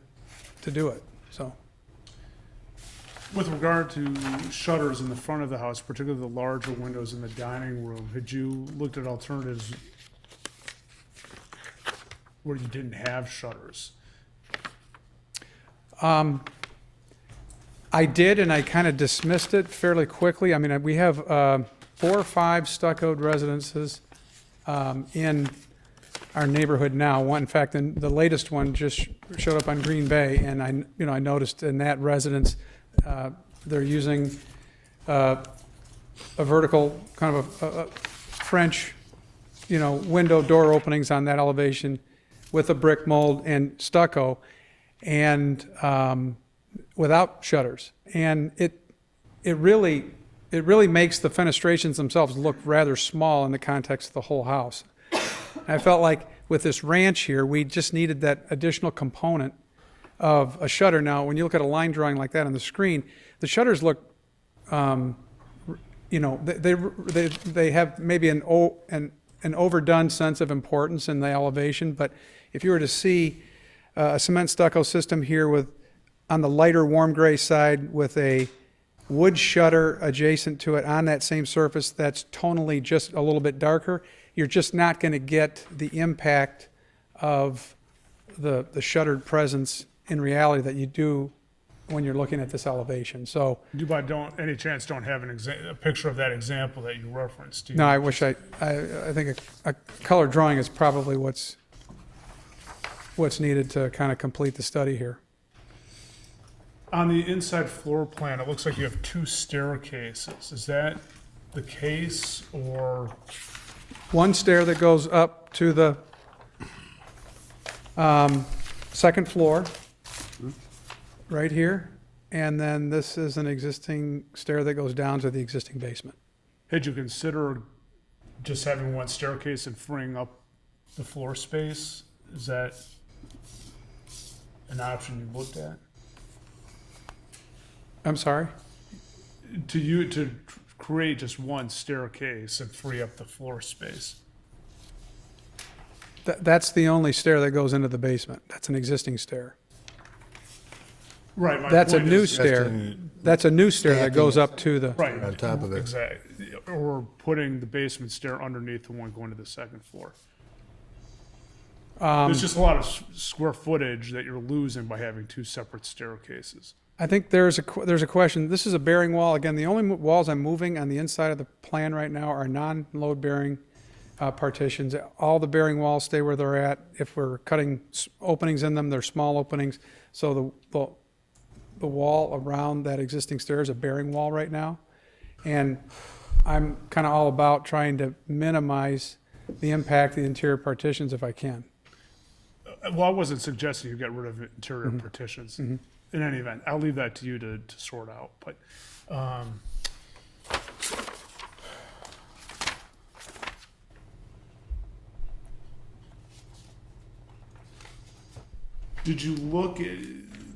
do it, so. With regard to shutters in the front of the house, particularly the larger windows in the dining room, had you looked at alternatives where you didn't have shutters? I did, and I kind of dismissed it fairly quickly. I mean, we have 4 or 5 stuccoed residences in our neighborhood now. One, in fact, the latest one just showed up on Green Bay, and I noticed in that residence they're using a vertical kind of a French, window door openings on that elevation with a brick mold and stucco, and without shutters. And it really makes the fenestrations themselves look rather small in the context of the whole house. I felt like with this ranch here, we just needed that additional component of a shutter. Now, when you look at a line drawing like that on the screen, the shutters look, they have maybe an overdone sense of importance in the elevation. But if you were to see a cement stucco system here with, on the lighter warm gray side, with a wood shutter adjacent to it on that same surface that's tonally just a little bit darker, you're just not going to get the impact of the shuttered presence in reality that you do when you're looking at this elevation. So You by any chance don't have a picture of that example that you referenced, do you? no, I wish I think a color drawing is probably what's needed to kind of complete the study here. On the inside floor plan, it looks like you have 2 staircases. Is that the case, or one stair that goes up to the second floor, right here, and then this is an existing stair that goes down to the existing basement. Had you considered just having one staircase and freeing up the floor space? Is that an option you looked at? I'm sorry? To create just one staircase and free up the floor space? That's the only stair that goes into the basement. That's an existing stair. Right. My That's a point new is- stair. That's a new stair that goes up to the, Right. On top of it. Exactly. Or putting the basement stair underneath the one going to the second floor. There's just a lot of square footage that you're losing by having two separate staircases. I think there's a question. This is a bearing wall. Again, the only walls I'm moving on the inside of the plan right now are non-load bearing partitions. All the bearing walls stay where they're at. If we're cutting openings in them, they're small openings. So the wall around that existing stair is a bearing wall right now. And I'm kind of all about trying to minimize the impact of the interior partitions if I can. Well, I wasn't suggesting you get rid of interior partitions. In any event, I'll leave that to you to sort out. But did you look at?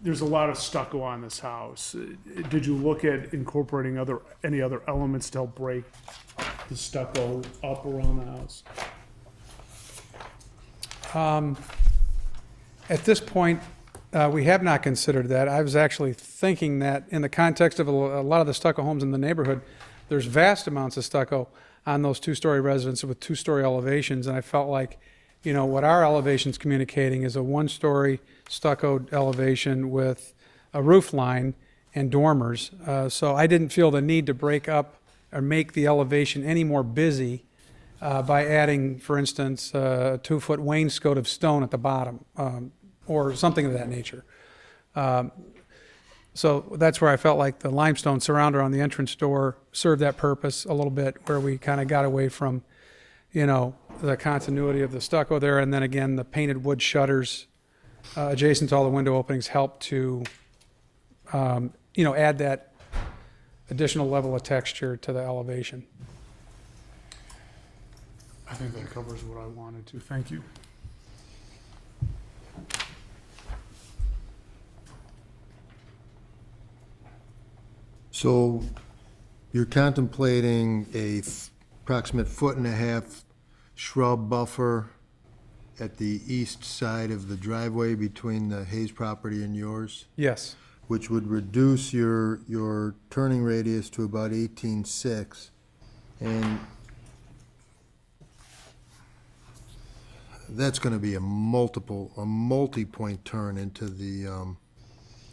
There's a lot of stucco on this house. Did you look at incorporating any other elements to help break the stucco up around the house? At this point, we have not considered that. I was actually thinking that in the context of a lot of the stucco homes in the neighborhood, there's vast amounts of stucco on those two-story residences with two-story elevations, and I felt like, you know, what our elevation's communicating is a one-story stucco elevation with a roof line and dormers. So I didn't feel the need to break up or make the elevation any more busy by adding, for instance, a 2-foot wainscot of stone at the bottom, or something of that nature. So that's where I felt like the limestone surrounder on the entrance door served that purpose a little bit, where we kind of got away from, you know, the continuity of the stucco there, and then again, the painted wood shutters adjacent to all the window openings help to, you know, add that additional level of texture to the elevation. I think that covers what I wanted to. Thank you. So you're contemplating approximate 1.5-foot shrub buffer at the east side of the driveway between the Hayes property and yours, Yes. which would reduce your turning radius to about 18.6. And that's going to be a multi-point turn into the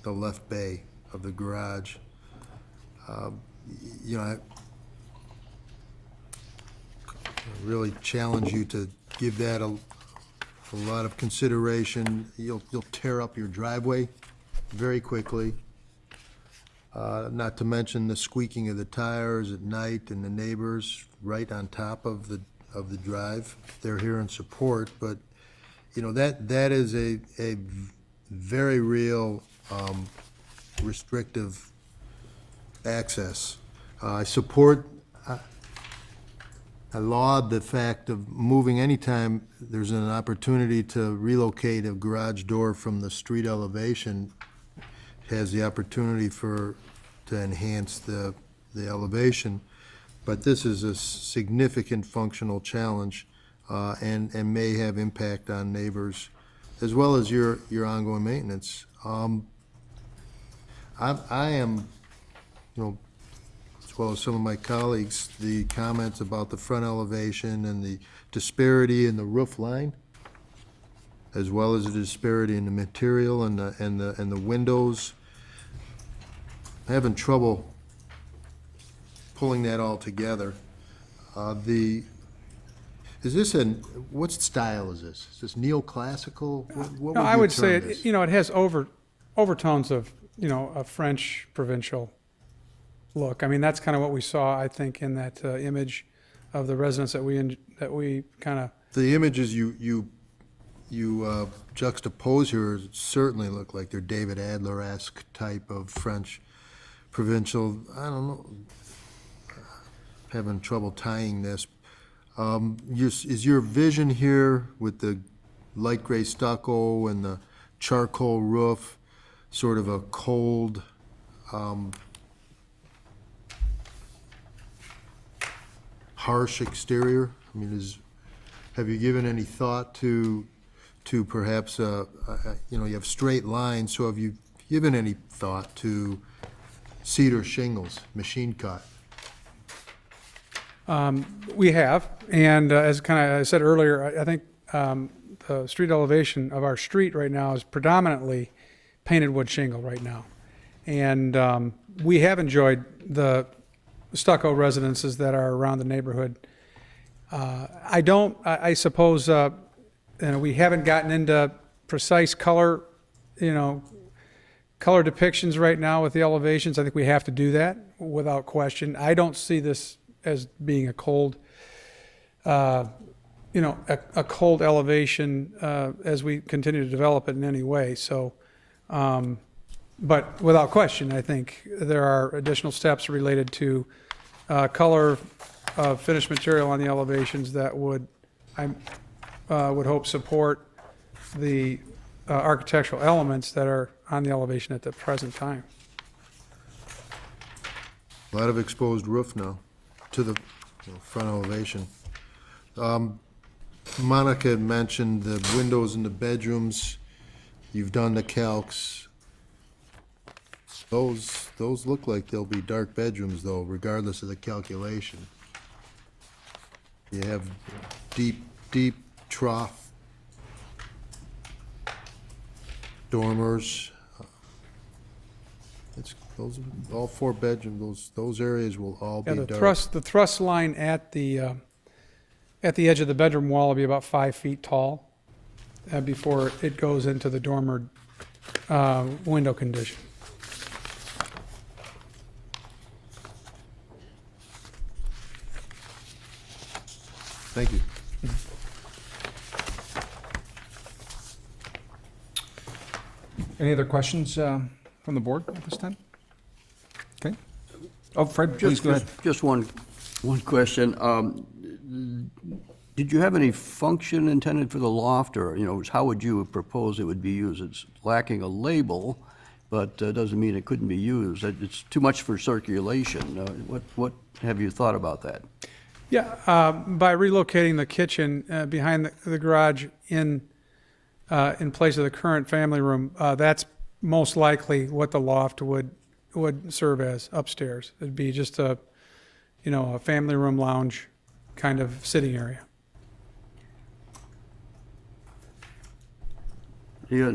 left bay of the garage. You know, I really challenge you to give that a lot of consideration. You'll tear up your driveway very quickly. Not to mention the squeaking of the tires at night and the neighbors right on top of the drive. They're here in support, but, you know, that is a very real restrictive access. I laud the fact of moving anytime there's an opportunity to relocate a garage door from the street elevation, has the opportunity to enhance the elevation. But this is a significant functional challenge, and may have impact on neighbors, as well as your ongoing maintenance. I am, you know, as well as some of my colleagues, the comments about the front elevation and the disparity in the roof line, as well as the disparity in the material and the windows. I'm having trouble pulling that all together. What style is this? Is this neoclassical? What No, would I you would say, term this? you know, it has overtones of, you know, a French provincial look. I mean, that's kind of what we saw, I think, in that image of the residents that we kind of, The images you juxtapose here certainly look like they're David Adler-esque type of French provincial, I don't know, having trouble tying this. Is your vision here with the light gray stucco and the charcoal roof sort of a cold, harsh exterior? I mean, have you given any thought to perhaps, you know, you have straight lines, so have you given any thought to cedar shingles, machine cut? we have, and as I said earlier, I think the street elevation of our street right now is predominantly painted wood shingle right now. And we have enjoyed the stucco residences that are around the neighborhood. I suppose, we haven't gotten into precise color, color depictions right now with the elevations. I think we have to do that without question. I don't see this as being a cold, a cold elevation as we continue to develop it in any way. So, but without question, I think there are additional steps related to color of finished material on the elevations that would hope support the architectural elements that are on the elevation at the present time. A lot of exposed roof now to the front elevation. Monica had mentioned the windows in the bedrooms. You've done the calcs. Those look like they'll be dark bedrooms, though, regardless of the calculation. You have deep trough dormers. Those all 4 bedrooms. Those areas will all be dark. The thrust line at the edge of the bedroom wall will be about 5 feet tall before it goes into the dormer window condition. Thank you. Any other questions from the board at this time? Okay. Oh, Fred, please go ahead. Just one question. Did you have any function intended for the loft, or, how would you propose it would be used? It's lacking a label, but doesn't mean it couldn't be used. It's too much for circulation. What have you thought about that? Yeah, by relocating the kitchen behind the garage in place of the current family room, that's most likely what the loft would serve as upstairs. It'd be just a family room lounge kind of sitting area. Yeah,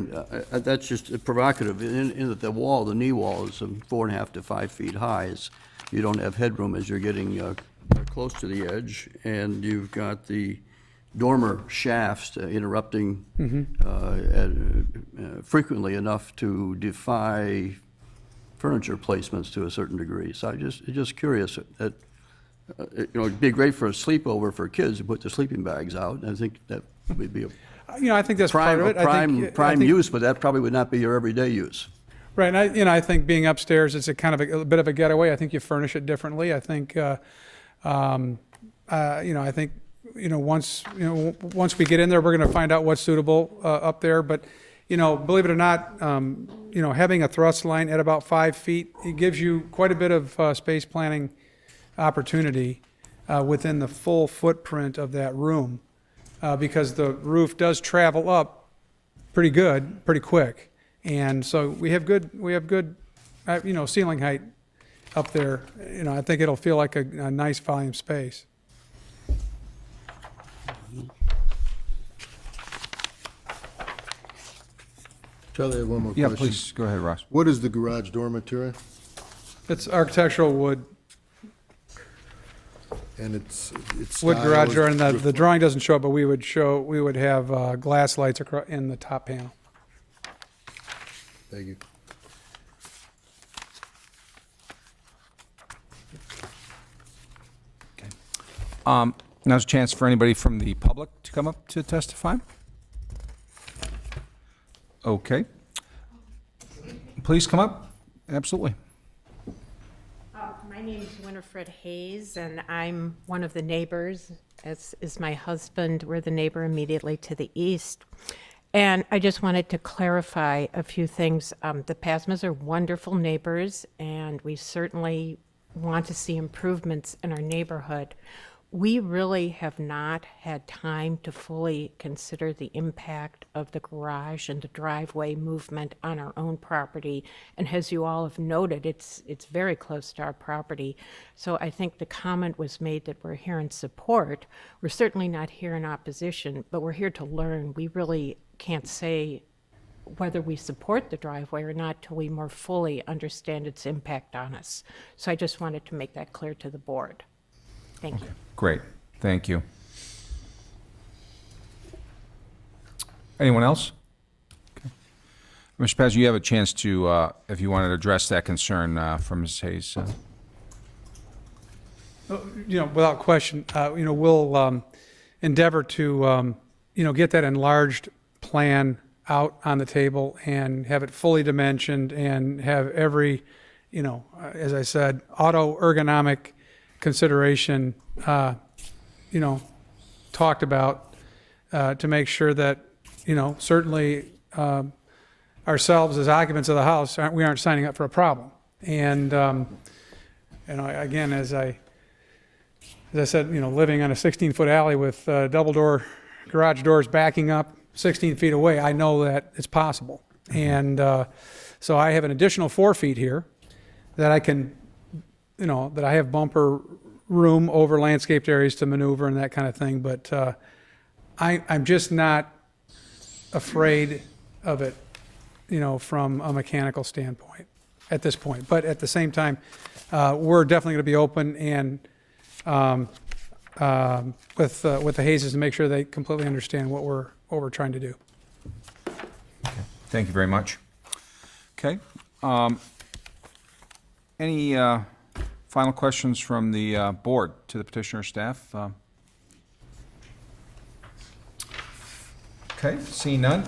that's just provocative. In that the knee wall is 4.5 to 5 feet high. You don't have headroom as you're getting close to the edge, and you've got the dormer shafts interrupting frequently enough to defy furniture placements to a certain degree. So I'm just curious that it'd be great for a sleepover for kids to put the sleeping bags out. I think that would be I think that's part of it. Prime use, but that probably would not be your everyday use. Right, and I think being upstairs, it's a kind of a bit of a getaway. I think you furnish it differently. I think, once we get in there, we're going to find out what's suitable up there. But, believe it or not, having a thrust line at about 5 feet, it gives you quite a bit of space planning opportunity within the full footprint of that room, because the roof does travel up pretty quick. And so we have good, ceiling height up there. I think it'll feel like a nice volume space. Charlie, I have one more Yeah, question. please, go ahead, Ross. What is the garage door material? It's architectural wood. And it's Wood garage style door, is- and the drawing doesn't show it, but we would have glass lights in the top panel. Thank you. Now's a chance for anybody from the public to come up to testify. Okay. Please come up. Absolutely. My name is Winifred Hayes, and I'm one of the neighbors, as is my husband. We're the neighbor immediately to the east. And I just wanted to clarify a few things. The Pasmas are wonderful neighbors, and we certainly want to see improvements in our neighborhood. We really have not had time to fully consider the impact of the garage and the driveway movement on our own property. And as you all have noted, it's very close to our property. So I think the comment was made that we're here in support. We're certainly not here in opposition, but we're here to learn. We really can't say whether we support the driveway or not till we more fully understand its impact on us. So I just wanted to make that clear to the board. Thank you. Great. Thank you. Anyone else? Okay. Mr. Paz, you have a chance to, if you wanted to address that concern from Ms. Hayes. Without question, we'll endeavor to, get that enlarged plan out on the table and have it fully dimensioned and have every, as I said, auto ergonomic consideration, talked about to make sure that, certainly ourselves as occupants of the house, we aren't signing up for a problem. And, again, as I said, living on a 16-foot alley with double door garage doors backing up 16 feet away, I know that it's possible. And so I have an additional 4 feet here that I can, that I have bumper room over landscaped areas to maneuver and that kind of thing. But I'm just not afraid of it, from a mechanical standpoint at this point. But at the same time, we're definitely going to be open and with the Hayeses to make sure they completely understand what we're trying to do. Thank you very much. Okay. Any final questions from the board to the petitioner staff? Okay, seeing none.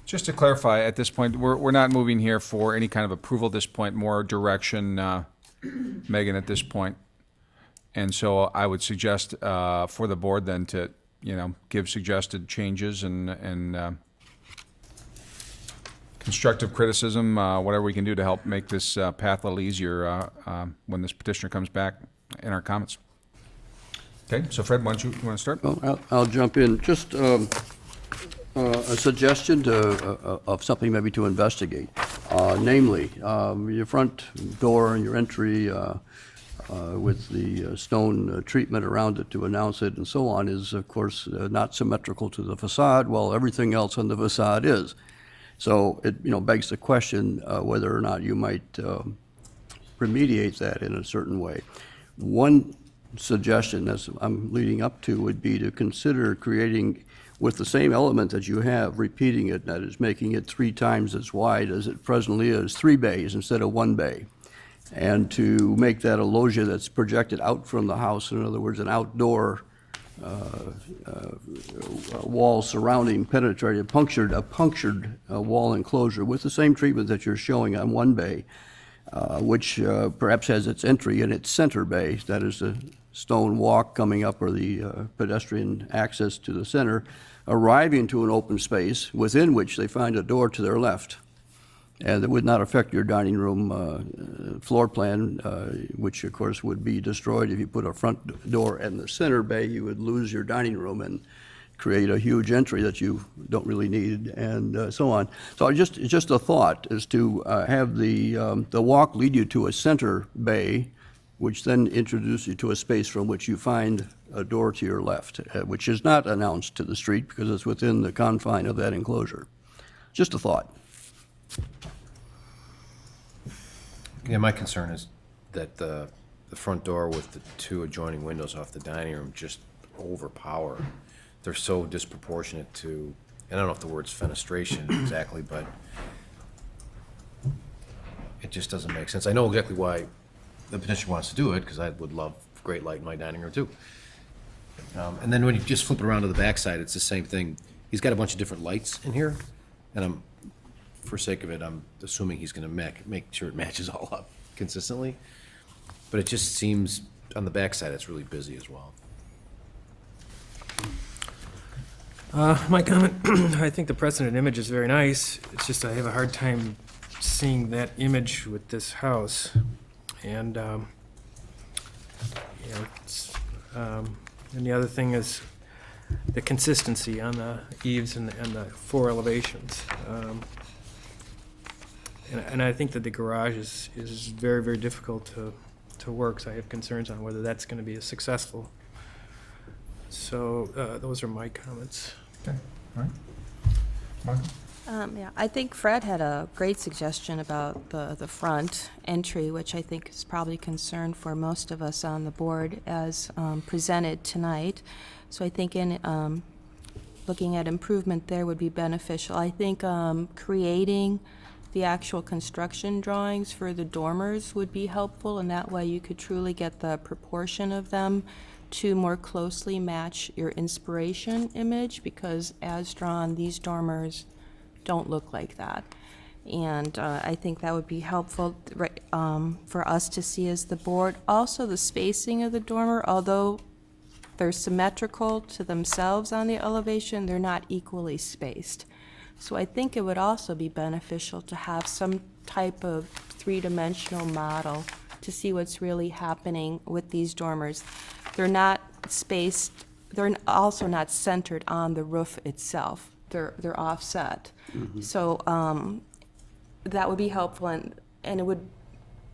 Just to clarify, at this point, we're not moving here for any kind of approval at this point, more direction, Megan, at this point. And so I would suggest for the board then to, give suggested changes and constructive criticism, whatever we can do to help make this path a little easier when this petitioner comes back in our comments. Okay, so Fred, why don't you want to start? Well, I'll jump in. Just a suggestion of something maybe to investigate. Namely, your front door and your entry with the stone treatment around it to announce it and so on is, of course, not symmetrical to the facade, while everything else on the facade is. So it begs the question whether or not you might remediate that in a certain way. One suggestion, as I'm leading up to, would be to consider creating, with the same element that you have, repeating it, that is making it 3 times as wide as it presently is, 3 bays instead of 1 bay. And to make that a loggia that's projected out from the house, in other words, an outdoor wall surrounding penetrated, a punctured wall enclosure with the same treatment that you're showing on 1 bay, which perhaps has its entry in its center bay, that is the stone walk coming up or the pedestrian access to the center, arriving to an open space within which they find a door to their left. And it would not affect your dining room floor plan, which of course would be destroyed if you put a front door in the center bay. You would lose your dining room and create a huge entry that you don't really need, and so on. So just a thought is to have the walk lead you to a center bay, which then introduces you to a space from which you find a door to your left, which is not announced to the street because it's within the confine of that enclosure. Just a thought. Yeah, my concern is that the front door with the 2 adjoining windows off the dining room just overpower. They're so disproportionate to, I don't know if the word's fenestration exactly, but it just doesn't make sense. I know exactly why the petitioner wants to do it, because I would love great light in my dining room too. And then when you just flip it around to the backside, it's the same thing. He's got a bunch of different lights in here, and for sake of it, I'm assuming he's gonna make sure it matches all up consistently. But it just seems, on the backside, it's really busy as well. My comment, I think the precedent image is very nice. It's just I have a hard time seeing that image with this house. And, and the other thing is the consistency on the eaves and the four elevations. And I think that the garage is very, very difficult to work, so I have concerns on whether that's going to be as successful. So those are my comments. Okay, all right. Mark? Yeah, I think Fred had a great suggestion about the front entry, which I think is probably a concern for most of us on the board as presented tonight. So I think in looking at improvement there would be beneficial. I think creating the actual construction drawings for the dormers would be helpful, and that way you could truly get the proportion of them to more closely match your inspiration image, because as drawn, these dormers don't look like that. And I think that would be helpful for us to see as the board. Also, the spacing of the dormer, although they're symmetrical to themselves on the elevation, they're not equally spaced. So I think it would also be beneficial to have some type of three-dimensional model to see what's really happening with these dormers. They're not spaced, they're also not centered on the roof itself. They're offset. So that would be helpful, and it would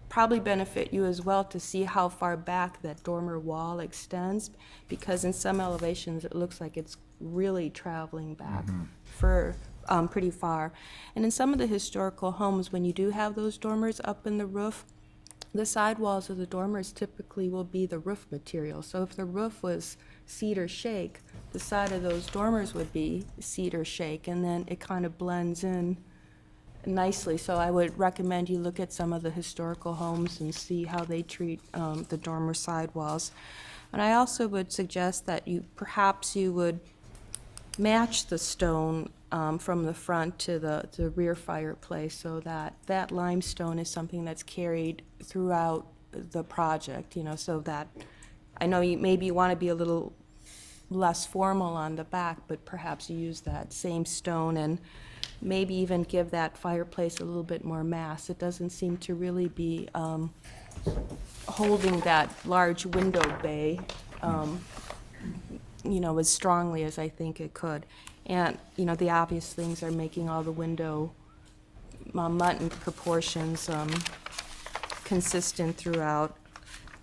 probably benefit you as well to see how far back that dormer wall extends, because in some elevations it looks like it's really traveling back for pretty far. And in some of the historical homes, when you do have those dormers up in the roof, the sidewalls of the dormers typically will be the roof material. So if the roof was cedar shake, the side of those dormers would be cedar shake, and then it kind of blends in nicely. So I would recommend you look at some of the historical homes and see how they treat the dormer sidewalls. And I also would suggest that perhaps you would match the stone from the front to the rear fireplace, so that limestone is something that's carried throughout the project, so that, I know maybe you want to be a little less formal on the back, but perhaps you use that same stone and maybe even give that fireplace a little bit more mass. It doesn't seem to really be holding that large window bay as strongly as I think it could. And, the obvious things are making all the window mutton proportions consistent throughout.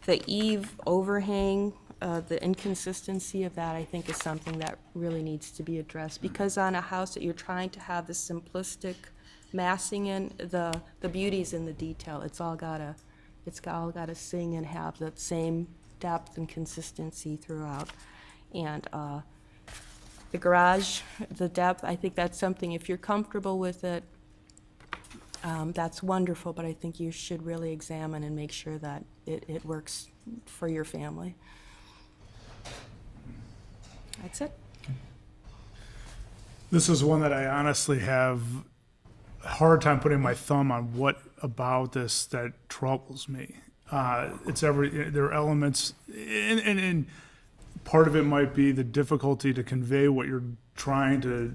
The eave overhang, the inconsistency of that, I think, is something that really needs to be addressed, because on a house that you're trying to have the simplistic massing in, the beauty's in the detail. It's all gotta sing and have the same depth and consistency throughout. And the garage, the depth, I think that's something, if you're comfortable with it, that's wonderful, but I think you should really examine and make sure that it works for your family. That's it. This is one that I honestly have a hard time putting my thumb on what about this that troubles me. There are elements, and part of it might be the difficulty to convey what you're trying to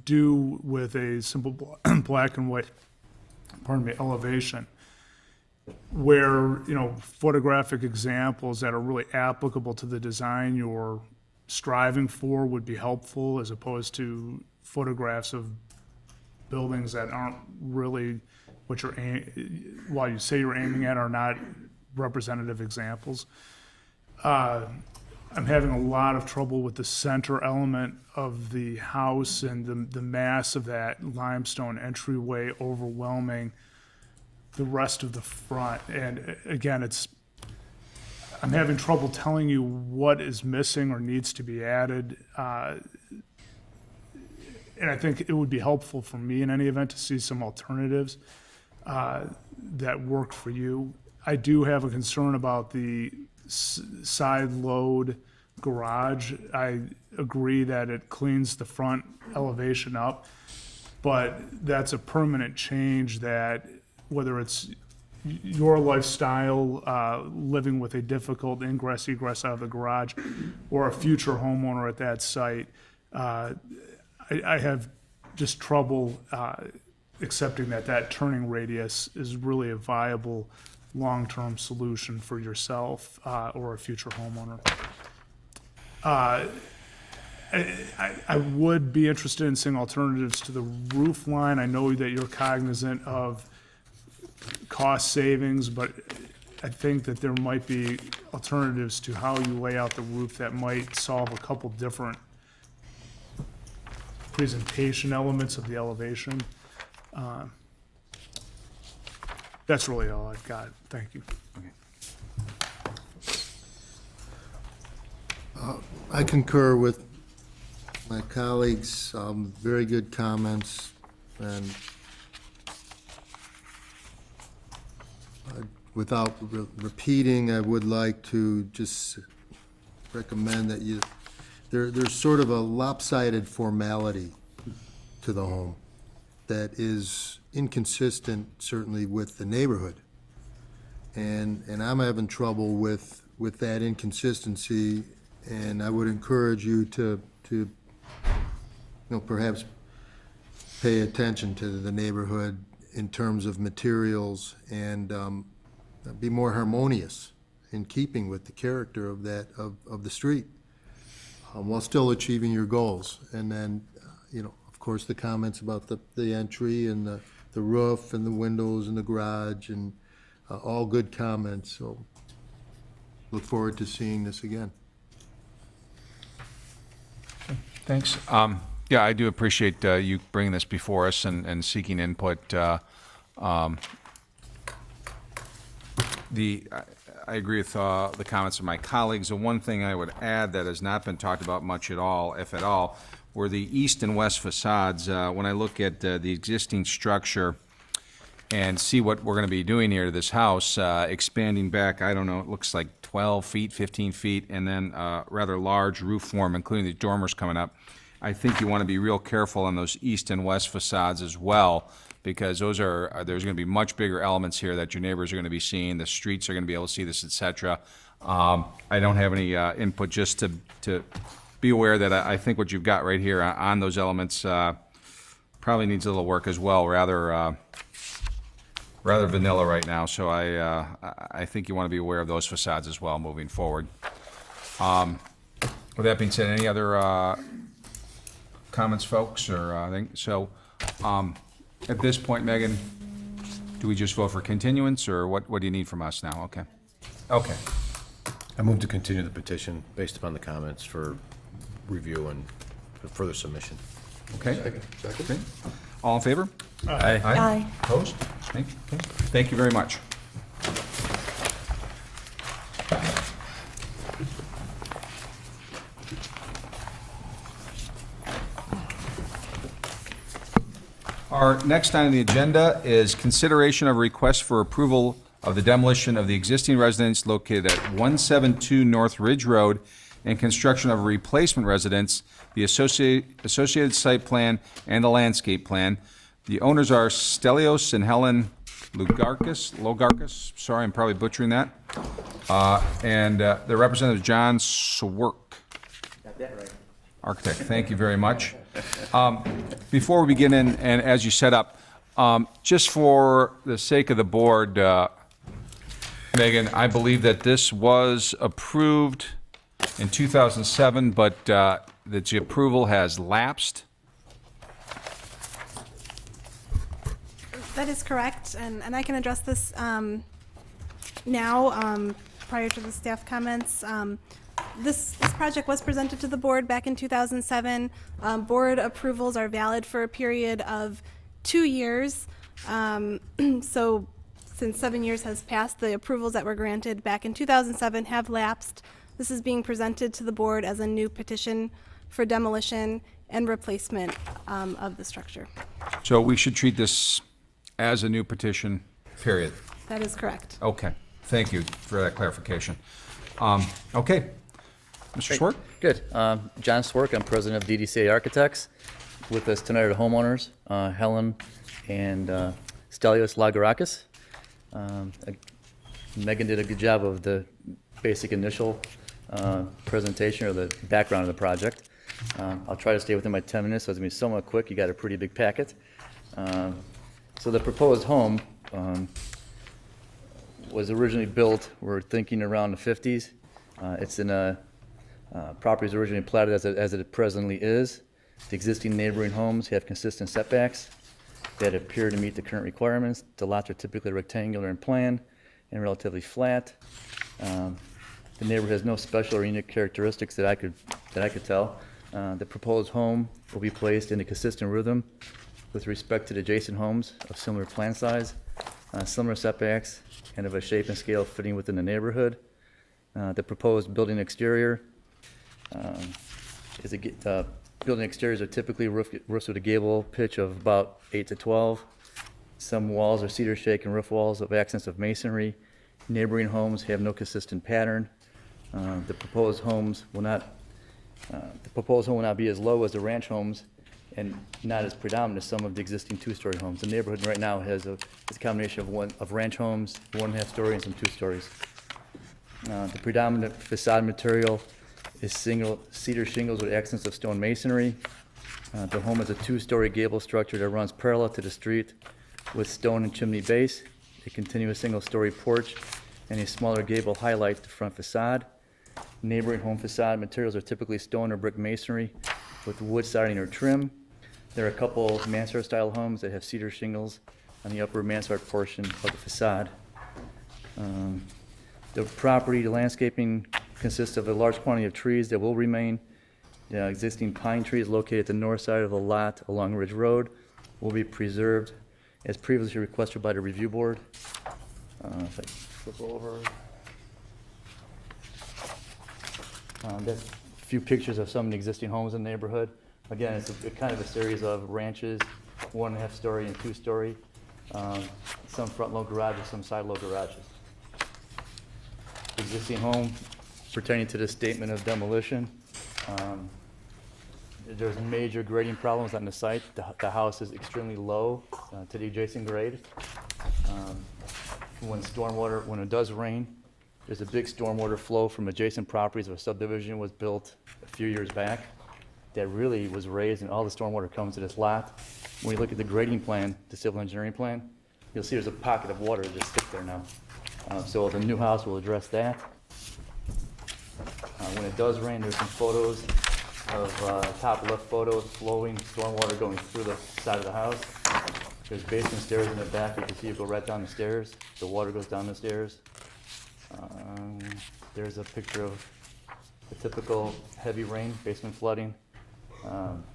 do with a simple black and white, elevation, where, photographic examples that are really applicable to the design you're striving for would be helpful, as opposed to photographs of buildings that aren't really what while you say you're aiming at, are not representative examples. I'm having a lot of trouble with the center element of the house and the mass of that limestone entryway overwhelming the rest of the front. And again, I'm having trouble telling you what is missing or needs to be added. And I think it would be helpful for me in any event to see some alternatives that work for you. I do have a concern about the side load garage. I agree that it cleans the front elevation up, but that's a permanent change that, whether it's your lifestyle, living with a difficult ingress egress out of the garage, or a future homeowner at that site, I have just trouble accepting that turning radius is really a viable long-term solution for yourself or a future homeowner. I would be interested in seeing alternatives to the roof line. I know that you're cognizant of cost savings, but I think that there might be alternatives to how you lay out the roof that might solve a couple different presentation elements of the elevation. That's really all I've got. Thank you. I concur with my colleagues, very good comments, and without repeating, I would like to just recommend that there's sort of a lopsided formality to the home that is inconsistent, certainly, with the neighborhood. And I'm having trouble with that inconsistency, and I would encourage you to perhaps pay attention to the neighborhood in terms of materials and be more harmonious in keeping with the character of the street, while still achieving your goals. And then, of course, the comments about the entry and the roof and the windows and the garage, and all good comments. So look forward to seeing this again. Thanks. Yeah, I do appreciate you bringing this before us and seeking input. I agree with the comments of my colleagues. The one thing I would add that has not been talked about much at all, if at all, were the east and west facades. When I look at the existing structure and see what we're going to be doing here to this house, expanding back, I don't know, it looks like 12 feet, 15 feet, and then rather large roof form, including the dormers coming up. I think you want to be real careful on those east and west facades as well, because there's going to be much bigger elements here that your neighbors are going to be seeing. The streets are going to be able to see this, et cetera. I don't have any input, just to be aware that I think what you've got right here on those elements probably needs a little work as well, rather vanilla right now. So I think you want to be aware of those facades as well moving forward. With that being said, any other comments, folks, or I think so? At this point, Megan, do we just vote for continuance, or what do you need from us now? Okay. Okay. I move to continue the petition based upon the comments for review and further submission. Okay. Second. Okay. All in favor? Aye. Aye. Opposed? Okay. Thank you very much. Our next item on the agenda is consideration of a request for approval of the demolition of the existing residence located at 172 North Ridge Road and construction of a replacement residence, the associated site plan, and the landscape plan. The owners are Stelios and Helen Logarkis, sorry, I'm probably butchering that. And the representative, John Swerk. Got that right. Architect, thank you very much. Before we begin, and as you set up, just for the sake of the board, Megan, I believe that this was approved in 2007, but that the approval has lapsed. That is correct, and I can address this now, prior to the staff comments. This project was presented to the board back in 2007. Board approvals are valid for a period of 2 years. So since 7 years has passed, the approvals that were granted back in 2007 have lapsed. This is being presented to the board as a new petition for demolition and replacement of the structure. So we should treat this as a new petition, period. That is correct. Okay, thank you for that clarification. Okay. Mr. Swark? Good. John Swark, I'm president of DDCA Architects. With us tonight are homeowners, Helen and Stelios Lagorakis. Megan did a good job of the basic initial presentation or the background of the project. I'll try to stay within my 10 minutes, so it's going to be somewhat quick. You got a pretty big packet. So the proposed home was originally built, we're thinking around the 50s. It's in a property was originally platted as it presently is. The existing neighboring homes have consistent setbacks that appear to meet the current requirements. The lots are typically rectangular in plan and relatively flat. The neighborhood has no special or unique characteristics that I could tell. The proposed home will be placed in a consistent rhythm with respect to the adjacent homes of similar plan size, similar setbacks, and of a shape and scale fitting within the neighborhood. The proposed building exterior building exteriors are typically roofs with a gable pitch of about 8 to 12. Some walls are cedar shake and roof walls of accents of masonry. Neighboring homes have no consistent pattern. The proposed home will not be as low as the ranch homes and not as predominant as some of the existing two-story homes. The neighborhood right now has a combination of ranch homes, 1.5 story, and some 2 stories. The predominant facade material is single cedar shingles with accents of stone masonry. The home is a 2-story gable structure that runs parallel to the street with stone and chimney base, a continuous single-story porch, and a smaller gable highlights the front facade. Neighboring home facade materials are typically stone or brick masonry with wood siding or trim. There are a couple mansard-style homes that have cedar shingles on the upper mansard portion of the facade. The property, the landscaping consists of a large quantity of trees that will remain. The existing pine trees located at the north side of the lot along Ridge Road will be preserved as previously requested by the review board. If I flip over. That's a few pictures of some of the existing homes in the neighborhood. Again, it's kind of a series of ranches, 1.5 story and 2 story. Some front load garages, some side load garages. Existing home pertaining to the statement of demolition. There's major grading problems on the site. The house is extremely low to the adjacent grade. When it does rain, there's a big stormwater flow from adjacent properties. A subdivision was built a few years back that really was raised, and all the stormwater comes to this lot. When you look at the grading plan, the civil engineering plan, you'll see there's a pocket of water that just sits there now. So the new house will address that. When it does rain, there's some photos of top left photo, flowing stormwater going through the side of the house. There's basement stairs in the back. You can see it go right down the stairs. The water goes down the stairs. There's a picture of the typical heavy rain, basement flooding.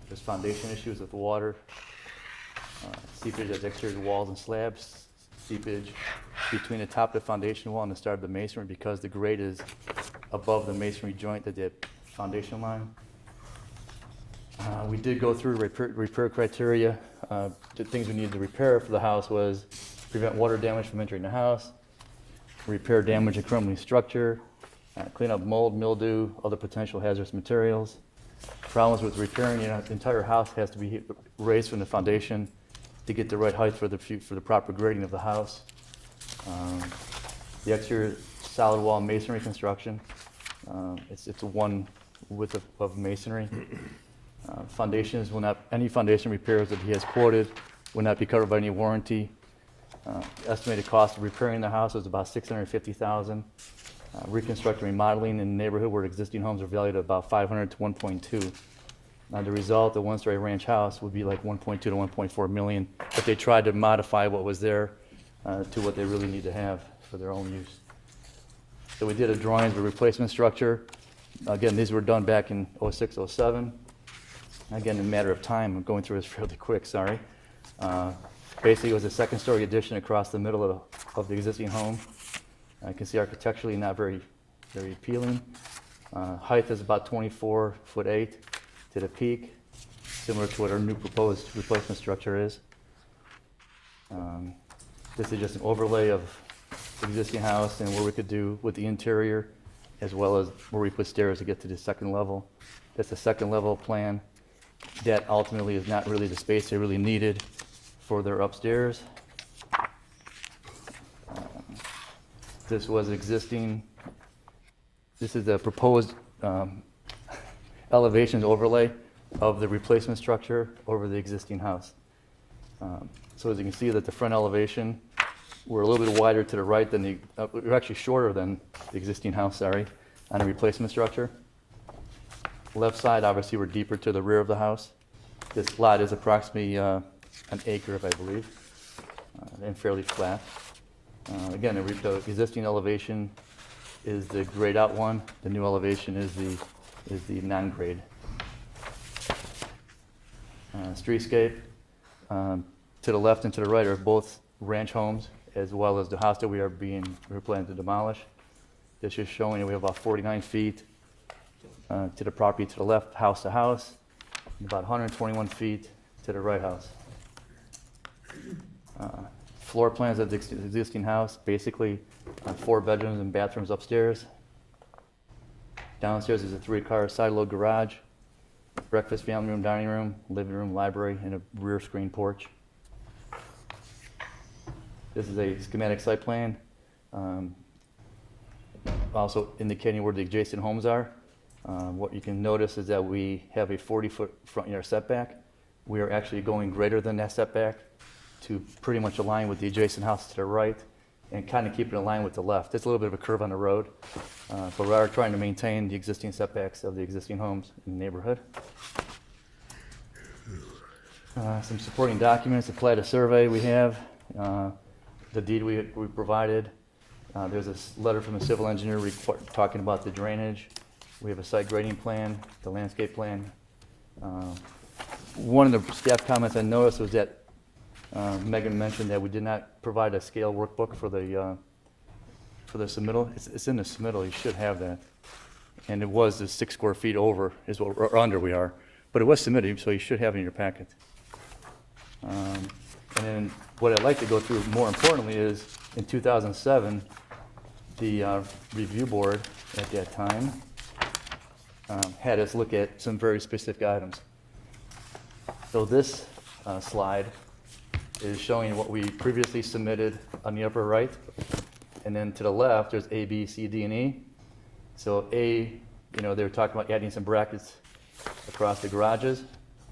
There's foundation issues with the water. Seepage at the exterior walls and slabs. Seepage between the top of the foundation wall and the start of the masonry because the grade is above the masonry joint at the foundation line. We did go through repair criteria. The things we needed to repair for the house was prevent water damage from entering the house, repair damage and crumbling structure, clean up mold, mildew, other potential hazardous materials. Problems with repairing, the entire house has to be raised from the foundation to get the right height for the proper grading of the house. The exterior solid wall masonry construction. It's one width of masonry. Foundations will not, any foundation repairs that he has quoted will not be covered by any warranty. Estimated cost of repairing the house is about $650,000. Reconstructing, remodeling in the neighborhood where existing homes are valued at about $500 to $1.2. Now the result, the one-story ranch house would be like $1.2 to $1.4 million, but they tried to modify what was there to what they really need to have for their own use. So we did a drawing of a replacement structure. Again, these were done back in 06, 07. Again, in a matter of time, I'm going through this fairly quick, sorry. Basically, it was a second-story addition across the middle of the existing home. You can see architecturally not very appealing. Height is about 24'8" to the peak, similar to what our new proposed replacement structure is. This is just an overlay of the existing house and what we could do with the interior as well as where we put stairs to get to the second level. That's the second level plan. That ultimately is not really the space they really needed for their upstairs. This was existing, this is the proposed elevations overlay of the replacement structure over the existing house. So as you can see that the front elevation, we're a little bit wider to the right than the, we're actually shorter than the existing house, sorry, on the replacement structure. Left side, obviously, we're deeper to the rear of the house. This lot is approximately an acre, if I believe, and fairly flat. Again, the existing elevation is the grayed out one. The new elevation is the non-grade. Streetscape, to the left and to the right are both ranch homes, as well as the house that we're planning to demolish. This is showing we have about 49 feet to the property to the left, house to house, and about 121 feet to the right house. Floor plans of the existing house, basically 4 bedrooms and bathrooms upstairs. Downstairs is a 3-car side-load garage, breakfast, family room, dining room, living room, library, and a rear screen porch. This is a schematic site plan, also indicating where the adjacent homes are. What you can notice is that we have a 40-foot front yard setback. We are actually going greater than that setback to pretty much align with the adjacent house to the right and kind of keep it in line with the left. It's a little bit of a curve on the road, but we are trying to maintain the existing setbacks of the existing homes in the neighborhood. Some supporting documents, the plat of survey we have, the deed we provided. There's a letter from the civil engineer talking about the drainage. We have a site grading plan, the landscape plan. One of the staff comments I noticed was that Megan mentioned that we did not provide a scale workbook for the submittal. It's in the submittal. You should have that. And it was the 6 square feet over is what or under we are, but it was submitted, so you should have it in your packet. And then what I'd like to go through more importantly is in 2007, the review board at that time had us look at some very specific items. So this slide is showing what we previously submitted on the upper right. And then to the left, there's A, B, C, D, and E. So A, they were talking about adding some brackets across the garages.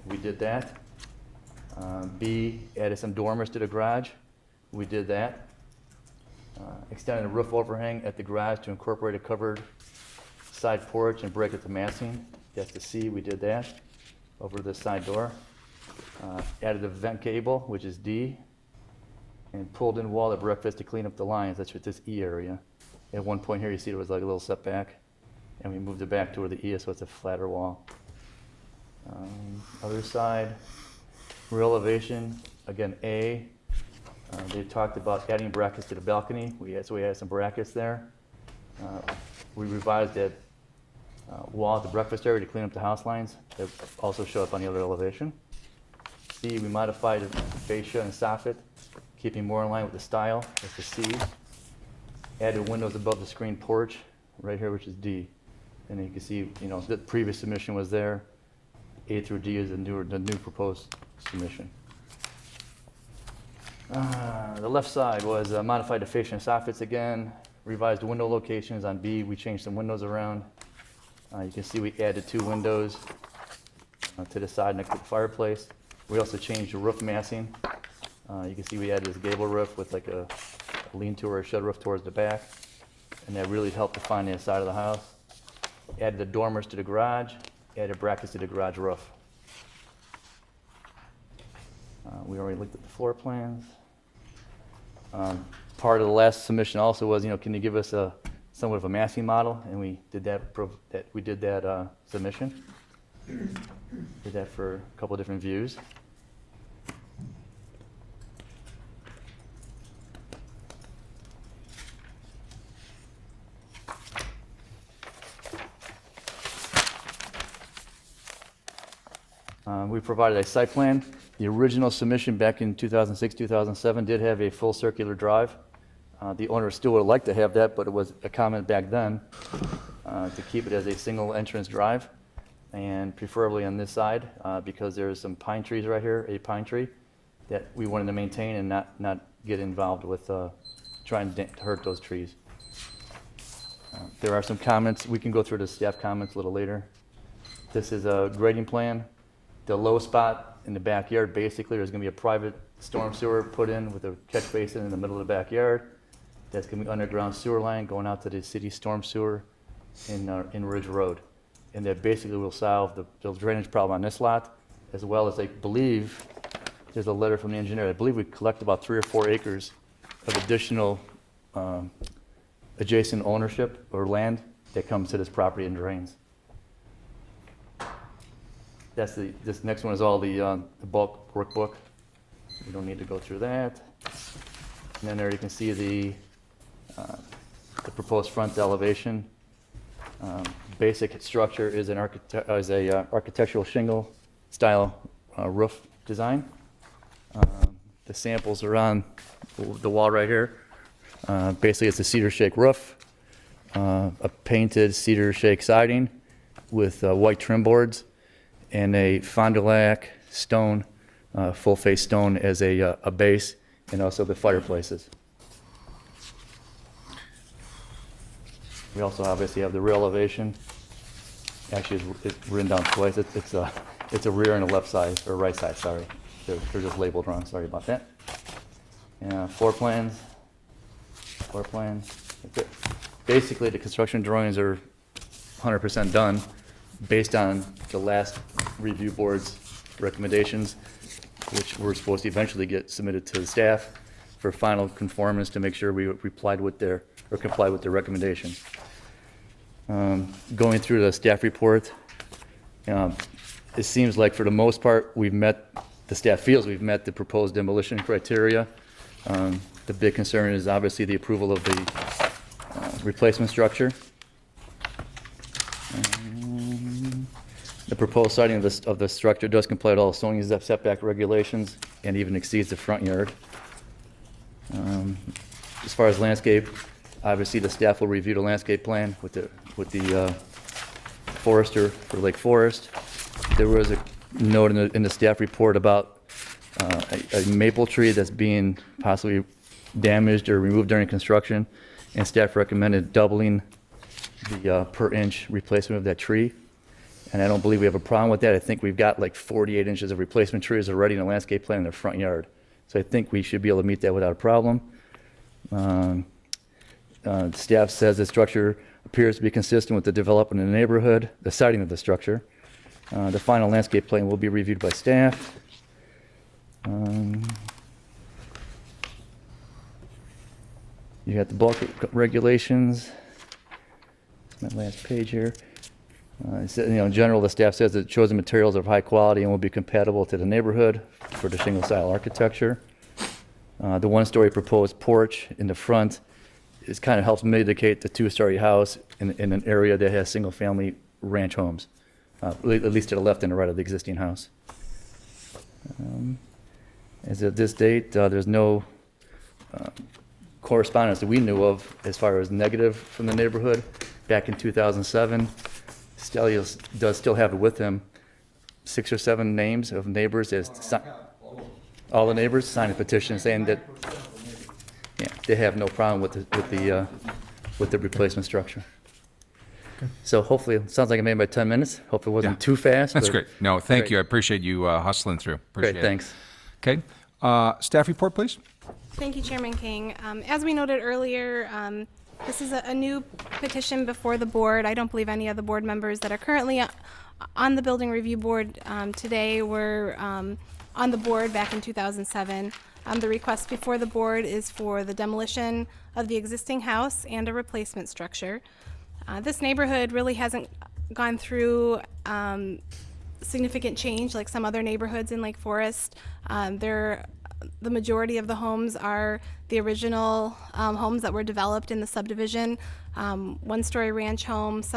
We did that. B, added some dormers to the garage. We did that. Extended a roof overhang at the garage to incorporate a covered side porch and break it to massing. That's the C, we did that. Over the side door. Added a vent cable, which is D, and pulled in wall at breakfast to clean up the lines. That's with this E area. At one point here, you see there was like a little setback, and we moved it back to where the E is, so it's a flatter wall. Other side, rear elevation, again, A. They talked about adding brackets to the balcony. So we added some brackets there. We revised that wall at the breakfast area to clean up the house lines. That also show up on the other elevation. C, we modified the fascia and soffit, keeping more in line with the style. That's the C. Added windows above the screen porch, right here, which is D. And you can see, the previous submission was there. A through D is the new proposed submission. The left side was modified the fascia and soffits again, revised the window locations. On B, we changed some windows around. You can see we added 2 windows to the side next to the fireplace. We also changed the roof massing. You can see we added this gable roof with like a lean-to or a shed roof towards the back, and that really helped define the inside of the house. Added the dormers to the garage, added brackets to the garage roof. We already looked at the floor plans. Part of the last submission also was, can you give us somewhat of a massing model? And we did that. We did that submission. Did that for a couple of different views. We provided a site plan. The original submission back in 2006, 2007 did have a full circular drive. The owner still would like to have that, but it was a comment back then to keep it as a single entrance drive, and preferably on this side, because there's some pine trees right here, a pine tree, that we wanted to maintain and not get involved with trying to hurt those trees. There are some comments. We can go through the staff comments a little later. This is a grading plan. The low spot in the backyard, basically, there's going to be a private storm sewer put in with a catch basin in the middle of the backyard. That's going to be underground sewer line going out to the city storm sewer in Ridge Road. And that basically will solve the drainage problem on this lot, as well as I believe, there's a letter from the engineer, I believe we collect about 3 or 4 acres of additional adjacent ownership or land that comes to this property and drains. This next one is all the bulk workbook. We don't need to go through that. And then there you can see the proposed front elevation. Basic structure is an architectural shingle style roof design. The samples are on the wall right here. Basically, it's a cedar shake roof, a painted cedar shake siding with white trim boards, and a Fond du Lac stone, full face stone as a base, and also the fireplaces. We also obviously have the rear elevation. Actually, it's written down twice. It's a rear and a left side, or right side, sorry. They're just labeled wrong, sorry about that. Floor plans. That's it. Basically, the construction drawings are 100% done based on the last review board's recommendations, which were supposed to eventually get submitted to the staff for final conformance to make sure we complied with their recommendations. Going through the staff report, it seems like for the most part the staff feels we've met the proposed demolition criteria. The big concern is obviously the approval of the replacement structure. The proposed siding of the structure does comply with all zoning setback regulations and even exceeds the front yard. As far as landscape, obviously the staff will review the landscape plan with the forester for Lake Forest. There was a note in the staff report about a maple tree that's being possibly damaged or removed during construction, and staff recommended doubling the per inch replacement of that tree. And I don't believe we have a problem with that. I think we've got like 48 inches of replacement trees already in the landscape plan in the front yard. So I think we should be able to meet that without a problem. Staff says the structure appears to be consistent with the development in the neighborhood, the siding of the structure. The final landscape plan will be reviewed by staff. You got the bulk regulations. That's my last page here. In general, the staff says that chosen materials are of high quality and will be compatible to the neighborhood for the shingle-style architecture. The one-story proposed porch in the front kind of helps mitigate the two-story house in an area that has single-family ranch homes, at least to the left and the right of the existing house. As of this date, there's no correspondence that we knew of as far as negative from the neighborhood. Back in 2007, Stelios does still have it with him, 6 or 7 names of neighbors all the neighbors signed a petition saying that they have no problem with the replacement structure. So hopefully, it sounds like I made by 10 minutes. Hope it wasn't too fast. That's but great. No, thank great. you. I appreciate you hustling through. Appreciate Great, it. thanks. Okay. Staff report, please. Thank you, Chairman King. As we noted earlier, this is a new petition before the board. I don't believe any of the board members that are currently on the Building Review Board today were on the board back in 2007. The request before the board is for the demolition of the existing house and a replacement structure. This neighborhood really hasn't gone through significant change like some other neighborhoods in Lake Forest. The majority of the homes are the original homes that were developed in the subdivision. One-story ranch homes,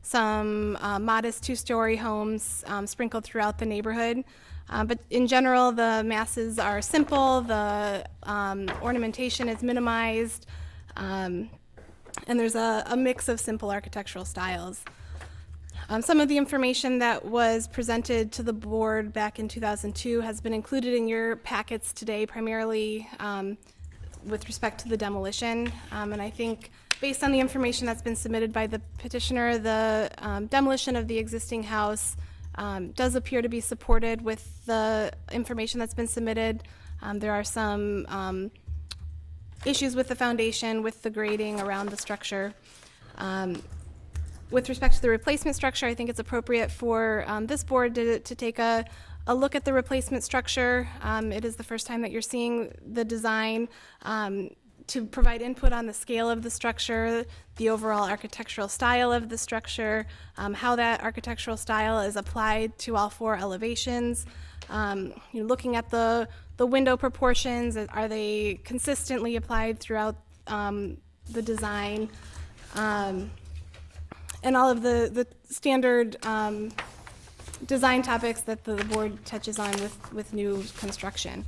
some modest two-story homes sprinkled throughout the neighborhood. But in general, the masses are simple, the ornamentation is minimized. and there's a mix of simple architectural styles. Some of the information that was presented to the board back in 2002 has been included in your packets today, primarily with respect to the demolition. And I think based on the information that's been submitted by the petitioner, the demolition of the existing house does appear to be supported with the information that's been submitted. There are some issues with the foundation, with the grading around the structure. With respect to the replacement structure, I think it's appropriate for this board to take a look at the replacement structure. It is the first time that you're seeing the design, to provide input on the scale of the structure, the overall architectural style of the structure, how that architectural style is applied to all 4 elevations. You're looking at the window proportions. Are they consistently applied throughout the design? And all of the standard design topics that the board touches on with new construction.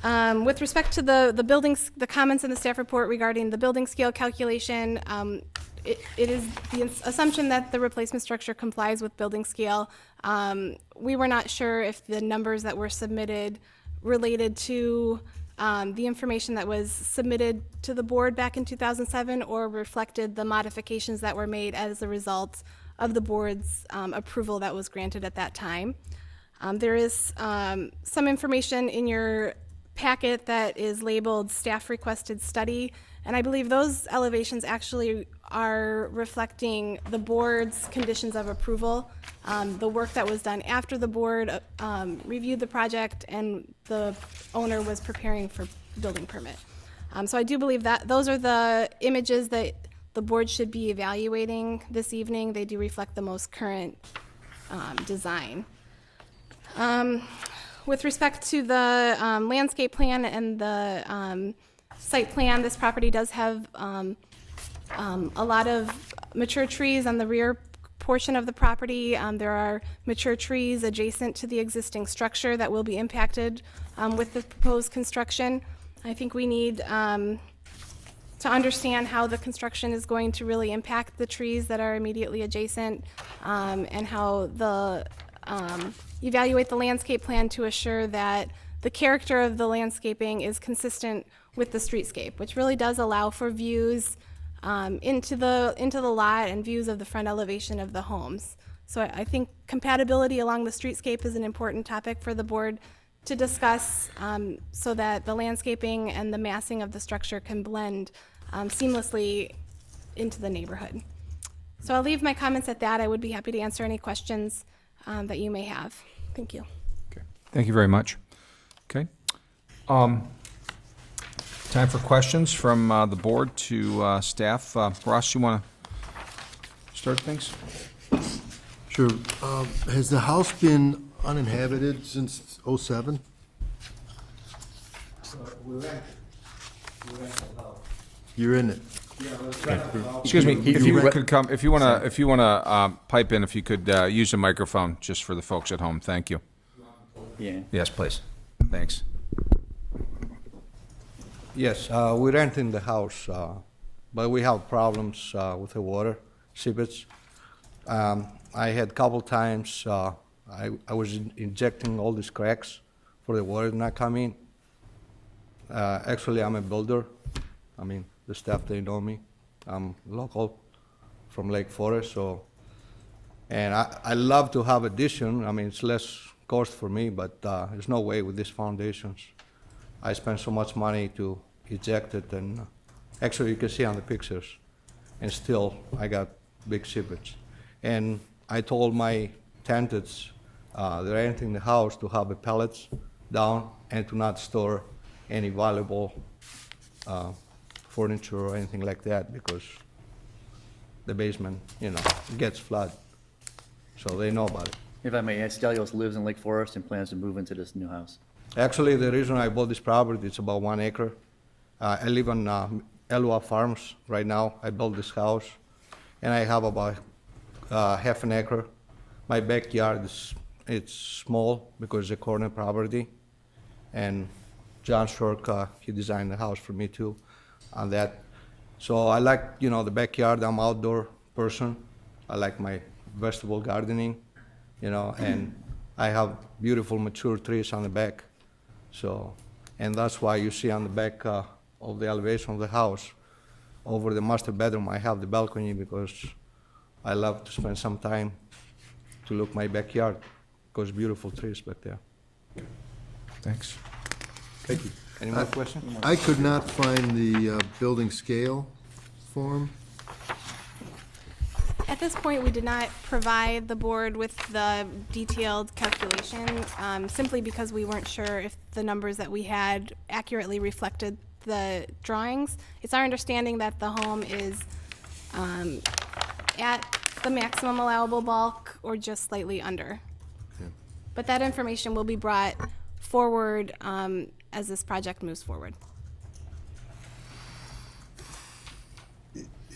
With respect to the buildings, the comments in the staff report regarding the building scale calculation, it is the assumption that the replacement structure complies with building scale. We were not sure if the numbers that were submitted related to the information that was submitted to the board back in 2007 or reflected the modifications that were made as a result of the board's approval that was granted at that time. There is some information in your packet that is labeled staff requested study, and I believe those elevations actually are reflecting the board's conditions of approval, the work that was done after the board reviewed the project and the owner was preparing for building permit. So I do believe that those are the images that the board should be evaluating this evening. They do reflect the most current design. With respect to the landscape plan and the site plan, this property does have a lot of mature trees on the rear portion of the property. There are mature trees adjacent to the existing structure that will be impacted with the proposed construction. I think we need to understand how the construction is going to really impact the trees that are immediately adjacent, and how the evaluate the landscape plan to assure that the character of the landscaping is consistent with the streetscape, which really does allow for views into the lot and views of the front elevation of the homes. So I think compatibility along the streetscape is an important topic for the board to discuss, so that the landscaping and the massing of the structure can blend seamlessly into the neighborhood. So I'll leave my comments at that. I would be happy to answer any questions that you may have. Thank you. Okay. Thank you very much. Okay. Time for questions from the board to staff. Ross, you want to start things? Sure. Has the house been uninhabited since '07? You're in it. Excuse me, if you could come, if you wanna pipe in, if you could use the microphone just for the folks at home. Thank you. Yeah. Yes, please. Thanks. Yes, we rent in the house, but we have problems with the water, seepage. I had a couple times, I was injecting all these cracks for the water not coming. Actually, I'm a builder. I mean, the staff, they know me. I'm local from Lake Forest, so, and I love to have addition. I mean, it's less cost for me, but there's no way with these foundations. I spent so much money to eject it, and actually you can see on the pictures, and still I got big seepage. And I told my tenants, they're renting the house to have the pellets down and to not store any valuable furniture or anything like that, because the basement, gets flooded. So they know about it. If I may, Stelios lives in Lake Forest and plans to move into this new house. Actually, the reason I bought this property, it's about 1 acre. I live on Elwha Farms right now. I built this house, and I have about half an acre. My backyard it's small because it's a corner property, and John Shork, he designed the house for me too on that. So I like, you know, the backyard. I'm outdoor person. I like my vegetable gardening, you know, and I have beautiful mature trees on the back. So, and that's why you see on the back of the elevation of the house, over the master bedroom, I have the balcony because I love to spend some time to look my backyard, because beautiful trees back there. Thanks. Thank you. Any more questions? I could not find the building scale form. At this point, we did not provide the board with the detailed calculation, simply because we weren't sure if the numbers that we had accurately reflected the drawings. It's our understanding that the home is at the maximum allowable bulk or just slightly under. But that information will be brought forward as this project moves forward.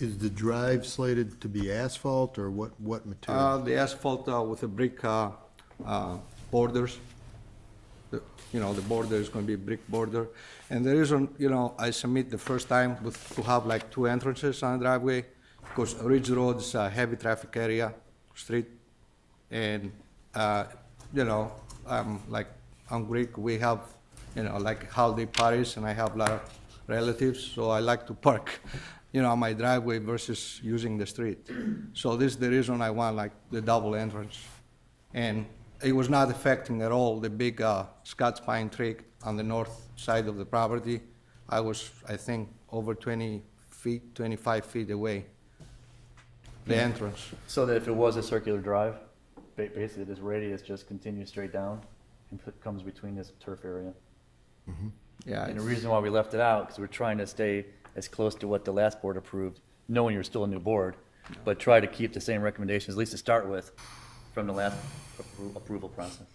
Is the drive slated to be asphalt or what material? The asphalt with the brick borders. You know, the border is going to be brick border. And the reason, you know, I submit the first time to have like 2 entrances on the driveway, because Ridge Road is a heavy traffic area, street. And, you know, I'm Greek, we have, you know, like holiday parties, and I have a lot of relatives, so I like to park, you know, on my driveway versus using the street. So this is the reason I want like the double entrance. And it was not affecting at all the big Scots pine tree on the north side of the property. I was, I think, over 20 feet, 25 feet away, the entrance. So that if it was a circular drive, basically this radius just continues straight down and comes between this turf area. Yeah. And the reason why we left it out, because we're trying to stay as close to what the last board approved, knowing you're still a new board, but try to keep the same recommendations, at least to start with, from the last approval process.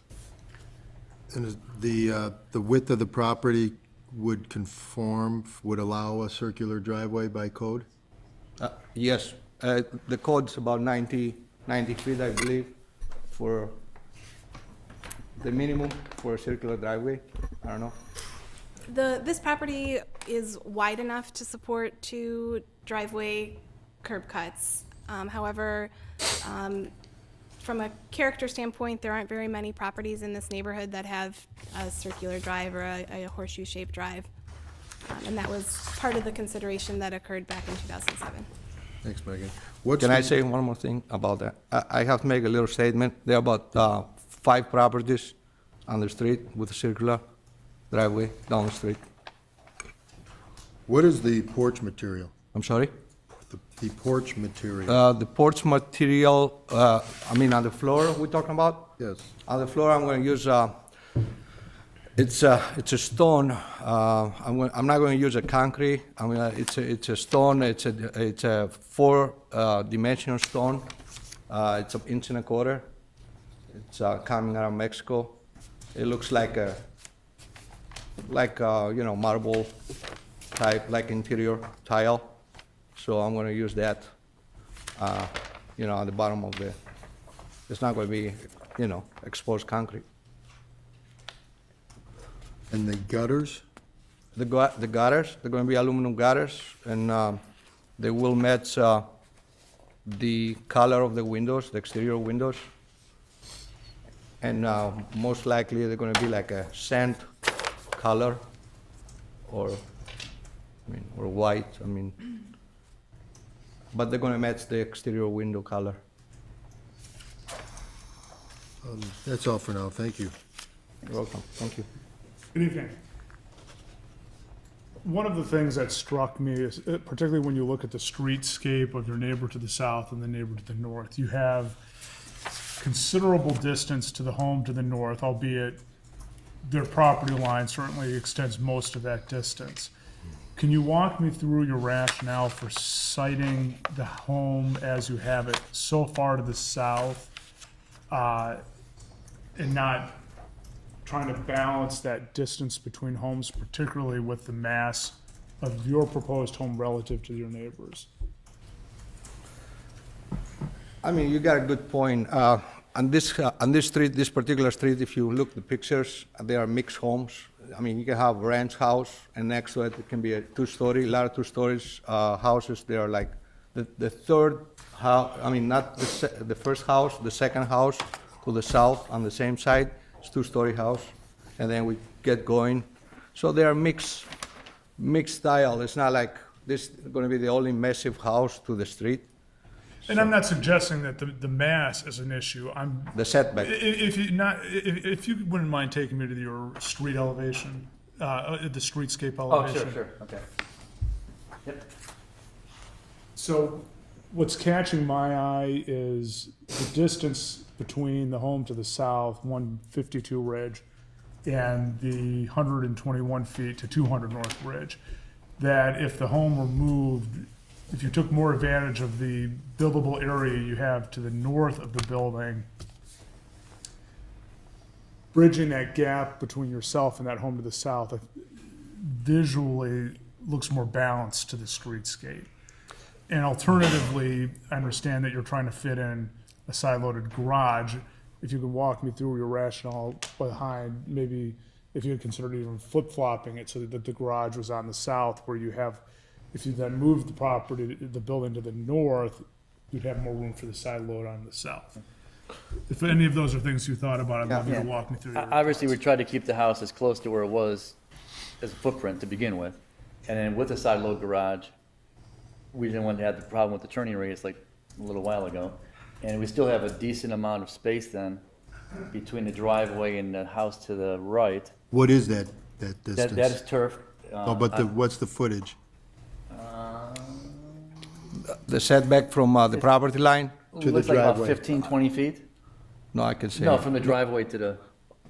And is the width of the property would conform, would allow a circular driveway by code? Yes, the code's about 90 feet, I believe, for the minimum for a circular driveway. I don't know. This property is wide enough to support 2 driveway curb cuts. However, from a character standpoint, there aren't very many properties in this neighborhood that have a circular drive or a horseshoe-shaped drive. And that was part of the consideration that occurred back in 2007. Thanks, Megan. Can I say one more thing about that? I have to make a little statement. There are about 5 properties on the street with a circular driveway down the street. What is the porch material? I'm sorry? The porch material? The porch material, I mean, on the floor we're talking about? Yes. On the floor, I'm going to use, it's a stone. I'm not going to use a concrete. I mean, it's a stone. It's a 4-dimensional stone. It's 1.25 inches. It's coming out of Mexico. It looks like a you know, marble type, like interior tile. So I'm going to use that, you know, on the bottom of the. It's not going to be, you know, exposed concrete. And the gutters? The gutters, they're going to be aluminum gutters, and they will match the color of the windows, the exterior windows. And most likely they're going to be like a sand color, or white. I mean, but they're going to match the exterior window color. That's all for now. Thank you. You're welcome. Thank you. Good evening. One of the things that struck me is, particularly when you look at the streetscape of your neighbor to the south and the neighbor to the north, you have considerable distance to the home to the north, albeit their property line certainly extends most of that distance. Can you walk me through your rationale for siting the home as you have it so far to the south, and not trying to balance that distance between homes, particularly with the mass of your proposed home relative to your neighbors? I mean, you got a good point. on this street, this particular street, if you look at the pictures, there are mixed homes. I mean, you can have a ranch house, and next to it can be a two-story, a lot of two-stories houses. They are like the third house, I mean, not the first house, the second house to the south on the same side, it's two-story house, and then we get going. So they are mixed style. It's not like this is going to be the only massive house to the street. And I'm not suggesting that the mass is an issue. The setback. If you wouldn't mind taking me to your street elevation, the streetscape elevation. Oh, sure, okay. Yep. So what's catching my eye is the distance between the home to the south, 152 Ridge, and the 121 feet to 200 North Ridge. That if the home were moved, if you took more advantage of the buildable area you have to the north of the building, bridging that gap between yourself and that home to the south visually looks more balanced to the streetscape. And alternatively, I understand that you're trying to fit in a side-loaded garage. If you could walk me through your rationale behind, maybe if you had considered even flip-flopping it so that the garage was on the south, where you have, if you then moved the building to the north, you'd have more room for the side load on the south. If any of those are things you thought about, I'd love you to walk me through your Obviously, we tried to keep the house as close to where it was as a footprint to begin with. And then with the side load garage, we didn't want to have the problem with the turning radius like a little while ago. And we still have a decent amount of space then between the driveway and the house to the right. What is that distance? That is turf. What's the footage? The setback from the property line? To the Looks like about driveway. 15, 20 feet? No, I can say. No, from the driveway to the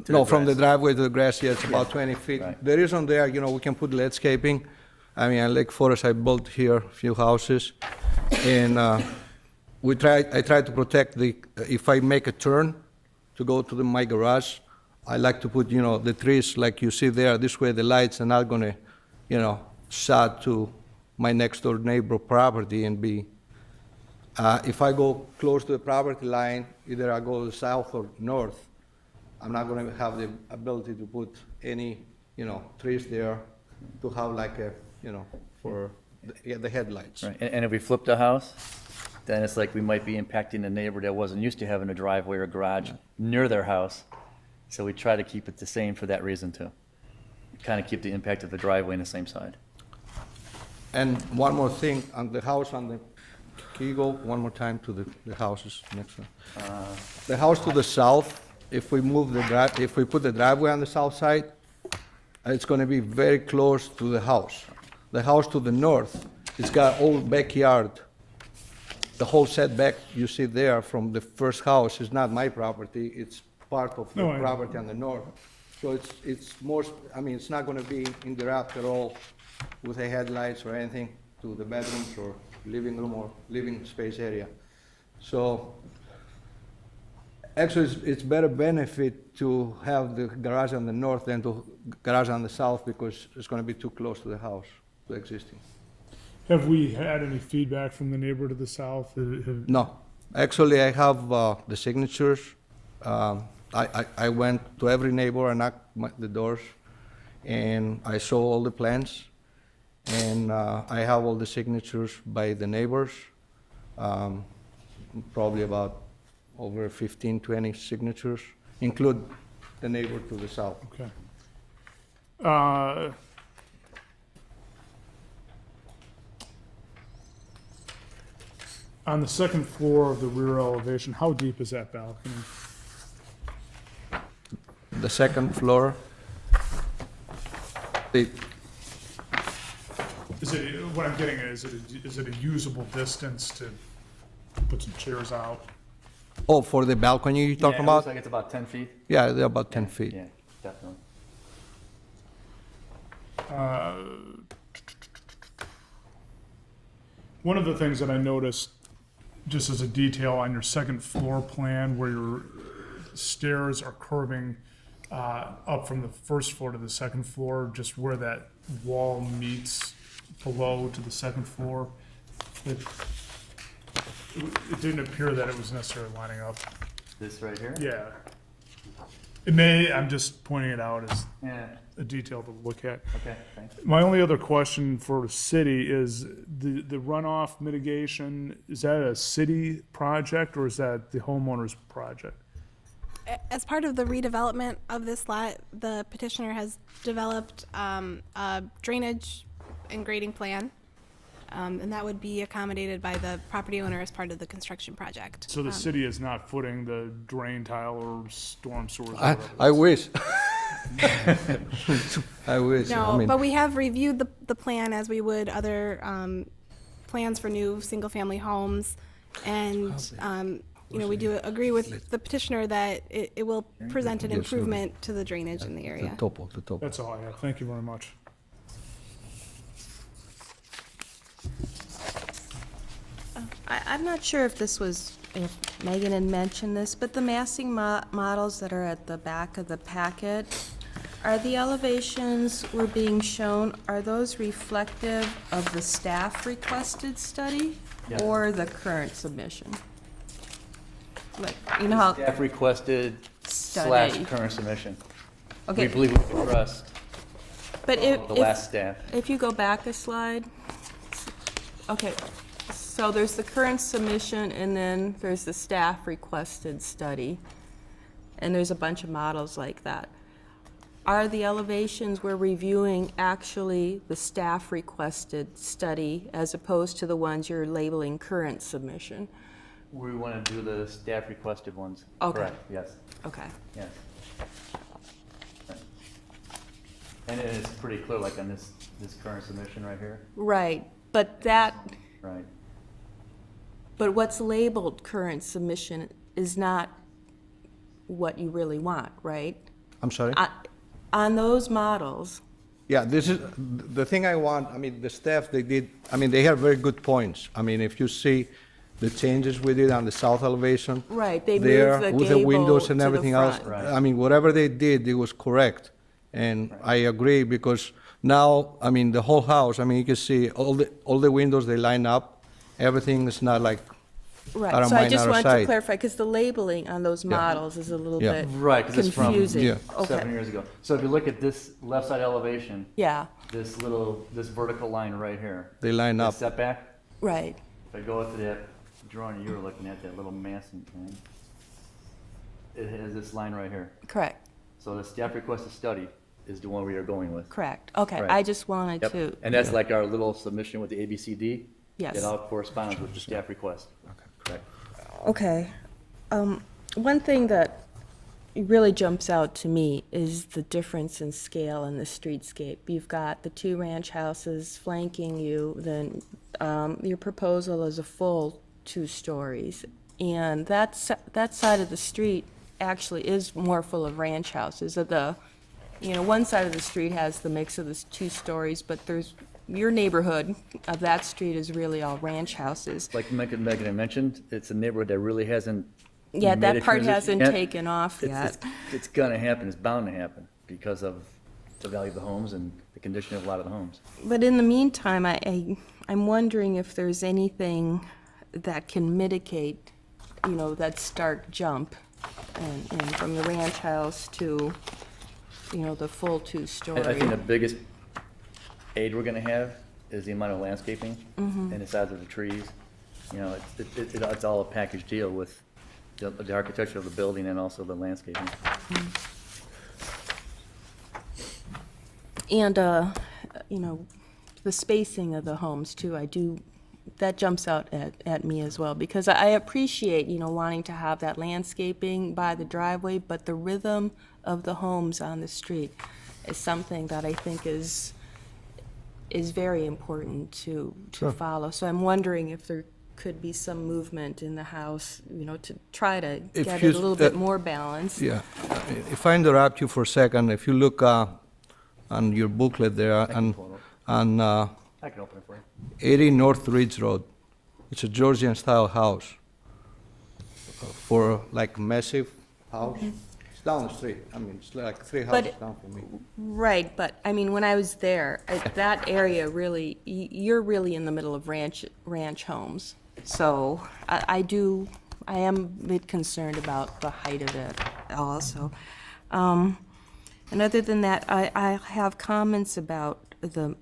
No, from the grass. driveway to the grass, yeah, it's about 20 feet. Right. The reason there, we can put landscaping. I mean, at Lake Forest, I built here a few houses, and I try to protect if I make a turn to go to my garage, I like to put, the trees like you see there. This way the lights are not gonna, shot to my next door neighbor property and be, if I go close to the property line, either I go south or north, I'm not gonna have the ability to put any, trees there to have like a, for the headlights. Right, and if we flip the house, then it's like we might be impacting the neighbor that wasn't used to having a driveway or garage near their house. So we try to keep it the same for that reason too. Kind of keep the impact of the driveway on the same side. And one more thing, on the house can you go one more time to the houses next one? The house to the south, if we put the driveway on the south side, it's gonna be very close to the house. The house to the north, it's got old backyard. The whole setback you see there from the first house is not my property, it's part of the No, I know. property on the north. So it's more, it's not gonna be interrupt at all with the headlights or anything to the bedrooms or living room or living space area. So actually, it's better benefit to have the garage on the north than to garage on the south because it's gonna be too close to the house, to existing. Have we had any feedback from the neighbor to the south? No, actually, I have the signatures. I went to every neighbor, I knocked the doors, and I saw all the plans, and I have all the signatures by the neighbors, probably about over 15, 20 signatures, include the neighbor to the south. Okay. On the second floor of the rear elevation, how deep is that balcony? The second floor, What I'm getting at, is it a usable distance to put some chairs out? oh, for the balcony you're talking Yeah, it about? looks like it's about 10 feet. Yeah, they're about 10 feet. Yeah, definitely. One of the things that I noticed, just as a detail on your second floor plan, where your stairs are curving up from the first floor to the second floor, just where that wall meets below to the second floor, it didn't appear that it was necessarily lining up This right here? Yeah. It may, I'm just pointing it out as Yeah. a detail to look at. Okay, thanks. My only other question for the city is the runoff mitigation, is that a city project or is that the homeowner's project? As part of the redevelopment of this lot, the petitioner has developed a drainage and grading plan, and that would be accommodated by the property owner as part of the construction project. So the city is not footing the drain tile or storm sewers? or I whatever wish. I wish. I No, mean, but we have reviewed the plan as we would other plans for new single-family homes. And, we do agree with the petitioner that it will present an Yes, improvement to the drainage in the the area. topo, the topo. That's all I have. Thank you very much. I'm not sure if if Megan had mentioned this, but the massing models that are at the back of the packet, are the elevations we're being shown, are those reflective of the staff requested study Yes. or the current submission? Like, you know how, Staff requested Study. / current submission. Okay. We believe we progressed but the last staff. If you go back a slide, okay, so there's the current submission, and then there's the staff requested study, and there's a bunch of models like that. Are the elevations we're reviewing actually the staff requested study as opposed to the ones you're labeling current submission? We want to do the staff requested ones. Okay. Correct, yes, Okay. yes. Right. And it is pretty clear, like on this current submission right here. Right, but Right. but what's labeled current submission is not what you really want, right? I'm sorry? On those models, Yeah, this is, the thing I want, I mean, the staff, they have very good points. I mean, if you see the changes we did on the south elevation. Right, they there, moved the with the windows gable and to the everything else. front. Right. I mean, whatever they did, it was correct. And I agree, because now, I mean, the whole house, I mean, you can see all the windows, they line up. Everything is not like out right, of so I mind, just out of want to sight. clarify, because the labeling on those models is a little Yeah. bit Right, because it's from confusing. Yeah. 7 Okay, years ago. So if you look at this left side elevation, yeah, this vertical line right here. They line the up. Setback, right, if I go up to that drawing you were looking at, that little massing thing, it has this line right here. correct, So the staff requested study is the one we are going with. correct. Okay, Right. I just wanted Yep. to, And that's like our little submission with the ABCD. Yes. It all corresponds with the staff request. Okay. Correct. okay. One thing that really jumps out to me is the difference in scale in the streetscape. You've got the two ranch houses flanking you, then your proposal is a full 2 stories. And that side of the street actually is more full of ranch houses. One side of the street has the mix of the 2 stories, but your neighborhood of that street is really all ranch houses. Like Megan had mentioned, it's a neighborhood that really hasn't. Yeah, made that a part transition hasn't yet. taken off It's- yet. It's gonna happen, it's bound to happen because of the value of the homes and the condition of a lot of the homes. But in the meantime, I'm wondering if there's anything that can mitigate, that stark jump and from the ranch house to, the full 2-story. I think the biggest aid we're gonna have is the amount of landscaping Mm-hmm. and the size of the trees. It's all a package deal with the architecture of the building and also the landscaping. And, the spacing of the homes too, that jumps out at me as well, because I appreciate, wanting to have that landscaping by the driveway, but the rhythm of the homes on the street is something that I think is very important to follow. So I'm wondering if there could be some movement in the house, to try to If get you it a little bit more balanced. Yeah. If I interrupt you for a second, if you look on your booklet there, on I can open it for you. 80 North Ridge Road, it's a Georgian-style house for like massive house. It's down the street. I mean, it's like 3 houses down from me. Right, but I mean, when I was there, that area really, you're really in the middle of ranch homes. So I do I am a bit concerned about the height of it also. And other than that, I have comments about the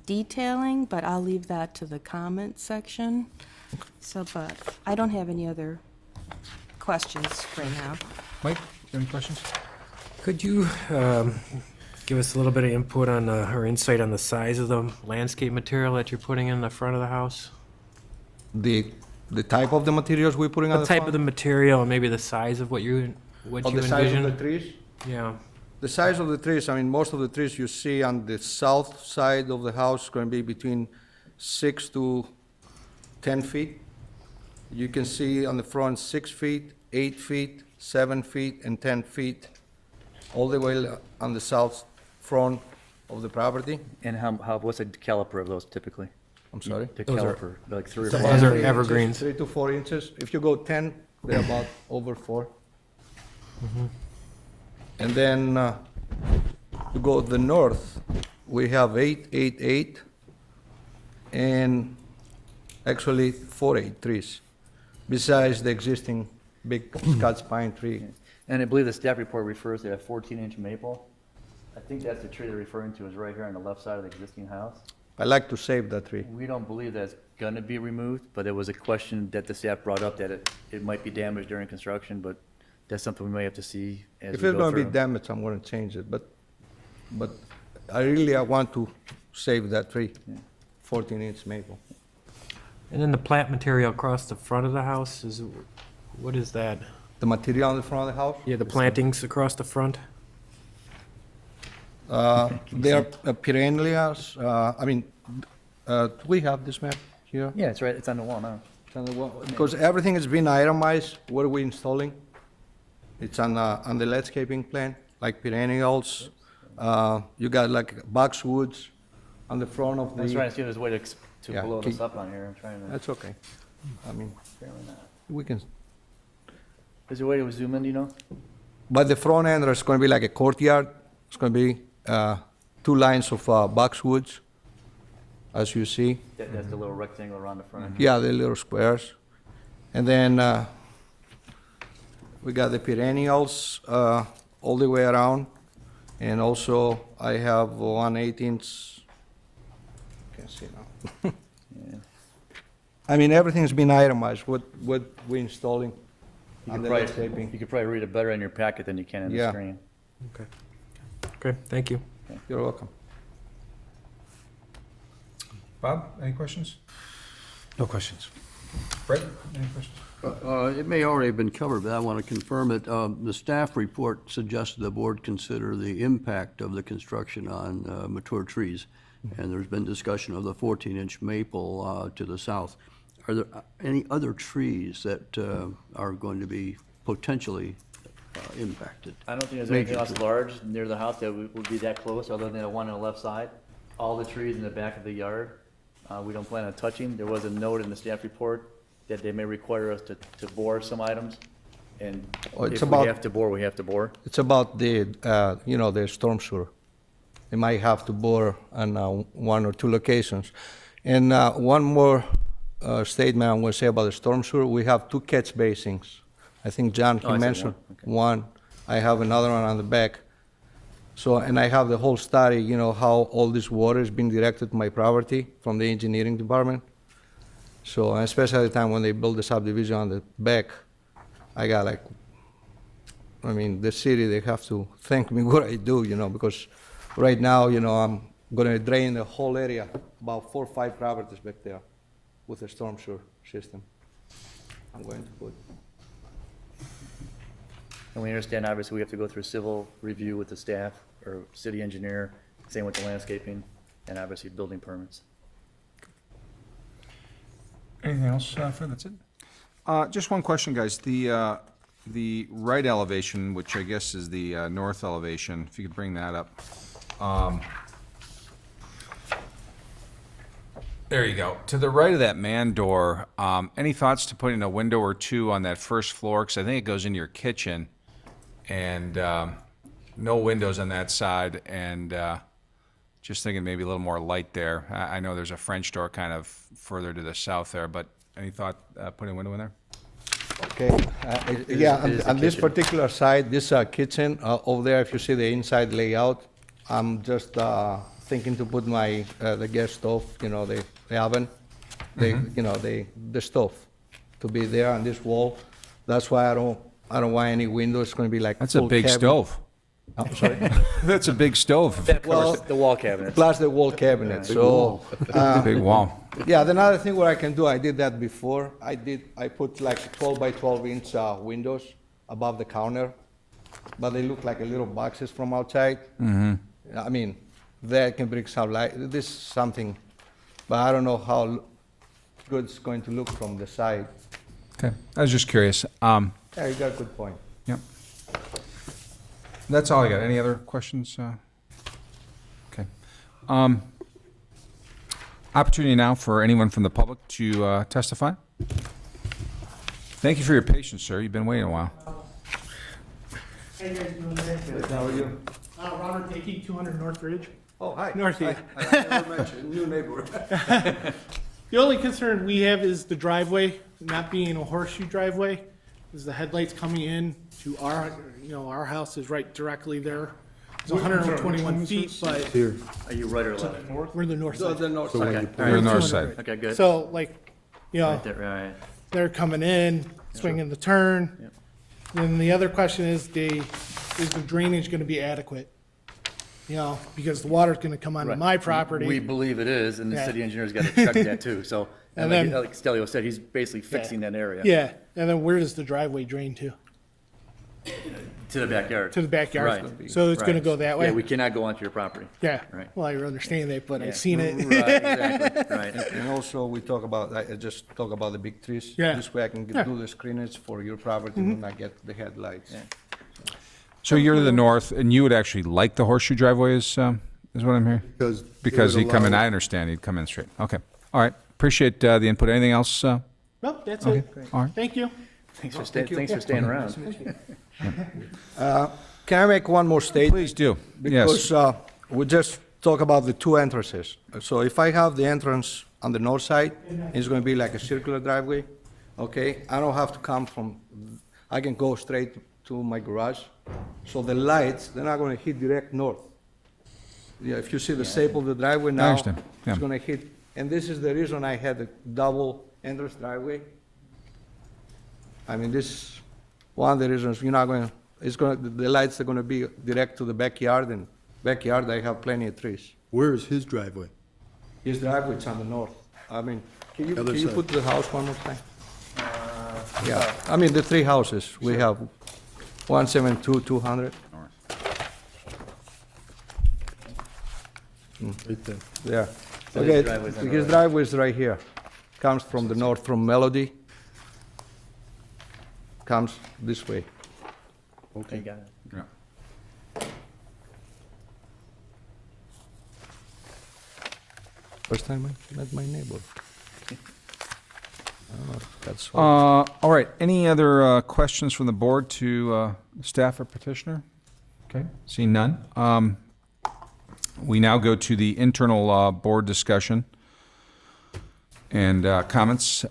detailing, but I'll leave that to the comment section. So, but I don't have any other questions right now. Mike, any questions? Could you give us a little bit of input on, or insight on the size of the landscape material that you're putting in the front of the house? The type of the materials we're putting on The the type of the material, and maybe the size of what you the size envision? of the trees? Yeah. The size of the trees, I mean, most of the trees you see on the south side of the house going to be between 6 to 10 feet. You can see on the front 6 feet, 8 feet, 7 feet, and 10 feet, all the way on the south front of the property. And what's the caliper of those typically? I'm sorry? The Those are- caliper, like 3 or Those 4? are 3 inches, evergreens. 3 to 4 inches. If you go 10, they're about over 4. And then to go the north, we have 8, 8, 8, and actually 4 8 trees, besides the existing big Scots pine tree. And I believe the staff report refers to a 14-inch maple. I think that's the tree they're referring to, is right here on the left side of the existing house. I like to save that tree. We don't believe that's gonna be removed, but there was a question that the staff brought up that it might be damaged during construction, but that's something we may have to see as If we it's go going to be through. damaged, I'm going to change it, but I want to save that tree, 14-inch maple. And then the plant material across the front of the house what is that? The material on the front of the house? Yeah, the plantings across the front? They are perennials. Do we have this map here? Yeah, it's right, it's on the wall now. It's on the wall. Because everything has been itemized, what are we installing? It's on the landscaping plan, like perennials. You got like boxwoods on the front of the. I was trying to see if there's a way to Yeah, blow can- this up on here, I'm trying to. That's okay. I mean, Apparently not. we can, Is there a way to zoom in, do you know? by the front end, there's going to be like a courtyard. It's going to be 2 lines of boxwoods, as you see. That's the little rectangle around the front. Yeah, the little squares. And then we got the perennials all the way around. And also, I have 1/18. Can't see now. Yeah. I mean, everything's been itemized, what we're installing You on could the probably, landscaping. you could probably read it better in your packet than you can in the Yeah. screen. Okay. Okay, thank you. You're welcome. Bob, any questions? No questions. Fred, any questions? It may already have been covered, but I want to confirm it. The staff report suggested the board consider the impact of the construction on mature trees, and there's been discussion of the 14-inch maple to the south. Are there any other trees that are going to be potentially impacted? I don't think there's Major anything else trees. large near the house that would be that close, other than the one on the left side. All the trees in the back of the yard, we don't plan on touching. There was a note in the staff report that they may require us to bore some items, and Oh, it's if we about- have to bore, we have to bore. It's about the storm sewer. They might have to bore on 1 or 2 locations. And one more statement I'm going to say about the storm sewer. We have 2 catch basins. I think John, Oh, he I see mentioned one. one. I have another one on the back. So, and I have the whole study, how all this water is being directed to my property from the engineering department. So, and especially at the time when they build the subdivision on the back, I got the city, they have to thank me what I do, because right now, I'm gonna drain the whole area, about 4 or 5 properties back there with a storm sewer system. I'm going to put. And we understand, obviously, we have to go through civil review with the staff, or city engineer, same with the landscaping, and obviously building permits. Anything else, Fred? That's it? Just one question, guys. The right elevation, which I guess is the north elevation, if you could bring that up. There you go. To the right of that man door, any thoughts to putting a window or 2 on that first floor? Because I think it goes into your kitchen, and no windows on that side, and just thinking maybe a little more light there. I know there's a French door kind of further to the south there, but any thought putting a window in there? Okay, yeah, on this particular side, this kitchen, over there, if you see the inside layout, I'm just thinking to put my, the gas stove, you know, the oven, you know, the stove to be there on this wall. That's why I don't want any windows, it's gonna be like. That's a full big cabin. stove. I'm sorry? That's a big stove. Well, The wall cabinet. plus the wall cabinet, so. Big wall. Yeah, another thing what I can do, I did that before. I put like 12 by 12 inch windows above the counter, but they look like a little boxes from outside. I mean, that can bring some light. This is something, but I don't know how good it's going to look from the side. Okay, I was just curious. Yeah, you got a good point. Yep. That's all I got. Any other questions? Okay. Opportunity now for anyone from the public to testify. Thank you for your patience, sir. You've been waiting a while. How you guys doing today? How are you? Robert Dickey, 200 Northridge. Oh, hi. Northeast. I never mentioned, new neighbor. The only concern we have is the driveway, not being a horseshoe driveway, is the headlights coming in to our, our house is right directly there. It's 121 feet, but Here. Are you right or left? we're the north side. The north Okay. side. You're on the north side. Okay, good. So like, Right there, right. they're coming in, swinging the turn. Then the other question is is the drainage gonna be adequate? Because the water's gonna come onto Right. my property. We believe it is, and the Yeah. city engineer's got to check that too, so. And And then- like Stelio said, he's basically fixing that area. Yeah, and then where does the driveway drain to? To the backyard. To the backyard. Right. So it's gonna Right. go that way? Yeah, we cannot go onto your property. Yeah, Right. well, I understand that, but Yeah. I've seen it. Right, exactly, right. And also, we talk about, I just talk about the big trees. Yeah. This way I can Yeah. do the screenage for your property when I get the headlights. So you're to the north, and you would actually like the horseshoe driveway, is what I'm hearing? Because it he'd come in, allows- I understand, he'd come in straight. Okay. All right. Appreciate the input. Anything else? No, that's Okay. it. All right. Thank you. Thanks for staying around. Can I make one more statement? Please do. Yes. Because we just talk about the two entrances. So if I have the entrance on the north side, it's going to be like a circular driveway, okay? I don't have to come from, I can go straight to my garage. So the lights, they're not going to hit direct north. Yeah, if you see the shape of the driveway now, understand. Yeah. it's going to hit, and this is the reason I had a double entrance driveway. I mean, this is one of the reasons you're not going to, the lights are going to be direct to the backyard, and backyard, I have plenty of trees. Where is his driveway? His driveway's on the north. I mean, can you Other side. put the house one more time? Yeah, I mean, the three houses, we have 172, 200. Right there. Yeah. So his Okay, driveway's on the his right. driveway's right here. Comes from the north, from Melody. Comes this way. Okay, got it. Yeah. First time I met my neighbor. I don't know if that's all. All right. Any other questions from the board to staff or petitioner? Okay. Seeing none. We now go to the internal board discussion and comments.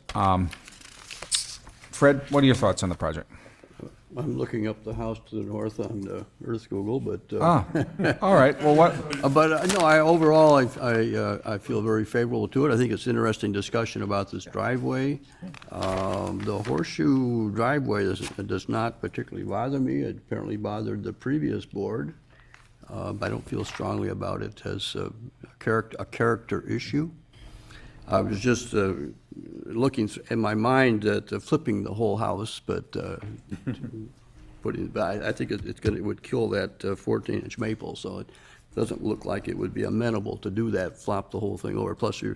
Fred, what are your thoughts on the project? I'm looking up the house to the north on Earth Google, but. All right. Well, what? But no, overall, I feel very favorable to it. I think it's interesting discussion about this driveway. The horseshoe driveway does not particularly bother me. It apparently bothered the previous board. I don't feel strongly about it as a character issue. I was just looking in my mind at flipping the whole house, but I think it would kill that 14-inch maple, so it doesn't look like it would be amenable to do that, flop the whole thing over. Plus, your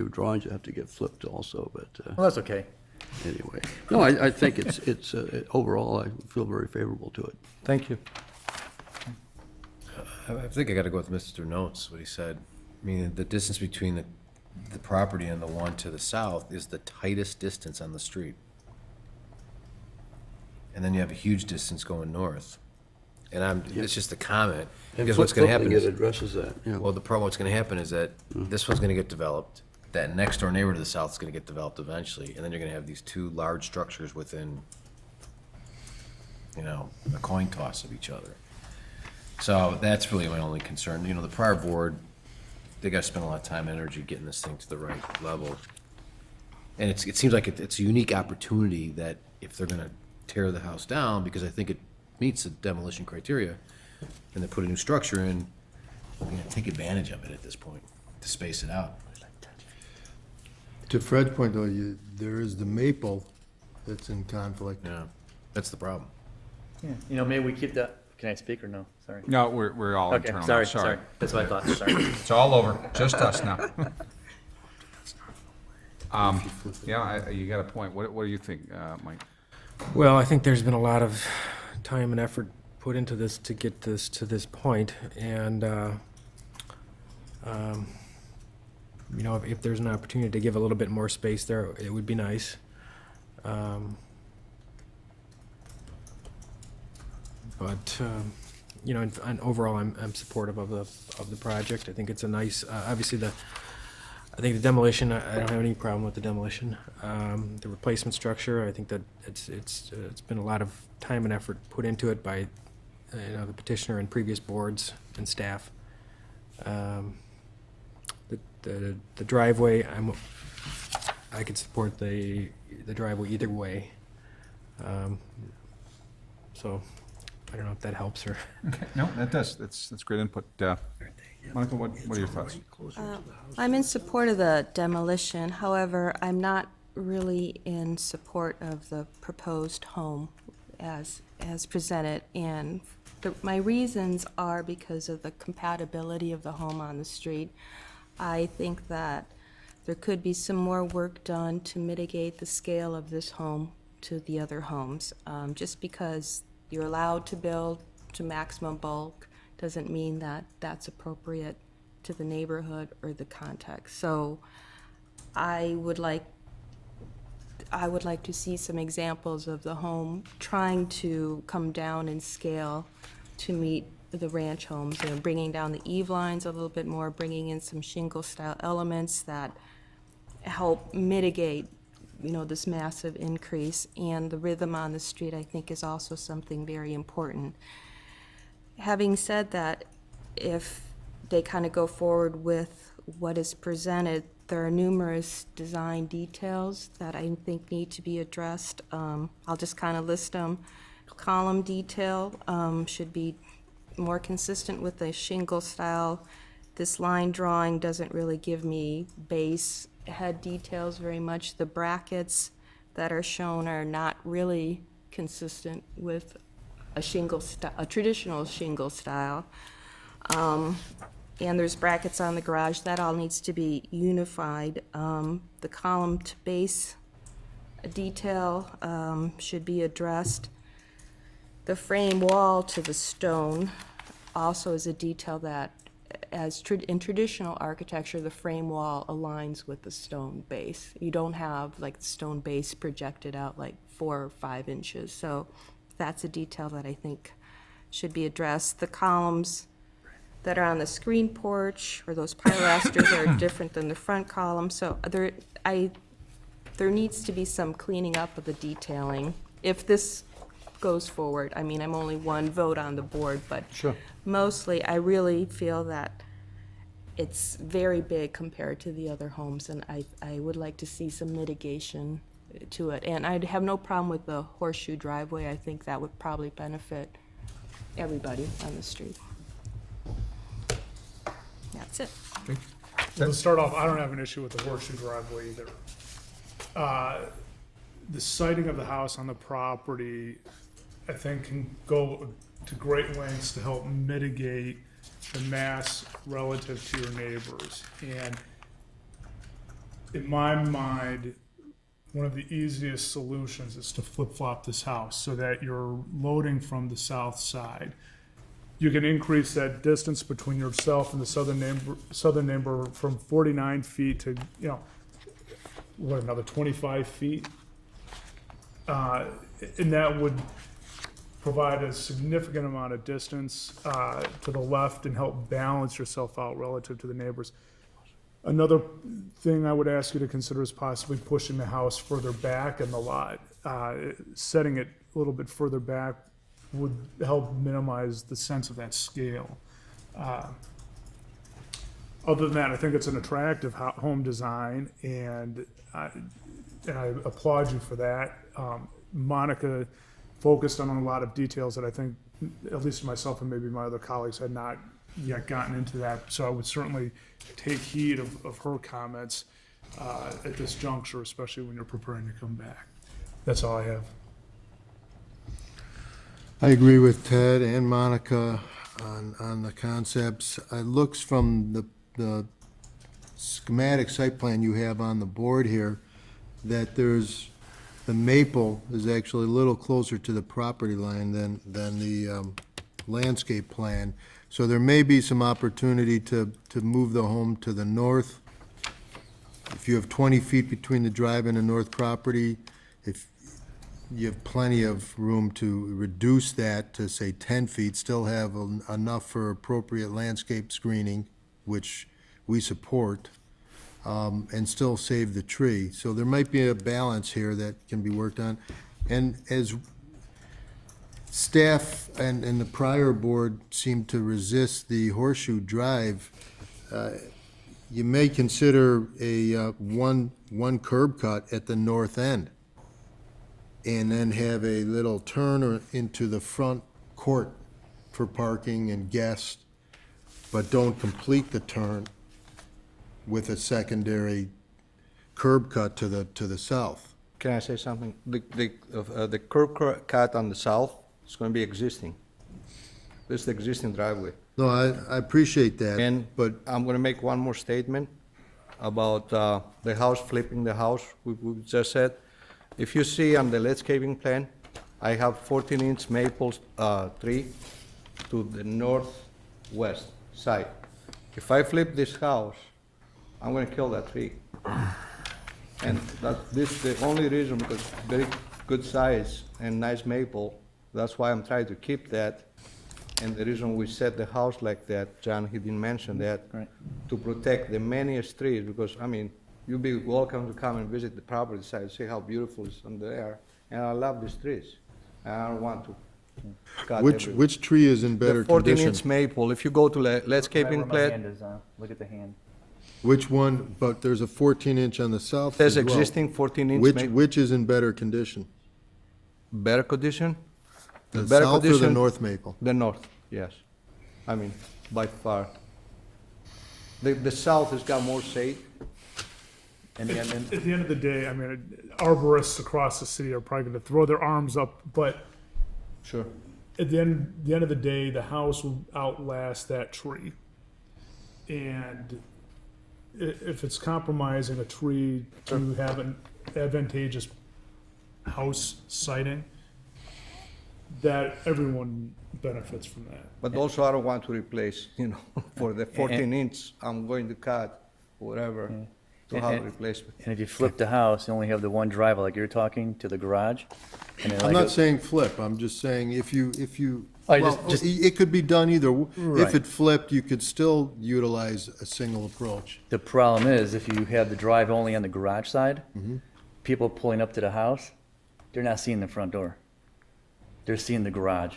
drawings have to get flipped also, but. Well, that's okay. Anyway, no, I think it's overall, I feel very favorable to it. Thank you. I think I gotta go with Mr. Notes, what he said. I mean, the distance between the property and the one to the south is the tightest distance on the street. And then you have a huge distance going north. And it's just a comment, And because what's gonna happen flipping is. it addresses that, yeah. Well, the problem, what's gonna happen is that this one's gonna get developed, that next door neighbor to the south is gonna get developed eventually, and then you're gonna have these two large structures within, you know, a coin toss of each other. So that's really my only concern. You know, the prior board, they gotta spend a lot of time and energy getting this thing to the right level. And it seems like it's a unique opportunity that if they're gonna tear the house down, because I think it meets the demolition criteria, and they put a new structure in, we're gonna take advantage of it at this point, to space it out. To Fred's point, though, there is the maple that's in conflict. Yeah, that's the problem. Yeah. You know, maybe we keep that, can I speak or no? Sorry. No, we're all Okay, internal now. sorry, Sorry. sorry. That's what I thought, sorry. It's all over, just us now. Yeah, you got a point. What do you think, Mike? Well, I think there's been a lot of time and effort put into this to get this to this point, and, you know, if there's an opportunity to give a little bit more space there, it would be nice. But, you know, and overall, I'm supportive of the project. I think it's a nice, obviously I think the demolition, I don't have any problem with the demolition. The replacement structure, I think that it's been a lot of time and effort put into it by, you know, the petitioner and previous boards and staff. The driveway, I could support the driveway either way. So I don't know if that helps or. Okay, no, that does. That's great input. Monica, what are your thoughts? I'm in support of the demolition. However, I'm not really in support of the proposed home as presented. And my reasons are because of the compatibility of the home on the street. I think that there could be some more work done to mitigate the scale of this home to the other homes. Just because you're allowed to build to maximum bulk doesn't mean that that's appropriate to the neighborhood or the context. So I would like to see some examples of the home trying to come down in scale to meet the ranch homes, you know, bringing down the eave lines a little bit more, bringing in some shingle-style elements that help mitigate, you know, this massive increase. And the rhythm on the street, I think, is also something very important. Having said that, if they kind of go forward with what is presented, there are numerous design details that I think need to be addressed. I'll just kind of list them. Column detail should be more consistent with the shingle style. This line drawing doesn't really give me base head details very much. The brackets that are shown are not really consistent with a traditional shingle style. And there's brackets on the garage. That all needs to be unified. The column to base detail should be addressed. The frame wall to the stone also is a detail that, in traditional architecture, the frame wall aligns with the stone base. You don't have like the stone base projected out like 4 or 5 inches. So that's a detail that I think should be addressed. The columns that are on the screen porch or those pilasters are different than the front column. So there needs to be some cleaning up of the detailing. If this goes forward, I mean, I'm only one vote on the board, but Sure. Mostly I really feel that it's very big compared to the other homes, and I would like to see some mitigation to it. And I'd have no problem with the horseshoe driveway. I think that would probably benefit everybody on the street. That's it. Well, to start off, I don't have an issue with the horseshoe driveway either. The siting of the house on the property, I think, can go to great lengths to help mitigate the mass relative to your neighbors. And in my mind, one of the easiest solutions is to flip-flop this house so that you're loading from the south side. You can increase that distance between yourself and the southern neighbor from 49 feet to, you know, what, another 25 feet? And that would provide a significant amount of distance to the left and help balance yourself out relative to the neighbors. Another thing I would ask you to consider is possibly pushing the house further back in the lot. Setting it a little bit further back would help minimize the sense of that scale. Other than that, I think it's an attractive home design, and I applaud you for that. Monica focused on a lot of details that I think, at least myself and maybe my other colleagues, had not yet gotten into that. So I would certainly take heed of her comments at this juncture, especially when you're preparing to come back. That's all I have. I agree with Ted and Monica on the concepts. It looks from the schematic site plan you have on the board here that there's, the maple is actually a little closer to the property line than the landscape plan. So there may be some opportunity to move the home to the north. If you have 20 feet between the drive and the north property, if you have plenty of room to reduce that to, say, 10 feet, still have enough for appropriate landscape screening, which we support, and still save the tree. So there might be a balance here that can be worked on. And as staff and the prior board seemed to resist the horseshoe drive, you may consider a one curb cut at the north end, and then have a little turn into the front court for parking and guests, but don't complete the turn with a secondary curb cut to the south. Can I say something? The curb cut on the south is going to be existing. This is the existing driveway. No, I appreciate that, but I'm going to make one more statement about the house, flipping the house, we just said. If you see on the landscaping plan, I have 14-inch maple tree to the northwest side. If I flip this house, I'm going to kill that tree. And this is the only reason, because very good size and nice maple. That's why I'm trying to keep that. And the reason we set the house like that, John, he didn't mention that, to protect the manyest trees, because, I mean, you'll be welcome to come and visit the property site, see how beautiful it's under there. And I love these trees. And I don't want to cut everything. which tree is in better The 14-inch condition? maple, if you go to landscaping Right where my hand plan, is, look at the hand. Which one, but there's a 14-inch on the south there's as well. existing 14-inch maple. Which is in better condition? Better condition? The better south or the condition- north maple? The north, yes. I mean, by far. The south has got more shade. And At the end of the day, I mean, arborists across the city are probably going to throw their arms up, but Sure. at the end of the day, the house will outlast that tree. And if it's compromising a tree to have an advantageous house siting, that everyone benefits from that. But also I don't want to replace, for the 14-inch, I'm going to cut whatever to have a replacement. And if you flip the house, you only have the one driveway, like you're talking, to the garage. And then I'm like not saying flip, I'm just saying if you, Oh, well, just- it could be done either. If Right. it flipped, you could still utilize a single approach. The problem is, if you have the drive only on the garage side, Mm-hmm. people pulling up to the house, they're not seeing the front door. They're seeing the garage.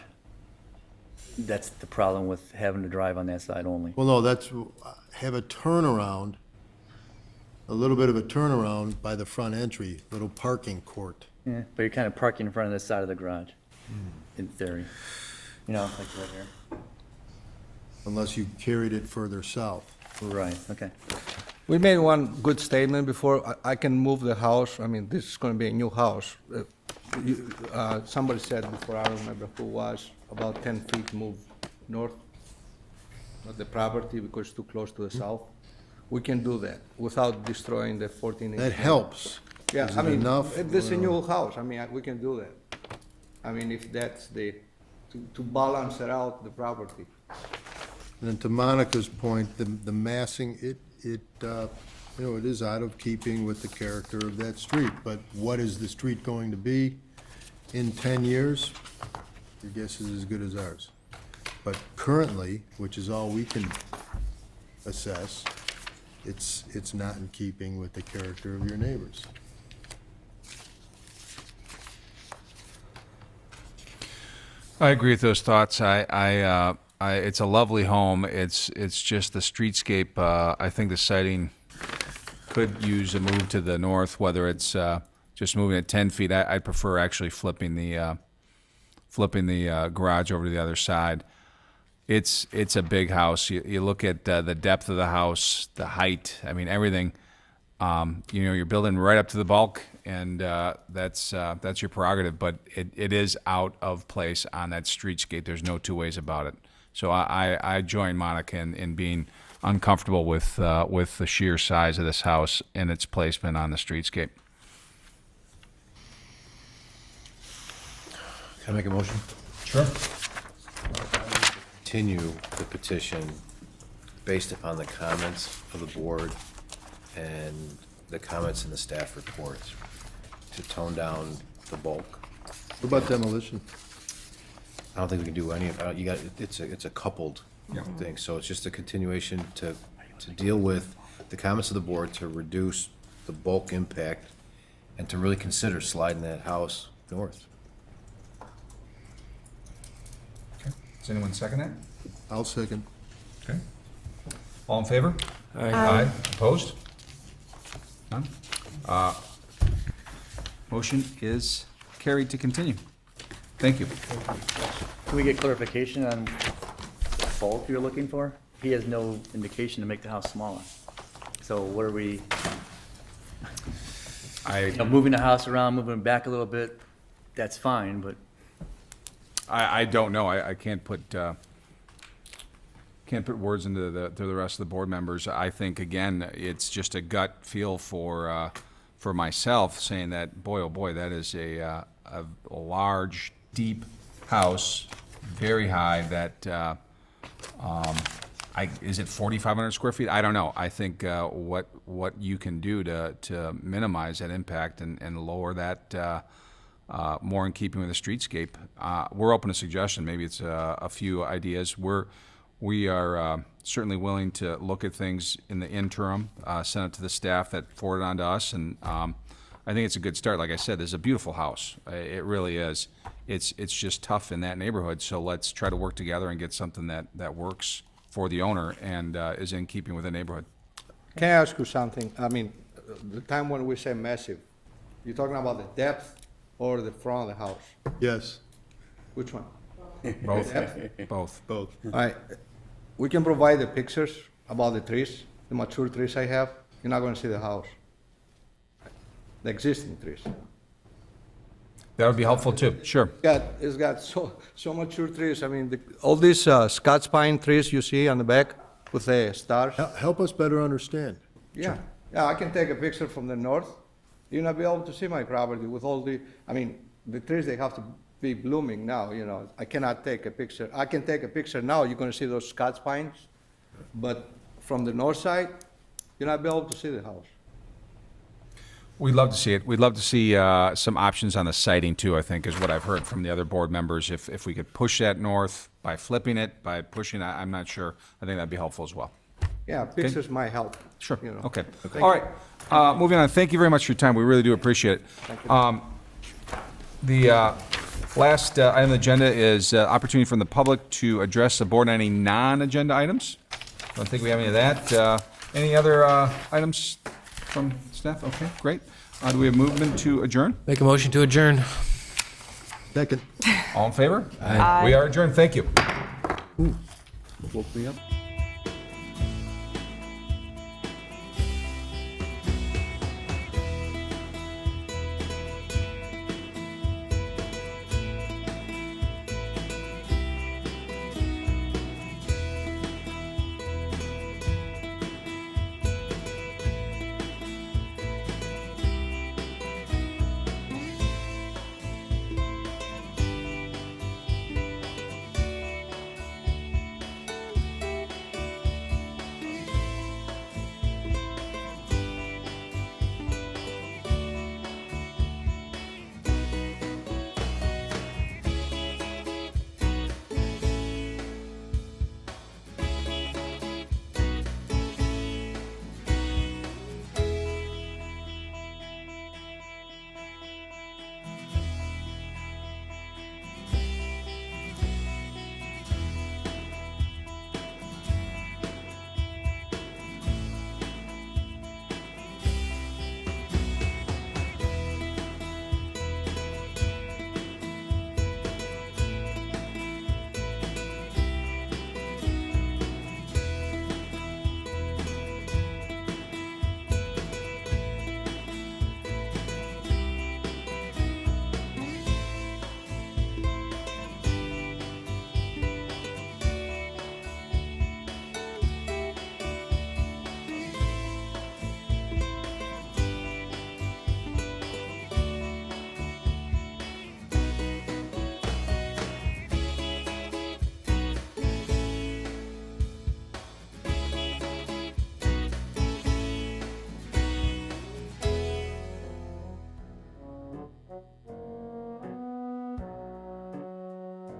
That's the problem with having to drive on that side only. Well, no, have a turnaround, a little bit of a turnaround by the front entry, little parking court. Yeah, but you're kind of parking in front of the side of the garage, in theory. Like right here. Unless you carried it further south. Right, okay. We made one good statement before. I can move the house. I mean, this is going to be a new house. Somebody said before, I don't remember who was, about 10 feet move north of the property because it's too close to the south. We can do that without destroying the 14-inch. That helps. Yeah, Is I it mean, enough? if this is a Well- new house, I mean, we can do that. I mean, if that's to balance it out, the property. And then to Monica's point, the massing, it is out of keeping with the character of that street. But what is the street going to be in 10 years? Your guess is as good as ours. But currently, which is all we can assess, it's not in keeping with the character of your neighbors. I agree with those thoughts. It's a lovely home. It's just the streetscape. I think the siding could use a move to the north, whether it's just moving it 10 feet. I'd prefer actually flipping the garage over to the other side. It's a big house. You look at the depth of the house, the height. I mean, everything. You're building right up to the bulk, and that's your prerogative. But it is out of place on that streetscape. There's no two ways about it. So I join Monica in being uncomfortable with the sheer size of this house and its placement on the streetscape. Can I make a motion? Sure. Continue the petition based upon the comments of the board and the comments in the staff reports to tone down the bulk. What about demolition? I don't think we can do any of, it's a coupled thing, so it's just a continuation to deal with the comments of the board to reduce the bulk impact and to really consider sliding that house north. Does anyone second that? I'll second. Okay. All in favor? Aye. Aye. Opposed? None? Motion is carried to continue. Thank you. Can we get clarification on the bulk you're looking for? He has no indication to make the house smaller. So what are we, moving the house around, moving it back a little bit, that's fine, but I don't know. I can't put words into the rest of the board members. I think, again, it's just a gut feel for myself, saying that, boy, oh boy, that is a large, deep house, very high, that is it 4,500 square feet? I don't know. I think what you can do to minimize that impact and lower that more in keeping with the streetscape. We're open to suggestion. Maybe it's a few ideas. We are certainly willing to look at things in the interim, send it to the staff that forward it on to us, and I think it's a good start. Like I said, this is a beautiful house. It really is. It's just tough in that neighborhood, so let's try to work together and get something that works for the owner and is in keeping with the neighborhood. Can I ask you something? I mean, the time when we say massive, you're talking about the depth or the front of the house? Yes. Which one? Both. Depth? Both. Both. All right, we can provide the pictures about the trees, the mature trees I have. You're not gonna see the house. The existing trees. That would be helpful too. Sure. It's got so mature trees. I mean, all these Scots pine trees you see on the back with the stars. Help us better understand. Yeah, I can take a picture from the north. You'll not be able to see my property with all the trees, they have to be blooming now, I cannot take a picture. I can take a picture now, you're gonna see those Scots pines, but from the north side, you'll not be able to see the house. We'd love to see it. We'd love to see some options on the siding too, I think, is what I've heard from the other board members. If we could push that north by flipping it, by pushing, I'm not sure. I think that'd be helpful as well. Yeah, pictures might help. Sure. you know. Okay. Thank All you. right. Moving on. Thank you very much for your time. We really do appreciate it. Thank you. The last item on the agenda is opportunity from the public to address the board on any non-agenda items. Don't think we have any of that. Any other items from staff? Okay, great. Do we have movement to adjourn? Make a motion to adjourn. Second. All in favor? Aye. We are adjourned. Thank you. Woke me up.